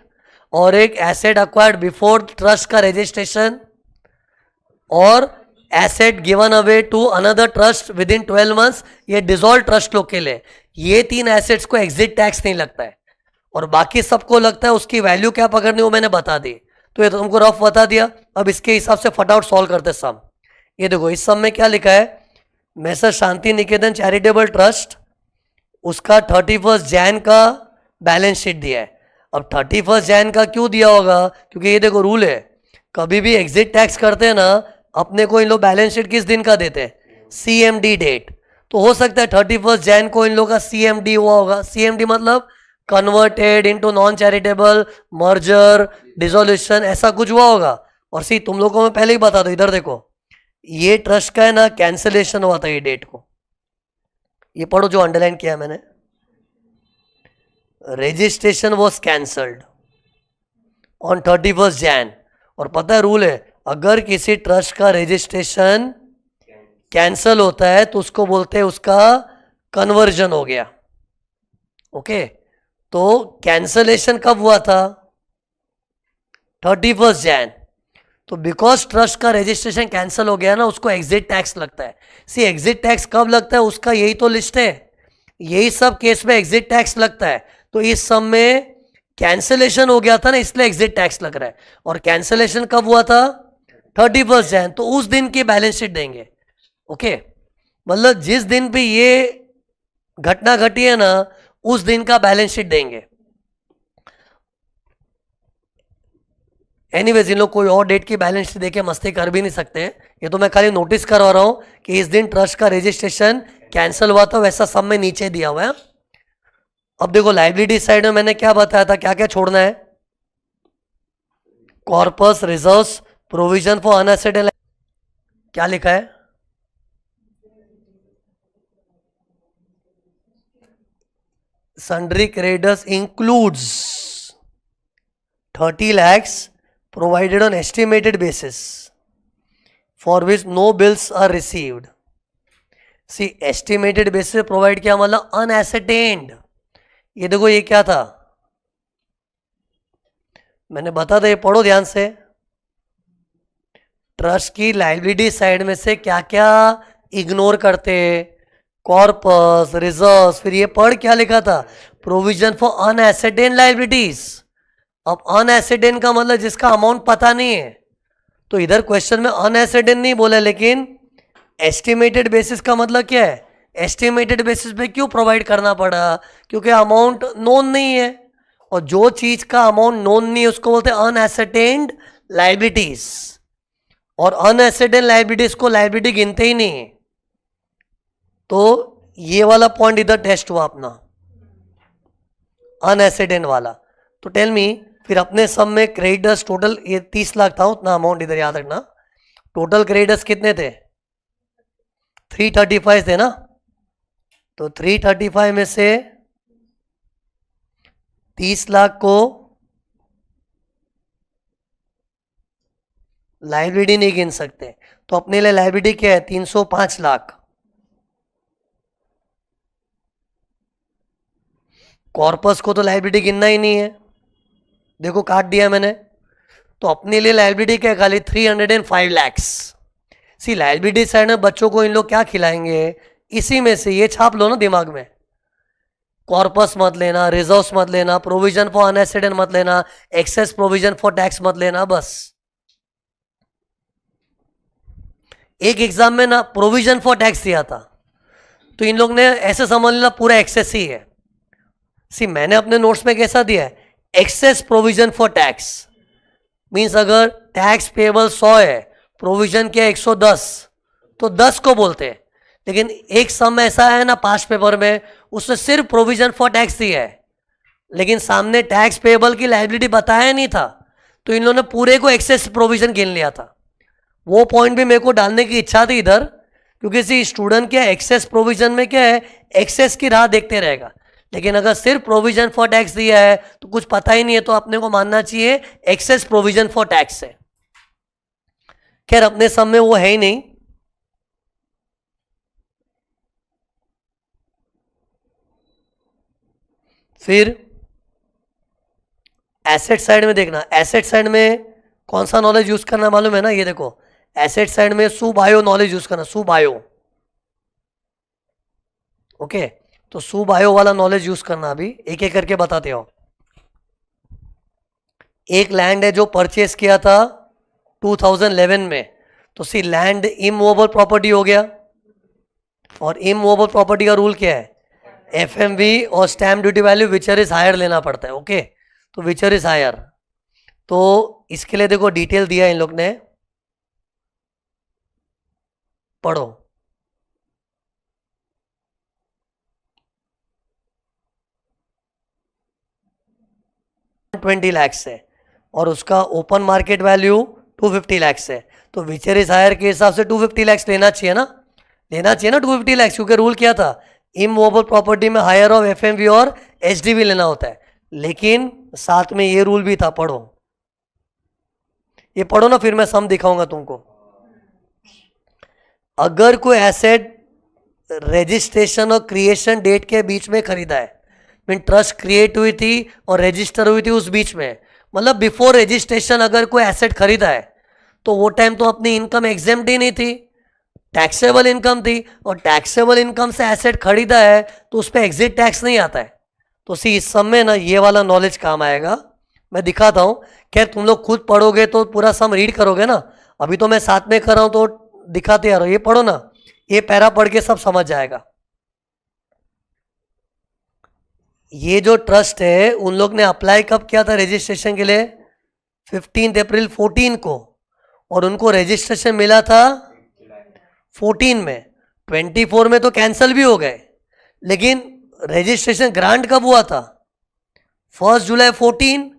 [SPEAKER 1] और एक एसेट अक्वायर्ड बिफोर ट्रस्ट का रजिस्ट्रेशन, और asset given away to another trust within 12 months, ये डिसॉल्व ट्रस्ट लोग के लिए। ये 3 एसेट्स को एग्जिट टैक्स नहीं लगता है, और बाकी सबको लगता है। उसकी वैल्यू क्या पकड़नी वो मैंने बता दी, तो ये तो तुमको रफ बता दिया। अब इसके हिसाब से फटाफट सॉल्व करते सम। ये देखो इस सम में क्या लिखा है, मैसर शांति निकेतन चैरिटेबल ट्रस्ट, उसका 31 जैन का बैलेंस शीट दिया है। अब 31 जैन का क्यों दिया होगा, क्योंकि ये देखो रूल है, कभी भी एग्जिट टैक्स करते हैं ना, अपने को इन लोग बैलेंस शीट किस दिन का देते हैं, CMD डेट। तो हो सकता है 31 जैन को इन लोग का CMD हुआ होगा। CMD मतलब converted into non charitable, merger, dissolution, ऐसा कुछ हुआ होगा। और सी तुम लोगों को मैं पहले ही बता दो, इधर देखो ये ट्रस्ट का है ना, कैंसिलेशन हुआ था ये डेट को। ये पढ़ो जो अंडरलाइन किया मैंने, registration was cancelled on 31 Jain. और पता है रूल है, अगर किसी ट्रस्ट का रजिस्ट्रेशन कैंसल होता है तो उसको बोलते हैं उसका कन्वर्जन हो गया। ओके, तो कैंसलेशन कब हुआ था, 31 जैन। तो बिकॉज ट्रस्ट का रजिस्ट्रेशन कैंसिल हो गया ना, उसको एग्जिट टैक्स लगता है। सी एग्जिट टैक्स कब लगता है, उसका यही तो लिस्ट है, यही सब केस में एग्जिट टैक्स लगता है। तो इस सब में कैंसिलेशन हो गया था ना, इसलिए एग्जिट टैक्स लग रहा है। और कैंसिलेशन कब हुआ था, 31 जैन। तो उस दिन की बैलेंस शीट देंगे। ओके, मतलब जिस दिन भी ये घटना घटी है ना, उस दिन का बैलेंस शीट देंगे। एनीवेज इन लोग कोई और डेट की बैलेंस शीट देके मस्ती कर भी नहीं सकते। ये तो मैं खाली नोटिस करवा रहा हूं कि इस दिन ट्रस्ट का रजिस्ट्रेशन कैंसिल हुआ था, वैसा सब में नीचे दिया हुआ है। अब देखो लाइबिलिटी साइड में मैंने क्या बताया था, क्या क्या छोड़ना है, कॉर्पस, रिजर्व्स, प्रोविजन फॉर अनएसेटेड, क्या लिखा है, sundry creditors includes 30 lakhs provided on estimated basis for which no bills are received. See estimated basis provide किया मतलब unascertained। ये देखो ये क्या था, मैंने बता दिया, पढ़ो ध्यान से। ट्रस्ट की लाइबिलिटी साइड में से क्या क्या इग्नोर करते, कॉर्पस, रिजर्व्स, फिर ये पढ़ क्या लिखा था, प्रोविजन फॉर अनएसेटेन लाइबिलिटीज। अब अनएसेटेन का मतलब जिसका अमाउंट पता नहीं है, तो इधर क्वेश्चन में अनएसेटेन नहीं बोला, लेकिन एस्टिमेटेड बेसिस का मतलब क्या है, एस्टिमेटेड बेसिस पे क्यों प्रोवाइड करना पड़ा, क्योंकि अमाउंट नोन नहीं है। और जो चीज का अमाउंट नोन नहीं है उसको बोलते हैं अनएसेटेन्ड लाइबिलिटीज। और अनएसेटेन लाइबिलिटीज को लाइबिलिटी गिनते ही नहीं है। तो ये वाला पॉइंट इधर टेस्ट हुआ अपना, अनएसेटेंट वाला। तो टेल मी, फिर अपने सब में क्रेडिटर्स टोटल ये 30 लाख था, उतना अमाउंट इधर याद रखना। टोटल क्रेडिटर्स कितने थे, 335 थे ना। तो 335 में से 30 लाख को लाइबिलिटी नहीं गिन सकते, तो अपने लिए लाइबिलिटी क्या है, 305 लाख। कॉर्पस को तो लाइबिलिटी गिनना ही नहीं है, देखो काट दिया मैंने। तो अपने लिए लाइबिलिटी क्या, खाली 305 लैक्स। सी लाइबिलिटी साइड में बच्चों को इन लोग क्या खिलाएंगे, इसी में से ये छाप लो ना दिमाग में, कॉर्पस मत लेना, रिजर्व्स मत लेना, प्रोविजन फॉर अनएसेटेड मत लेना, एक्सेस प्रोविजन फॉर टैक्स मत लेना, बस। एक एग्जाम में ना प्रोविजन फॉर टैक्स दिया था, तो इन लोग ने ऐसे समझ लेना पूरा एक्सेस ही है। सी मैंने अपने नोट्स में कैसा दिया है, excess provision for tax means अगर टैक्स पेबल 100 है, प्रोविजन क्या 110, तो 10 को बोलते हैं। लेकिन एक सम ऐसा है ना पास्ट पेपर में, उसने सिर्फ प्रोविजन फॉर टैक्स दिया है, लेकिन सामने टैक्स पेबल की लायबिलिटी बताया नहीं था, तो इन लोगों ने पूरे को एक्सेस प्रोविजन गिन लिया था। वो पॉइंट भी मेरे को डालने की इच्छा थी इधर, क्योंकि सी स्टूडेंट क्या एक्सेस प्रोविजन में क्या है, एक्सेस की राह देखते रहेगा। लेकिन अगर सिर्फ प्रोविजन फॉर टैक्स दिया है तो कुछ पता ही नहीं है, तो अपने को मानना चाहिए एक्सेस प्रोविजन फॉर टैक्स है। खैर अपने सम में वो है ही नहीं। फिर एसेट साइड में देखना, एसेट साइड में कौन सा नॉलेज यूज करना मालूम है ना, ये देखो एसेट साइड में सुबायो नॉलेज यूज करना, सुबायो। ओके, तो सुबायो वाला नॉलेज यूज करना, अभी एक एक करके बताते हो। एक लैंड है जो परचेस किया था 2011 में, तो सी लैंड इमूवेबल प्रॉपर्टी हो गया, और इमूवेबल प्रॉपर्टी का रूल क्या है, एफएमवी और स्टैम्प ड्यूटी वैल्यू विचर इज हायर लेना पड़ता है। ओके, तो विचर इज हायर, तो इसके लिए देखो डिटेल दिया इन लोग ने, पढ़ो। 20 लाख है और उसका ओपन मार्केट वैल्यू 250 लाख है, तो विचर इज हायर के हिसाब से 250 लाख लेना चाहिए ना, लेना चाहिए ना 250 लाख, क्योंकि रूल क्या था, इमूवेबल प्रॉपर्टी में हायर ऑफ एफएमवी और एचडीवी लेना होता है। लेकिन साथ में ये रूल भी था, पढ़ो, ये पढ़ो ना, फिर मैं सम दिखाऊंगा तुमको। अगर कोई एसेट रजिस्ट्रेशन और क्रिएशन डेट के बीच में खरीदा है, मीन ट्रस्ट क्रिएट हुई थी और रजिस्टर हुई थी उस बीच में, मतलब बिफोर रजिस्ट्रेशन अगर कोई एसेट खरीदा है, तो वो टाइम तो अपनी इनकम एग्जेम्प्ट ही नहीं थी, टैक्सेबल इनकम थी, और टैक्सेबल इनकम से एसेट खरीदा है तो उस पर एग्जिट टैक्स नहीं आता है। तो सी इस सम में ना ये वाला नॉलेज काम आएगा, मैं दिखाता हूँ। खैर तुम लोग खुद पढ़ोगे तो पूरा सम रीड करोगे ना, अभी तो मैं साथ में कर रहा हूँ तो दिखाते आ रहा हूँ, ये पढ़ो ना, ये पैरा पढ़ के सब समझ जाएगा। ये जो ट्रस्ट है उन लोग ने अप्लाई कब किया था रजिस्ट्रेशन के लिए, 15 अप्रैल 14 को, और उनको रजिस्ट्रेशन मिला था 14 में, 24 में तो कैंसिल भी हो गए, लेकिन रजिस्ट्रेशन ग्रांट कब हुआ था, 1 जुलाई 14,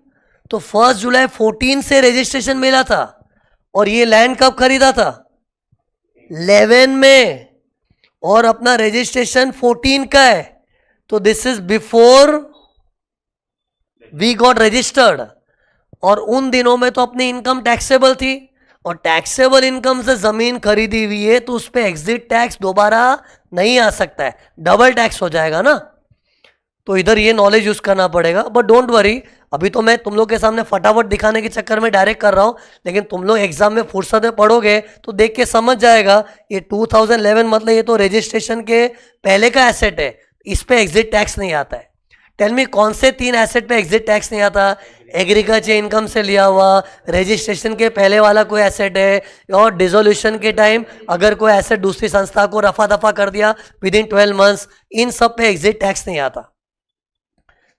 [SPEAKER 1] तो 1 जुलाई 14 से रजिस्ट्रेशन मिला था, और ये लैंड कब खरीदा था, 11 में, और अपना रजिस्ट्रेशन 14 का है, तो this is before we got registered. और उन दिनों में तो अपनी इनकम टैक्सेबल थी, और टैक्सेबल इनकम से जमीन खरीदी हुई है तो उस पर एग्जिट टैक्स दोबारा नहीं आ सकता है, डबल टैक्स हो जाएगा ना, तो इधर ये नॉलेज यूज करना पड़ेगा। बट डोंट वरी, अभी तो मैं तुम लोग के सामने फटाफट दिखाने के चक्कर में डायरेक्ट कर रहा हूं, लेकिन तुम लोग एग्जाम में फुर्सत में पढ़ोगे तो देख के समझ जाएगा, ये 2011 मतलब ये तो रजिस्ट्रेशन के पहले का एसेट है, इस पे एग्जिट टैक्स नहीं आता है। टेल मी कौन से 3 एसेट पे एग्जिट टैक्स नहीं आता, एग्रीकल्चर इनकम से लिया हुआ, रजिस्ट्रेशन के पहले वाला कोई एसेट है, और डिसोल्यूशन के टाइम अगर कोई एसेट दूसरी संस्था को रफा दफा कर दिया विद इन 12 मंथ्स, इन सब पे एग्जिट टैक्स नहीं आता।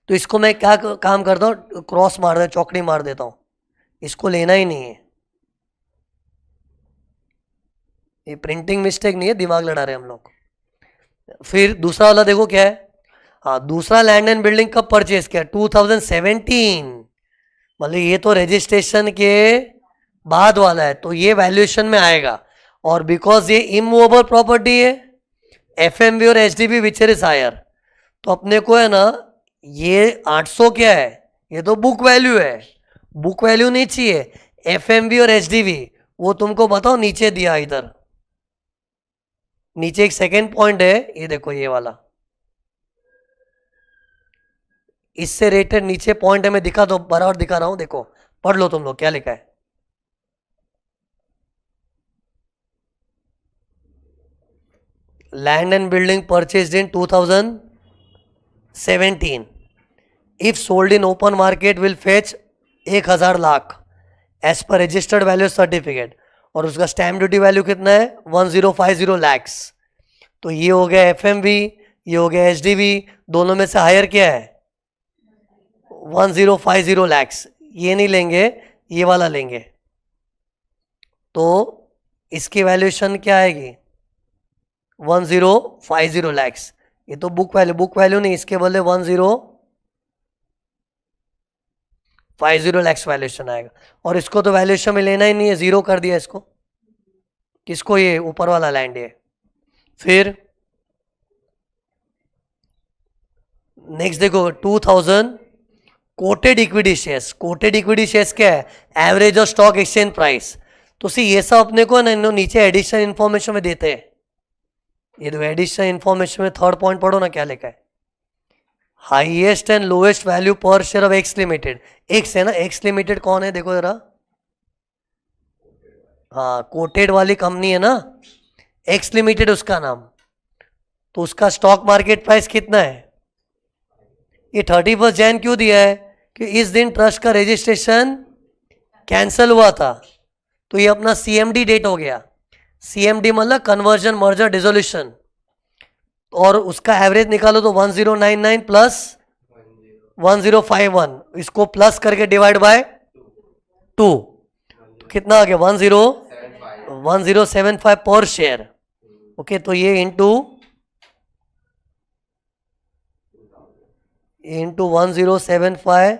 [SPEAKER 1] तो इसको मैं क्या काम करता हूँ, क्रॉस मार दे, चौकड़ी मार देता हूँ, इसको लेना ही नहीं है, ये प्रिंटिंग मिस्टेक नहीं है, दिमाग लड़ा रहे हम लोग। फिर दूसरा वाला देखो क्या है, हाँ दूसरा लैंड एंड बिल्डिंग कब परचेज किया, 2017, मतलब ये तो रजिस्ट्रेशन के बाद वाला है, तो ये वैल्यूएशन में आएगा, और बिकॉज ये इमूवेबल प्रॉपर्टी है, एफएमवी और एचडीबी विचर इज हायर, तो अपने को है ना ये 800 क्या है, ये तो बुक वैल्यू है, बुक वैल्यू नहीं चाहिए, एफएमवी और एचडीवी वो तुमको बताओ नीचे दिया, इधर नीचे एक सेकेंड पॉइंट है, ये देखो ये वाला, इससे रेटेड नीचे पॉइंट है, मैं दिखा दो, बराबर दिखा रहा हूं, देखो पढ़ लो तुम लोग क्या लिखा है, land and building purchased in 2017, 17. If sold in open market will fetch 1000 lakh as per registered value certificate, और उसका स्टैम्प ड्यूटी वैल्यू कितना है 1050 लैक्स. तो ये हो गया FMV, ये हो गया HDV, दोनों में से हायर क्या है 1050 लैक्स. ये नहीं लेंगे, ये वाला लेंगे. तो इसकी वैल्यूएशन क्या आएगी 1050 लैक्स. ये तो बुक वैल्यू नहीं, इसके बदले 1050 लैक्स वैल्यूएशन आएगा. और इसको तो वैल्यूएशन में लेना ही नहीं है, जीरो कर दिया इसको. किसको? ये ऊपर वाला लैंड. ये फिर नेक्स्ट देखो 2000 coated equity shares. Coated equity shares क्या है? Average of stock exchange price. तो सी ये सब अपने को ना नीचे एडिशनल इंफॉर्मेशन में देते हैं. ये तो एडिशनल इंफॉर्मेशन में थर्ड पॉइंट पढ़ो ना, क्या लिखा है. हाईएस्ट एंड लोएस्ट वैल्यू पर share of x limited. X है ना, एक्स लिमिटेड कौन है देखो जरा. हाँ, कोटेड वाली कंपनी है ना, एक्स लिमिटेड उसका नाम. तो उसका स्टॉक मार्केट प्राइस कितना है? ये 31 जैन क्यों दिया है? कि इस दिन ट्रस्ट का रजिस्ट्रेशन कैंसल हुआ था. तो ये अपना CMD डेट हो गया. CMD मतलब कन्वर्जन मर्जर डिसोल्यूशन. और उसका एवरेज निकालो तो 1099 प्लस 1051, इसको प्लस करके डिवाइड बाय 2, तो कितना आ गया 1075 पर शेयर. ओके, तो ये इंटू 1075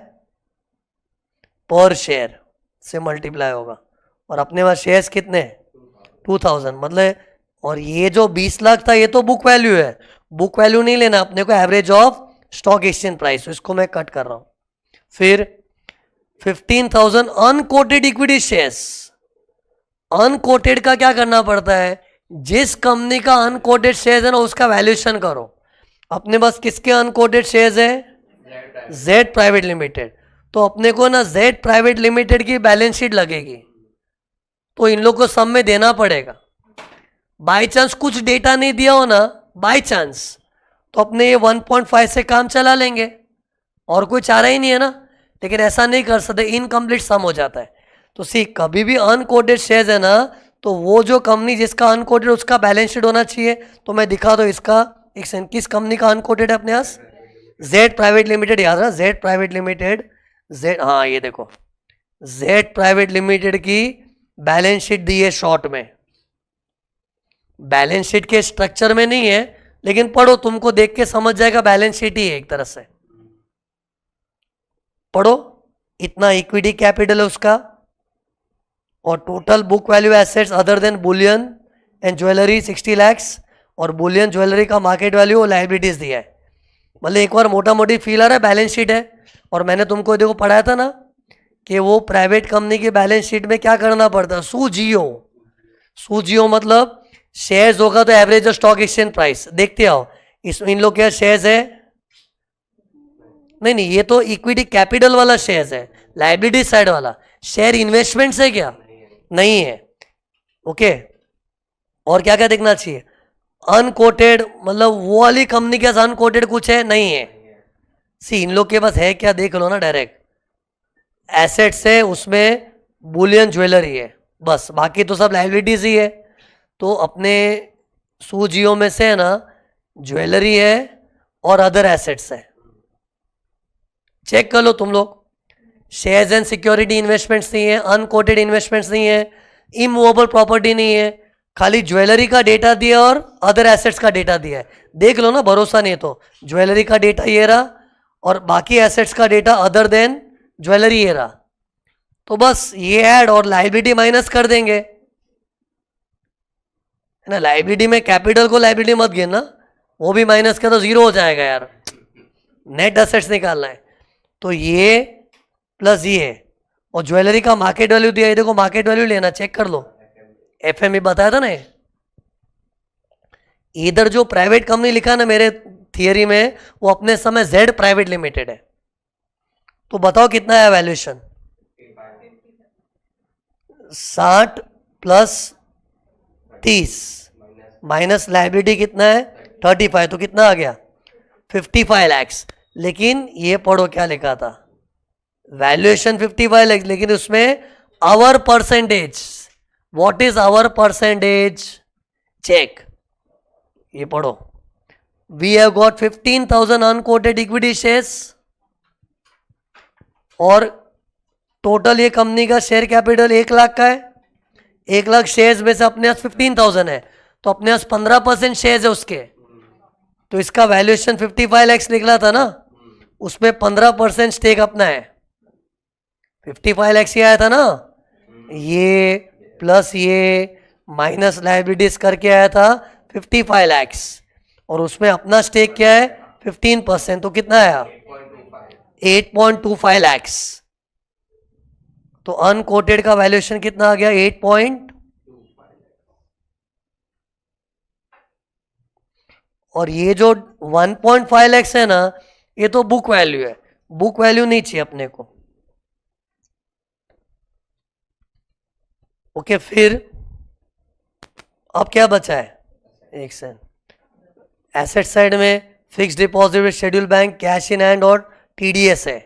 [SPEAKER 1] पर शेयर से मल्टीप्लाई होगा. और अपने पास शेयर्स कितने 2000 मतलब. और ये जो 20 लाख था ये तो बुक वैल्यू है. बुक वैल्यू नहीं लेना अपने को, average of stock exchange price. तो इसको मैं कट कर रहा हूं. फिर 15,000 अनकोटेड इक्विटी शेयर्स. अनकोटेड का क्या करना पड़ता है? जिस कंपनी का अनकोटेड शेयर्स है ना उसका वैल्यूएशन करो. अपने पास किसके अनकोटेड शेयर्स है? Z private limited. तो अपने को ना जेड प्राइवेट लिमिटेड की बैलेंस शीट लगेगी. तो इन लोग को सब में देना पड़ेगा. बाई चांस कुछ डेटा नहीं दिया हो ना, बाई चांस, तो अपने ये 1.5 से काम चला लेंगे. और कोई चारा ही नहीं है ना. लेकिन ऐसा नहीं कर सकते, इनकम्प्लीट सम हो जाता है. तो सी कभी भी अनकोटेड शेयर्स है ना, तो वो जो कंपनी जिसका अनकोटेड उसका बैलेंस शीट होना चाहिए. तो मैं दिखा दो इसका एक सेकंड, किस कंपनी का अनकोटेड है अपने पास? Z private limited. याद रहा, जेड प्राइवेट लिमिटेड. जेड, हाँ ये देखो, जेड प्राइवेट लिमिटेड की बैलेंस शीट दी है शॉर्ट में. बैलेंस शीट के स्ट्रक्चर में नहीं है, लेकिन पढ़ो, तुमको देख के समझ जाएगा. बैलेंस शीट ही है एक तरह से. पढ़ो, इतना इक्विटी कैपिटल है उसका, और total book value assets other than Boolean and jewellery 60 lakhs, और बुलियन ज्वेलरी का मार्केट वैल्यू और लाइबिलिटीज दिया है. मतलब एक बार मोटा मोटी फील आ रहा है बैलेंस शीट है. और मैंने तुमको देखो पढ़ाया था ना कि वो प्राइवेट कंपनी की बैलेंस शीट में क्या करना पड़ता है? सूजियो मतलब शेयर्स होगा तो एवरेज स्टॉक एक्सचेंज प्राइस. देखते आओ, इस इन लोग क्या शेयर्स है? नहीं, ये तो इक्विटी कैपिटल वाला शेयर्स है. लाइबिलिटी साइड वाला शेयर इन्वेस्टमेंट्स है क्या? नहीं है. ओके, और क्या क्या देखना चाहिए? अनकोटेड मतलब वो वाली कंपनी के पास अनकोटेड कुछ है? नहीं है. सी इन लोग के पास है क्या देख लो ना. डायरेक्ट एसेट्स है, उसमें बुलियन ज्वेलरी है बस, बाकी तो सब लाइबिलिटीज ही है. तो अपने सूजियो में से है ना ज्वेलरी है और अदर एसेट्स है. चेक कर लो तुम लोग. शेयर्स एंड सिक्योरिटी इन्वेस्टमेंट्स नहीं है, अनकोटेड इन्वेस्टमेंट्स नहीं है, इमूवेबल प्रॉपर्टी नहीं है, खाली ज्वेलरी का डेटा दिया और अदर एसेट्स का डेटा दिया है. देख लो ना, भरोसा नहीं तो ज्वेलरी का डेटा ये रहा और बाकी एसेट्स का डेटा अदर देन ज्वेलरी ये रहा. तो बस ये ऐड और लाइबिलिटी माइनस कर देंगे ना. लाइबिलिटी में कैपिटल को लाइबिलिटी मत गिनना, वो भी माइनस कर तो जीरो हो जाएगा यार. नेट एसेट्स निकालना है. तो ये प्लस ये, और ज्वेलरी का मार्केट वैल्यू दिया है. देखो मार्केट वैल्यू लेना, चेक कर लो. FME बताया था ना. इधर जो प्राइवेट कंपनी लिखा ना मेरे थियरी में, वो अपने समय जेड प्राइवेट लिमिटेड है. तो बताओ कितना है वैल्यूएशन? 60 प्लस 30 माइनस लाइबिलिटी कितना है 35. तो कितना आ गया 55 lakhs, लेकिन ये पढ़ो क्या लिखा था, वैल्यूएशन 55 lakhs, लेकिन उसमें our percentage, what is our percentage, check, ये पढ़ो, we have got 15,000 unquoted equity shares और टोटल ये कंपनी का शेयर कैपिटल 1 लाख का है, 1 लाख शेयर्स में से अपने पास 15,000 है, तो अपने पास 15% शेयर्स है उसके, तो इसका वैल्यूएशन 55 lakhs निकला था ना, उसमें 15% स्टेक अपना है, 55 lakhs ही आया था ना, ये प्लस ये माइनस लाइबिलिटीज करके आया था 55 lakhs, और उसमें अपना स्टेक क्या है 15%, तो कितना आया 8.25 lakhs, तो अनकोटेड का वैल्यूएशन कितना आ गया 8. और ये जो 1.5 lakhs है ना, ये तो बुक वैल्यू है, बुक वैल्यू नहीं चाहिए अपने को। ओके, फिर अब क्या बचा है, एक सेकंड, एसेट साइड में fix deposit, schedule bank, cash in hand और टीडीएस है।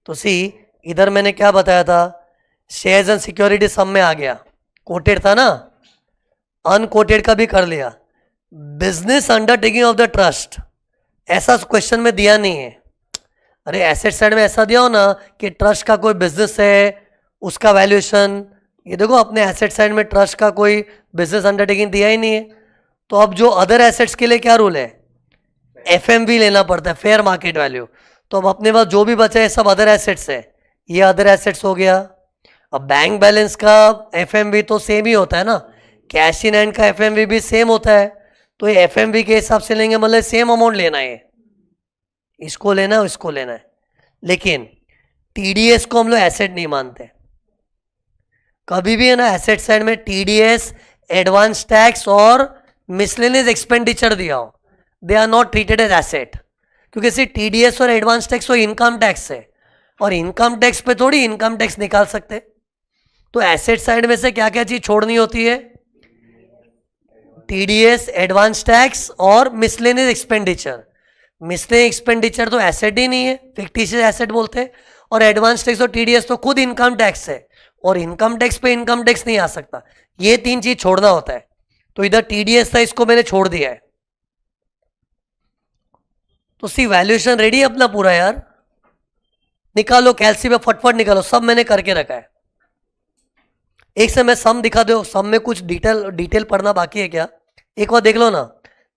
[SPEAKER 1] तो सी इधर मैंने क्या बताया था, शेयर्स एंड सिक्योरिटी सब में आ गया, कोटेड था ना, अनकोटेड का भी कर लिया। Business undertaking of the trust ऐसा क्वेश्चन में दिया नहीं है, अरे एसेट साइड में ऐसा दिया हो ना कि ट्रस्ट का कोई बिजनेस है, उसका वैल्यूएशन, ये देखो अपने एसेट साइड में ट्रस्ट का कोई बिजनेस अंडरटेकिंग दिया ही नहीं है। तो अब जो अदर एसेट्स के लिए क्या रूल है, एफएमवी लेना पड़ता है, फेयर मार्केट वैल्यू। तो अब अपने पास जो भी बचा है सब अदर एसेट्स है, ये अदर एसेट्स हो गया। अब बैंक बैलेंस का एफएमवी तो सेम ही होता है ना, कैश इन हैंड का एफएमवी भी सेम होता है, तो ये एफएमवी के हिसाब से लेंगे, मतलब सेम अमाउंट लेना है, इसको लेना है इसको लेना है। लेकिन टीडीएस को हम लोग एसेट नहीं मानते कभी भी, है ना, एसेट साइड में टीडीएस, एडवांस टैक्स और मिसलेनियस एक्सपेंडिचर दिया हो, they are not treated as asset, क्योंकि सिर्फ टीडीएस और एडवांस टैक्स तो इनकम टैक्स है, और इनकम टैक्स पे थोड़ी इनकम टैक्स निकाल सकते। तो एसेट साइड में से क्या क्या चीज छोड़नी होती है, टीडीएस, एडवांस टैक्स और मिसलेनियस एक्सपेंडिचर। मिसलेनियस एक्सपेंडिचर तो एसेट ही नहीं है, फिक्टिशियस एसेट बोलते हैं, और एडवांस टैक्स और टीडीएस तो खुद इनकम टैक्स है, और इनकम टैक्स पे इनकम टैक्स नहीं आ सकता, ये 3 चीज छोड़ना होता है। तो इधर टीडीएस था, इसको मैंने छोड़ दिया है। तो सी वैल्यूएशन रेडी है अपना पूरा यार, निकालो कैलसी में फटफट निकालो, सब मैंने करके रखा है। एक से मैं सम दिखा दो, सम में कुछ डिटेल पढ़ना बाकी है क्या, एक बार देख लो ना,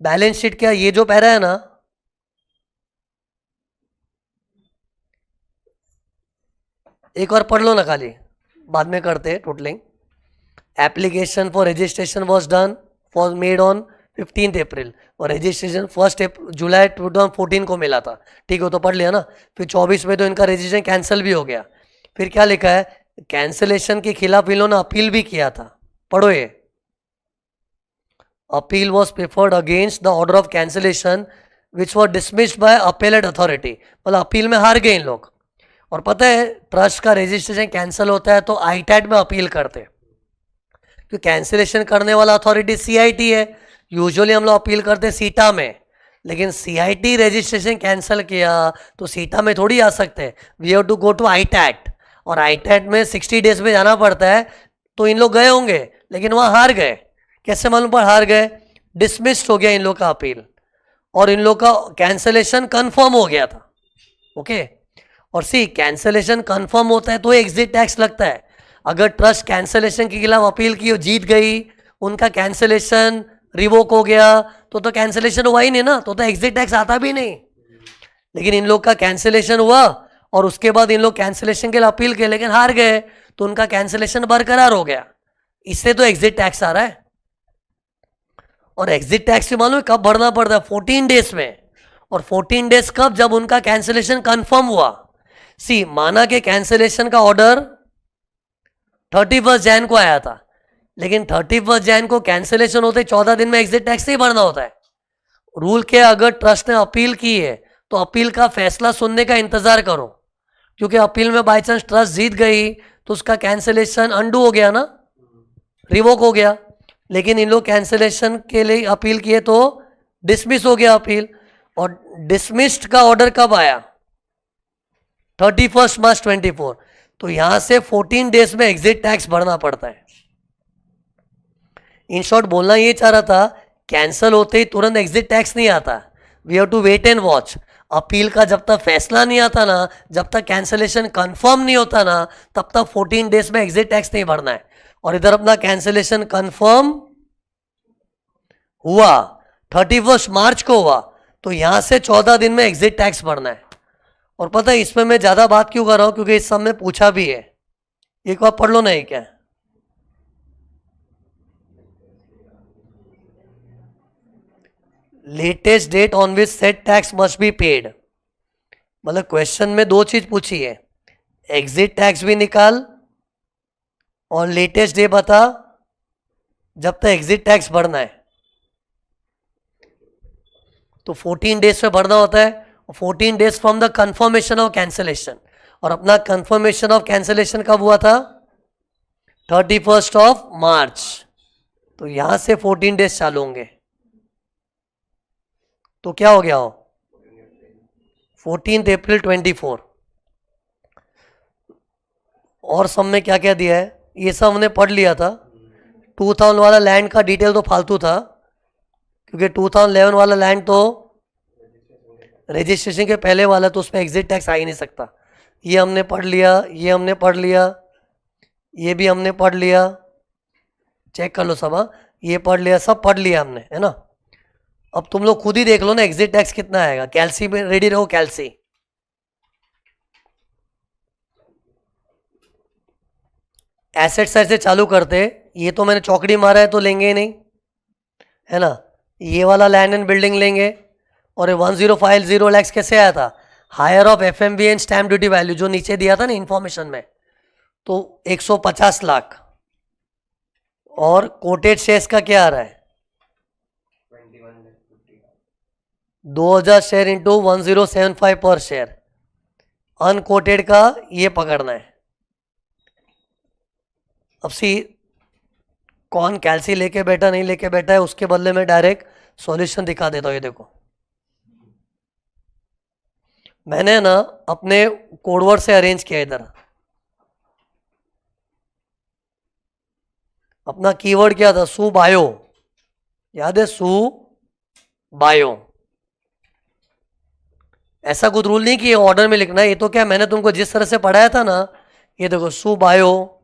[SPEAKER 1] बैलेंस शीट क्या, ये जो पैरा है ना, एक बार पढ़ लो ना खाली, बाद में करते हैं totalling. Application for registration was done, was made on 15 अप्रैल, और रजिस्ट्रेशन 1 जुलाई 2014 को मिला था, ठीक है, तो पढ़ लिया ना। फिर 24 में तो इनका रजिस्ट्रेशन कैंसिल भी हो गया। फिर क्या लिखा है, कैंसिलेशन के खिलाफ इन लोगों ने अपील भी किया था, पढ़ो ये, appeal was preferred against the order of cancellation which was dismissed by appellate authority, मतलब अपील में हार गए इन लोग। और पता है ट्रस्ट का रजिस्ट्रेशन कैंसिल होता है तो आईटैट में अपील करते हैं, क्योंकि कैंसिलेशन करने वाला अथॉरिटी सीआईटी है, यूजुअली हम लोग अपील करते हैं सीटा में, लेकिन सीआईटी रजिस्ट्रेशन कैंसिल किया तो सीटा में थोड़ी आ सकते हैं, we have to go to ITAT, और आईटैट में 60 डेज में जाना पड़ता है। तो इन लोग गए होंगे लेकिन वहाँ हार गए, कैसे मालूम पर हार गए, डिसमिस्ड हो गया इन लोग का अपील, और इन लोग का कैंसिलेशन कंफर्म हो गया था। ओके, और सी कैंसिलेशन कंफर्म होता है तो एग्जिट टैक्स लगता है। अगर ट्रस्ट कैंसिलेशन के खिलाफ अपील की, जीत गई, उनका कैंसिलेशन रिवोक हो गया, तो कैंसिलेशन हुआ ही नहीं ना, तो एग्जिट टैक्स आता भी नहीं। लेकिन इन लोग का कैंसिलेशन हुआ और उसके बाद इन लोग कैंसिलेशन के लिए अपील किए लेकिन हार गए, तो उनका कैंसिलेशन बरकरार हो गया, इससे तो एग्जिट टैक्स आ रहा है। और एग्जिट टैक्स भी मालूम है कब भरना पड़ता है, 14 डेज में। और 14 डेज कब, जब उनका कैंसिलेशन कंफर्म हुआ। सी माना के कैंसिलेशन का ऑर्डर 31 जैन को आया था, लेकिन 31 जैन को कैंसिलेशन होते 14 दिन में एग्जिट टैक्स नहीं भरना होता है। रूल के अगर ट्रस्ट ने अपील की है तो अपील का फैसला सुनने का इंतजार करो, क्योंकि अपील में बाई चांस ट्रस्ट जीत गई तो उसका कैंसिलेशन अंडू हो गया ना, रिवोक हो गया। लेकिन इन लोग कैंसिलेशन के लिए अपील किए तो डिसमिस हो गया अपील, और डिसमिस्ड का ऑर्डर कब आया? 31 मार्च 24। तो यहां से 14 डेज में एग्जिट टैक्स भरना पड़ता है। इन शॉर्ट बोलना ये चाह रहा था, कैंसल होते ही तुरंत एग्जिट टैक्स नहीं आता, we have to wait and watch. Appeal का जब तक फैसला नहीं आता ना, जब तक कैंसलेशन कंफर्म नहीं होता ना, तब तक 14 डेज में एग्जिट टैक्स नहीं भरना है। और इधर अपना कैंसलेशन कंफर्म हुआ, 31 मार्च को हुआ, तो यहां से 14 दिन में एग्जिट टैक्स भरना है। और पता है इसमें मैं ज्यादा बात क्यों कर रहा हूं, क्योंकि इस सब में पूछा भी है, एक बार पढ़ लो ना। ये क्या, latest date on which set tax must be paid. मतलब क्वेश्चन में दो चीज पूछी है, एग्जिट टैक्स भी निकाल और लेटेस्ट डे बता जब तक एग्जिट टैक्स भरना है। तो 14 डेज पे भरना होता है, 14 days from the confirmation of cancellation. और अपना कंफर्मेशन ऑफ कैंसलेशन कब हुआ था? 31 ऑफ मार्च। तो यहां से 14 डेज चालू होंगे। तो क्या हो गया हो? 14 अप्रैल 24। और सब में क्या क्या दिया है ये सब हमने पढ़ लिया था। 2000 वाला लैंड का डिटेल तो फालतू था, क्योंकि 2011 वाला लैंड तो रजिस्ट्रेशन के पहले वाला, तो उसमें एग्जिट टैक्स आ ही नहीं सकता। ये हमने पढ़ लिया, ये हमने पढ़ लिया, ये भी हमने पढ़ लिया, चेक कर लो सब। हाँ, ये पढ़ लिया, सब पढ़ लिया हमने, है ना। अब तुम लोग खुद ही देख लो ना एग्जिट टैक्स कितना आएगा। कैल्सी में रेडी रहो, कैल्सी। एसेट साइड से चालू करते, ये तो मैंने चौकड़ी मारा है तो लेंगे ही नहीं, है ना। ये वाला लैंड एंड बिल्डिंग लेंगे। और ये 1050 लैक्स कैसे आया था? Higher of FMV and stamp duty value, जो नीचे दिया था ना इंफॉर्मेशन में, तो 150 लाख। और कोटेड शेयर्स का क्या आ रहा है? 2000 शेयर इंटू 1075 पर शेयर। अनकोटेड का ये पकड़ना है। अब सी कौन कैल्सी लेके बैठा नहीं लेके बैठा है, उसके बदले में डायरेक्ट सॉल्यूशन दिखा देता हूं। ये देखो, मैंने ना अपने कोडवर्ड से अरेंज किया। इधर अपना कीवर्ड क्या था? सु बायो, याद है? सु बायो। ऐसा कुछ रूल नहीं कि ये ऑर्डर में लिखना है। ये तो क्या, मैंने तुमको जिस तरह से पढ़ाया था ना, ये देखो सु बायो,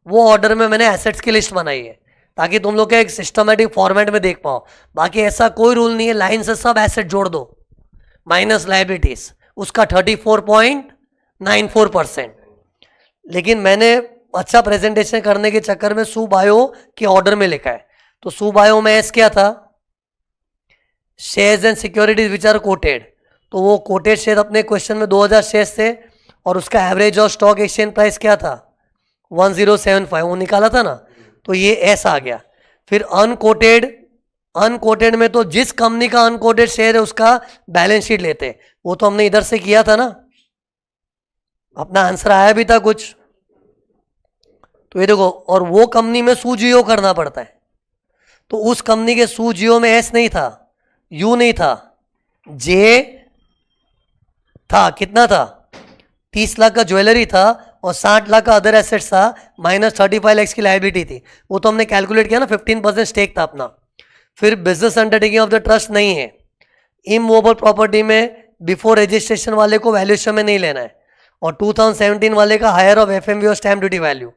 [SPEAKER 1] वो ऑर्डर में मैंने एसेट्स की लिस्ट बनाई है, ताकि तुम लोग एक सिस्टमेटिक फॉर्मेट में देख पाओ। बाकी ऐसा कोई रूल नहीं है, लाइन से सब एसेट जोड़ दो माइनस लाइबिलिटीज, उसका 34.94%। लेकिन मैंने अच्छा प्रेजेंटेशन करने के चक्कर में सु बायो के ऑर्डर में लिखा है। तो सु बायो में एस क्या था? Shares and securities which are quoted. तो वो कोटेड शेयर अपने क्वेश्चन में 2000 शेयर्स थे, और उसका एवरेज और स्टॉक एक्सचेंज प्राइस क्या था? 1075, वो निकाला था ना, तो ये एस आ गया। फिर अनकोटेड, अनकोटेड में तो जिस कंपनी का अनकोटेड शेयर है उसका बैलेंस शीट लेते, वो तो हमने इधर से किया था ना, अपना आंसर आया भी था कुछ। तो ये देखो, और वो कंपनी में सू जियो करना पड़ता है, तो उस कंपनी के सू जियो में एस नहीं था, यू नहीं था, जे था। कितना था? 30 लाख का ज्वेलरी था और 60 लाख का अदर एसेट्स था, माइनस 35 लाख की लायबिलिटी थी। वो तो हमने कैलकुलेट किया ना, 15% स्टेक था अपना। फिर business undertaking of the trust नहीं है। इमूवेबल प्रॉपर्टी में बिफोर रजिस्ट्रेशन वाले को वैल्यूएशन में नहीं लेना है, और 2017 वाले का हायर ऑफ एफएमवी और stamp duty value.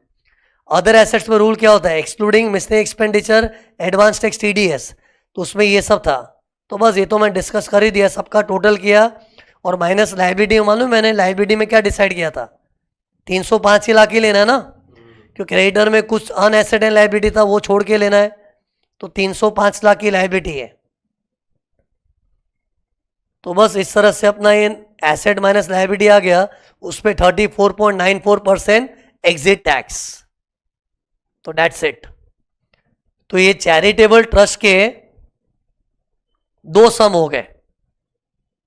[SPEAKER 1] Other assets में रूल क्या होता है? Excluding miscellaneous expenditure, advance tax, TDS. तो उसमें ये सब था। तो बस ये तो मैं डिस्कस कर ही दिया, सबका टोटल किया। और माइनस लाइबिलिटी, मालूम मैंने लाइबिलिटी में क्या डिसाइड किया था? 305 लाख ही लेना है ना, क्योंकि क्रेडिटर में कुछ अन एसेट एंड लाइबिलिटी था, वो छोड़ के लेना है। तो 305 लाख की लाइबिलिटी है। तो बस इस तरह से अपना ये एसेट माइनस लाइबिलिटी आ गया, उस पर 34.94% एग्जिट टैक्स। तो दैट्स इट। तो ये चैरिटेबल ट्रस्ट के 2 सम हो गए,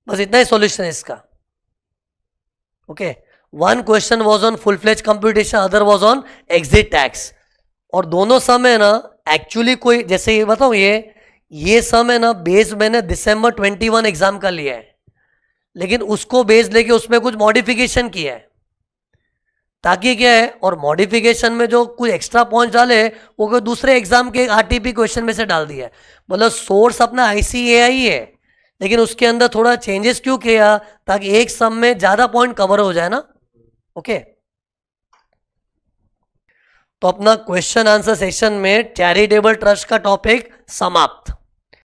[SPEAKER 1] बस इतना ही सॉल्यूशन है इसका। Okay, one question was on full fledge computation, other was on exit tax. और दोनों सम है ना, एक्चुअली कोई, जैसे ये बताओ, ये सम है ना बेस मैंने दिसंबर 21 एग्जाम का लिया है, लेकिन उसको बेस लेके उसमें कुछ मॉडिफिकेशन किया है, ताकि क्या है, और मॉडिफिकेशन में जो कुछ एक्स्ट्रा पॉइंट डाले वो कोई दूसरे एग्जाम के आरटीपी क्वेश्चन में से डाल दिया है। मतलब सोर्स अपना आईसीएआई है, लेकिन उसके अंदर थोड़ा चेंजेस क्यों किया, ताकि एक सम में ज्यादा पॉइंट कवर हो जाए ना। ओके, तो अपना क्वेश्चन आंसर सेशन में चैरिटेबल ट्रस्ट का टॉपिक समाप्त।